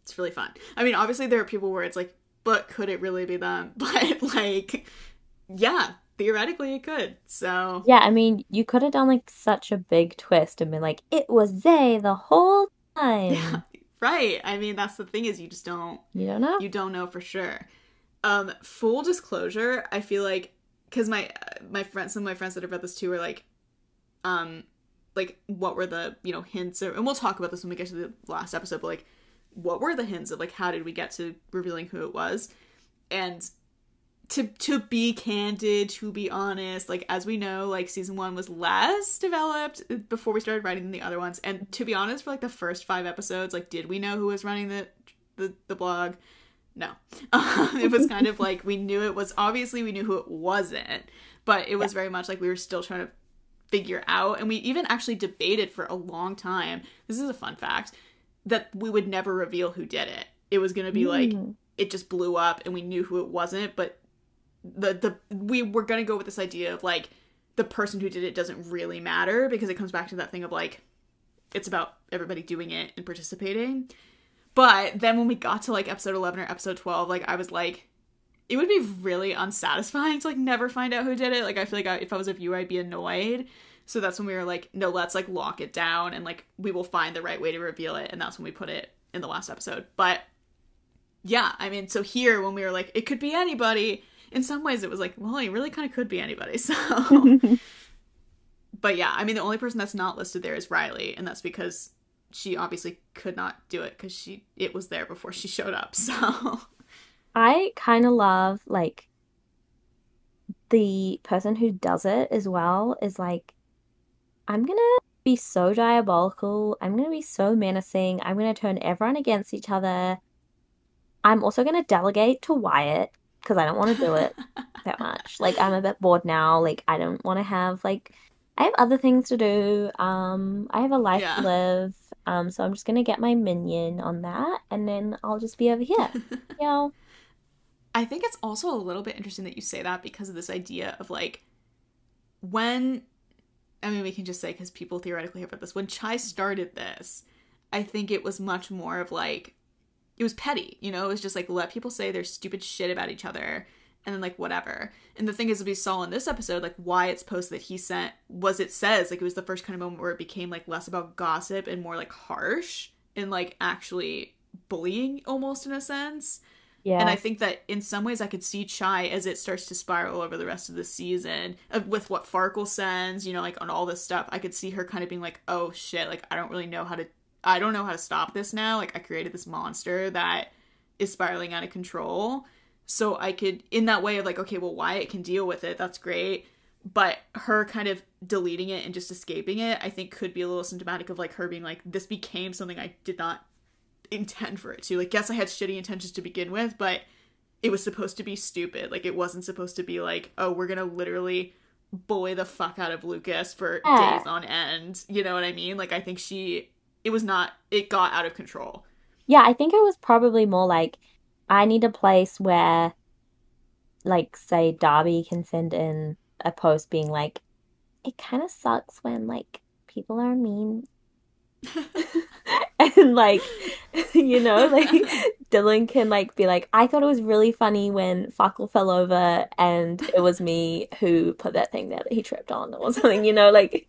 It's really fun. I mean, obviously there are people where it's like, but could it really be them? But, like, yeah, theoretically it could. So yeah, I mean, you could have done, like, such a big twist and been like, it was they the whole time. Yeah, right. I mean, that's the thing, is you just don't know. You don't know for sure. Full disclosure, I feel like, because my friends, some of my friends that have read this too are like what were the, you know, hints, and we'll talk about this when we get to the last episode, but like what were the hints of like how did we get to revealing who it was. And to be candid, to be honest, like as we know, like season 1 was less developed before we started writing than the other ones, and to be honest, for like the first 5 episodes, like did we know who was running the blog? No. It was kind of like we knew it was, obviously we knew who it wasn't, but it was very much like we were still trying to figure out, and we even actually debated for a long time, this is a fun fact, that we would never reveal who did it. It was going to be like it just blew up and we knew who it wasn't, but we were going to go with this idea of like the person who did it doesn't really matter, because it comes back to that thing of like it's about everybody doing it and participating. But then when we got to like episode 11 or episode 12, like I was like, it would be really unsatisfying to like never find out who did it. Like I feel like if I was a viewer, I'd be annoyed. So that's when we were like, no, let's like lock it down and like we will find the right way to reveal it. And that's when we put it in the last episode. But yeah, I mean, so here when we were like, it could be anybody, in some ways it was like, well, it really kind of could be anybody. So, but yeah, I mean, the only person that's not listed there is Riley. And that's because she obviously could not do it because it was there before she showed up. So I kind of love like the person who does it as well is like, I'm gonna be so diabolical. I'm gonna be so menacing. I'm gonna turn everyone against each other. I'm also gonna delegate to Wyatt because I don't want to do it that much. Like I'm a bit bored now. Like I don't want to have like I have other things to do. I have a life to live. So I'm just gonna get my minion on that, and then I'll just be over here. You know. I think it's also a little bit interesting that you say that because of this idea of like when, I mean, we can just say because people theoretically have read this, when Chai started this, I think it was much more of like, it was petty, you know, it was just like let people say their stupid shit about each other and then like whatever. And the thing is, we saw in this episode, like Wyatt's post that he sent was, it says like it was the first kind of moment where it became like less about gossip and more like harsh and like actually bullying almost in a sense. Yeah. And I think that in some ways I could see Chai as it starts to spiral over the rest of the season with what Farkle sends, you know, like on all this stuff. I could see her kind of being like, oh shit, like I don't know how to stop this now. Like I created this monster that is spiraling out of control. So I could, in that way of like, okay, well, Wyatt can deal with it. That's great. But her kind of deleting it and just escaping it, I think could be a little symptomatic of like her being like, this became something I did not intend for it to. Like, yes, I had shitty intentions to begin with, but it was supposed to be stupid. Like, it wasn't supposed to be like, oh, we're gonna literally bully the fuck out of Lucas for days on end. You know what I mean? Like, I think it got out of control. Yeah, I think it was probably more like, I need a place where, like, say, Darby can send in a post being like, it kind of sucks when, like, people are mean. And, like, you know, like, Dylan can, like, be like, I thought it was really funny when Farkle fell over and it was me who put that thing there that he tripped on or something, you know, like...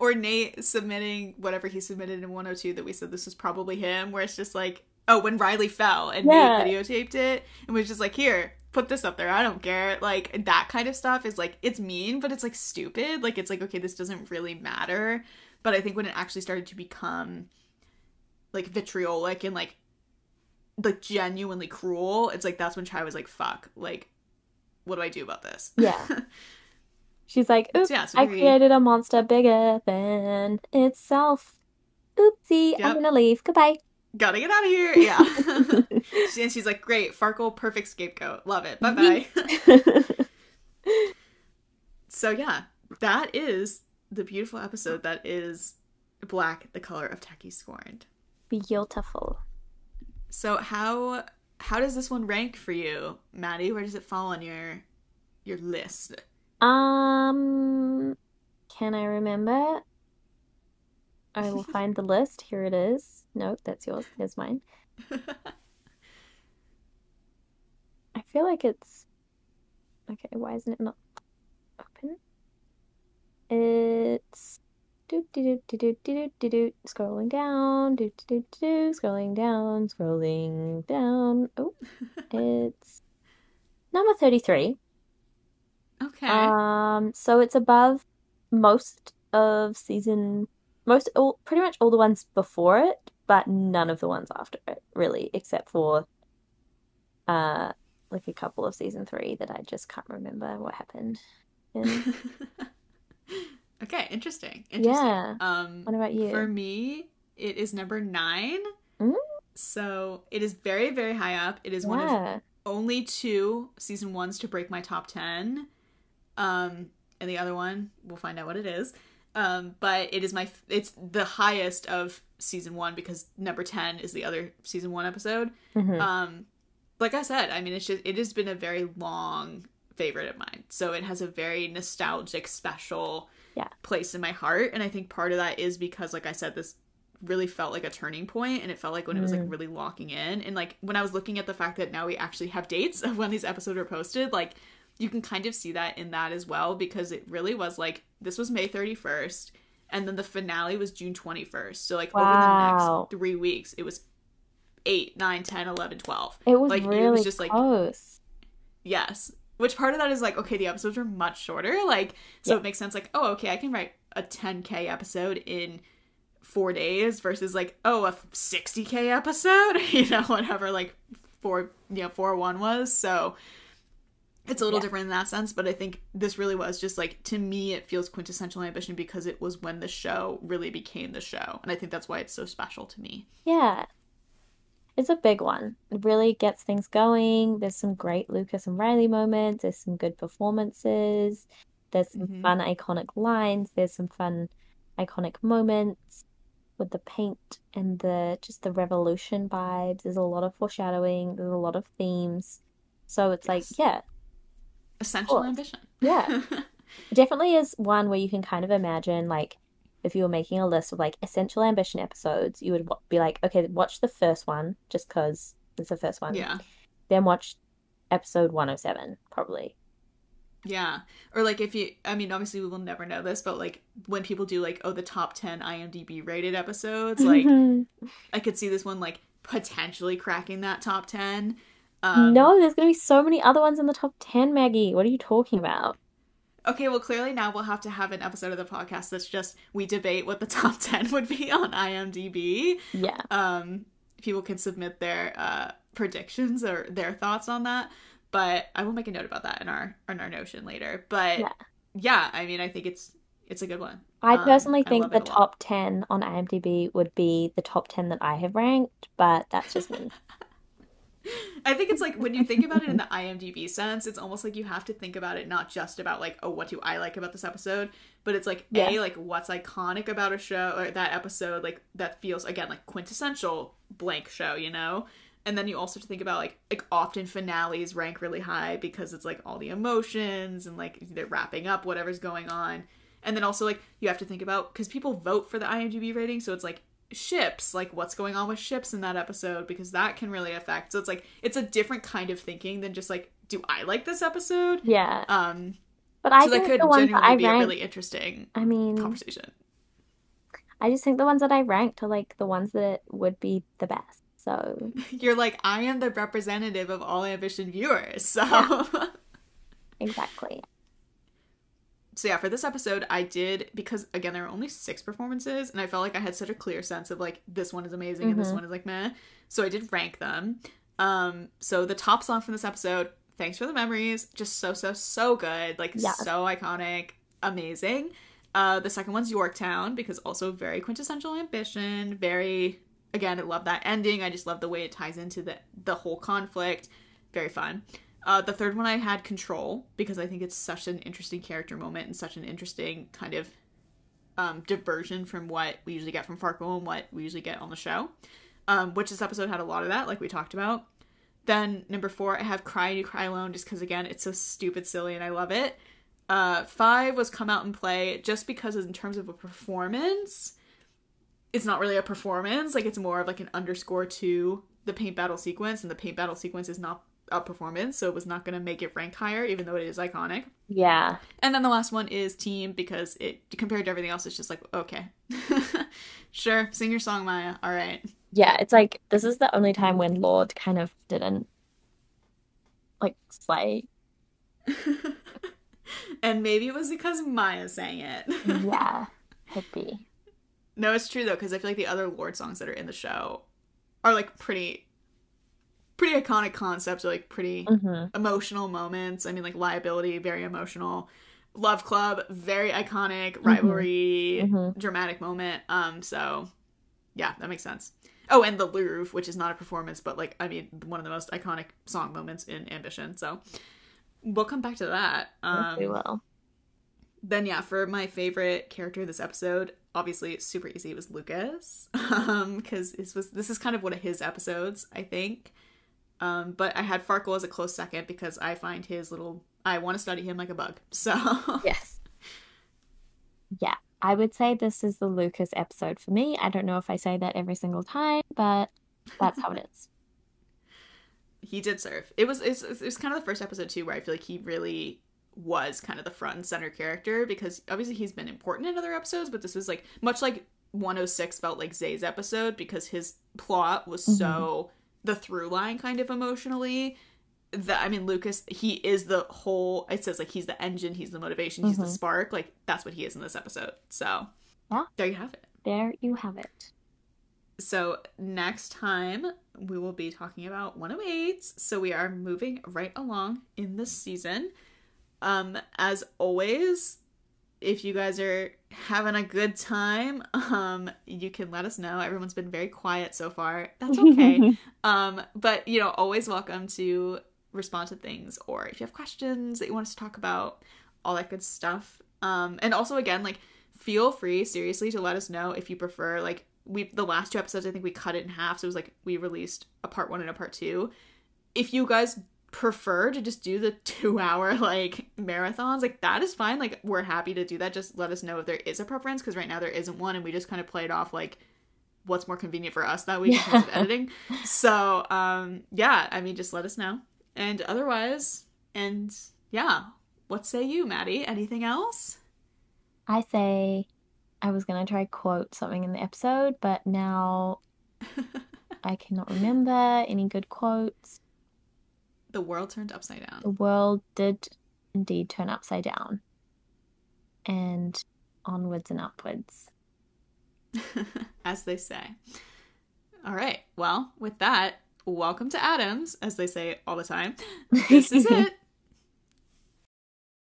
Or Nate submitting whatever he submitted in 102 that we said this was probably him, where it's just like, oh, when Riley fell and Nate videotaped it and was just like, here, put this up there, I don't care. Like, that kind of stuff is like, it's mean, but it's like stupid. Like, it's like, okay, this doesn't really matter. But I think when it actually started to become like vitriolic and like genuinely cruel, it's like that's when Chai was like, fuck, like, what do I do about this? Yeah. She's like, oops, so I created a monster bigger than itself. Oopsie, I'm gonna leave. Goodbye. Gotta get out of here. Yeah. And she's like, great, Farkle, perfect scapegoat. Love it. Bye-bye. So yeah, that is the beautiful episode that is Black, the Color of Tacky Scorned. Beautiful. So how does this one rank for you, Maddie? Where does it fall on your list? Can I remember? I will find the list. Here it is. Nope, that's yours. Here's mine. I feel like it's... Okay, why isn't it not open? It's... Scrolling down. Scrolling down. Scrolling down. Oh, it's... Number 33. Okay. So it's above most of pretty much all the ones before it, but none of the ones after it, really, except for uh like a couple of season 3 that I just can't remember what happened in. Okay, interesting. Interesting. Yeah. What about For you? me, it is number 9. Mm, So it is very, very high up. It is one of yeah. only 2 season 1s to break my top 10. And the other one, we'll find out what it is. But it's the highest of season 1 because number 10 is the other season 1 episode. Hmm. Like I said, I mean, it has been a very long favorite of mine. So it has a very nostalgic, special Yeah. place in my heart. And I think part of that is because, like I said, this really felt like a turning point, and it felt like when it was like Mm. really locking in. And like when I was looking at the fact that now we actually have dates of when these episodes are posted, like you can kind of see that in that as well, because it really was like this was May 31st, and then the finale was June 21st. So like over the next Wow. 3 weeks, it was 8, 9, 10, 11, 12. It was Like it was really just like, close. yes. Which part of that is like, okay, the episodes are much shorter. Like, so Yeah. it makes sense. Like, oh, okay, I can write a 10K episode in 4 days versus like, oh, a 60K episode, whatever, like 401 was. So it's a little Yeah. different in that sense. But I think this really was just like, to me, it feels quintessential ambition because it was when the show really became the show. And I think that's why it's so special to me. Yeah. It's a big one. It really gets things going. There's some great Lucas and Riley moments. There's some good performances. There's some Mm-hmm. fun, iconic lines. There's some fun, iconic moments with the paint and the revolution vibes. There's a lot of foreshadowing. There's a lot of themes. So it's like, Yes. yeah, of Essential course. ambition. Yeah. It definitely is one where you can kind of imagine, like, if you were making a list of like essential ambition episodes, you would be like, okay, watch the first one just because it's the first one. Yeah. Then watch episode 107, probably. Yeah. Or like if you, I mean, obviously we will never know this, but like when people do like, oh, the top 10 IMDb rated episodes, like I could see this one like potentially cracking that top 10. Um, No, there's going to be so many other ones in the top 10, Maggie. What are you talking about? okay, well, clearly now we'll have to have an episode of the podcast that's just we debate what the top 10 would be on IMDb. Yeah. People can submit their predictions or their thoughts on that. But I will make a note about that in our Notion later. But Yeah. yeah, I mean, I think it's a good one. I personally I think love the it a lot. top 10 on IMDb would be the top 10 that I have ranked, but that's just me. I think it's like when you think about it in the IMDb sense, it's almost like you have to think about it not just about like, oh, what do I like about this episode, but it's like Yeah. like what's iconic about a show or that episode, like that feels again like quintessential blank show. And then you also have to think about like often finales rank really high because it's like all the emotions and like they're wrapping up whatever's going on. And then also like you have to think about because people vote for the IMDb rating, so it's like ships, like what's going on with ships in that episode because that can really affect. So it's like it's a different kind of thinking than just like do I like this episode? Yeah. Um But I so that think the could ones that genuinely I be a really ranked, interesting I mean, conversation. I just think the ones that I ranked are like the ones that would be the best. So, You're like I am the representative of all ambition viewers. So yeah, exactly. so yeah, for this episode I did, because again there were only 6 performances and I felt like I had such a clear sense of like this one is amazing and this Hmm. one is like meh. So I did rank them. So the top song from this episode, Thanks for the Memories, just so good, like Yes. so iconic, amazing. The second one's Yorktown because also very quintessential ambition, very, again, I love that ending. I just love the way it ties into the whole conflict. Very fun. The third one I had Control because I think it's such an interesting character moment and such an interesting kind of diversion from what we usually get from Farkle and what we usually get on the show. Which this episode had a lot of that, like we talked about. Then number 4, I have Cry You Cry Alone just because, again, it's so stupid silly and I love it. 5 was Come Out and Play just because in terms of a performance, it's not really a performance. Like, it's more of like an underscore to the paint battle sequence, and the paint battle sequence is not a performance, so it was not going to make it rank higher, even though it is iconic. Yeah. And then the last one is Team because it, compared to everything else, it's just like, okay. Sure, sing your song, Maya. All right. Yeah, it's like this is the only time when Lord kind of didn't like slay. And maybe it was because Maya sang it. Yeah, could be. No, it's true though, because I feel like the other Lorde songs that are in the show are like pretty iconic concepts, or like pretty emotional moments. I mean, like Liability, very emotional. Love Club, very iconic. Rivalry, dramatic moment. So yeah, that makes sense. Oh, and the Louvre, which is not a performance, but like, I mean, one of the most iconic song moments in Ambition. So we'll come back to that. Yes, we will. Then yeah, for my favorite character this episode, obviously it's super easy. It was Lucas, because this is kind of one of his episodes, I think. But I had Farkle as a close second because I find I want to study him like a bug. So yes, yeah, I would say this is the Lucas episode for me. I don't know if I say that every single time, but that's how it is. He did serve. It was kind of the first episode too where I feel like he really was kind of the front and center character, because obviously he's been important in other episodes, but this was like much like 106 felt like Zay's episode, because his plot was so the through line kind of emotionally. That, I mean, Lucas, he is the whole, it says like he's the engine, he's the motivation, he's the spark, like that's what he is in this episode. So yeah, there you have it. There you have it. So next time we will be talking about 108s. So we are moving right along in this season. As always, if you guys are having a good time, you can let us know. Everyone's been very quiet so far. That's okay. But you know, always welcome to respond to things, or if you have questions that you want us to talk about, all that good stuff. And also, again, like, feel free, seriously, to let us know if you prefer, like, the last 2 episodes, I think we cut it in half, so it was like we released a part 1 and a part 2. If you guys prefer to just do the 2-hour like marathons, like, that is fine. Like, we're happy to do that. Just let us know if there is a preference, because right now there isn't one, and we just kind of play it off like what's more convenient for us that week in terms of editing. So yeah, I mean, just let us know. And otherwise, and yeah, what say you, Maddie? Anything else? I say I was gonna try quote something in the episode, but now I cannot remember any good quotes. The world turned upside down. The world did indeed turn upside down. And onwards and upwards. As they say. All right. Well, with that, welcome to Adams, as they say all the time. This is it.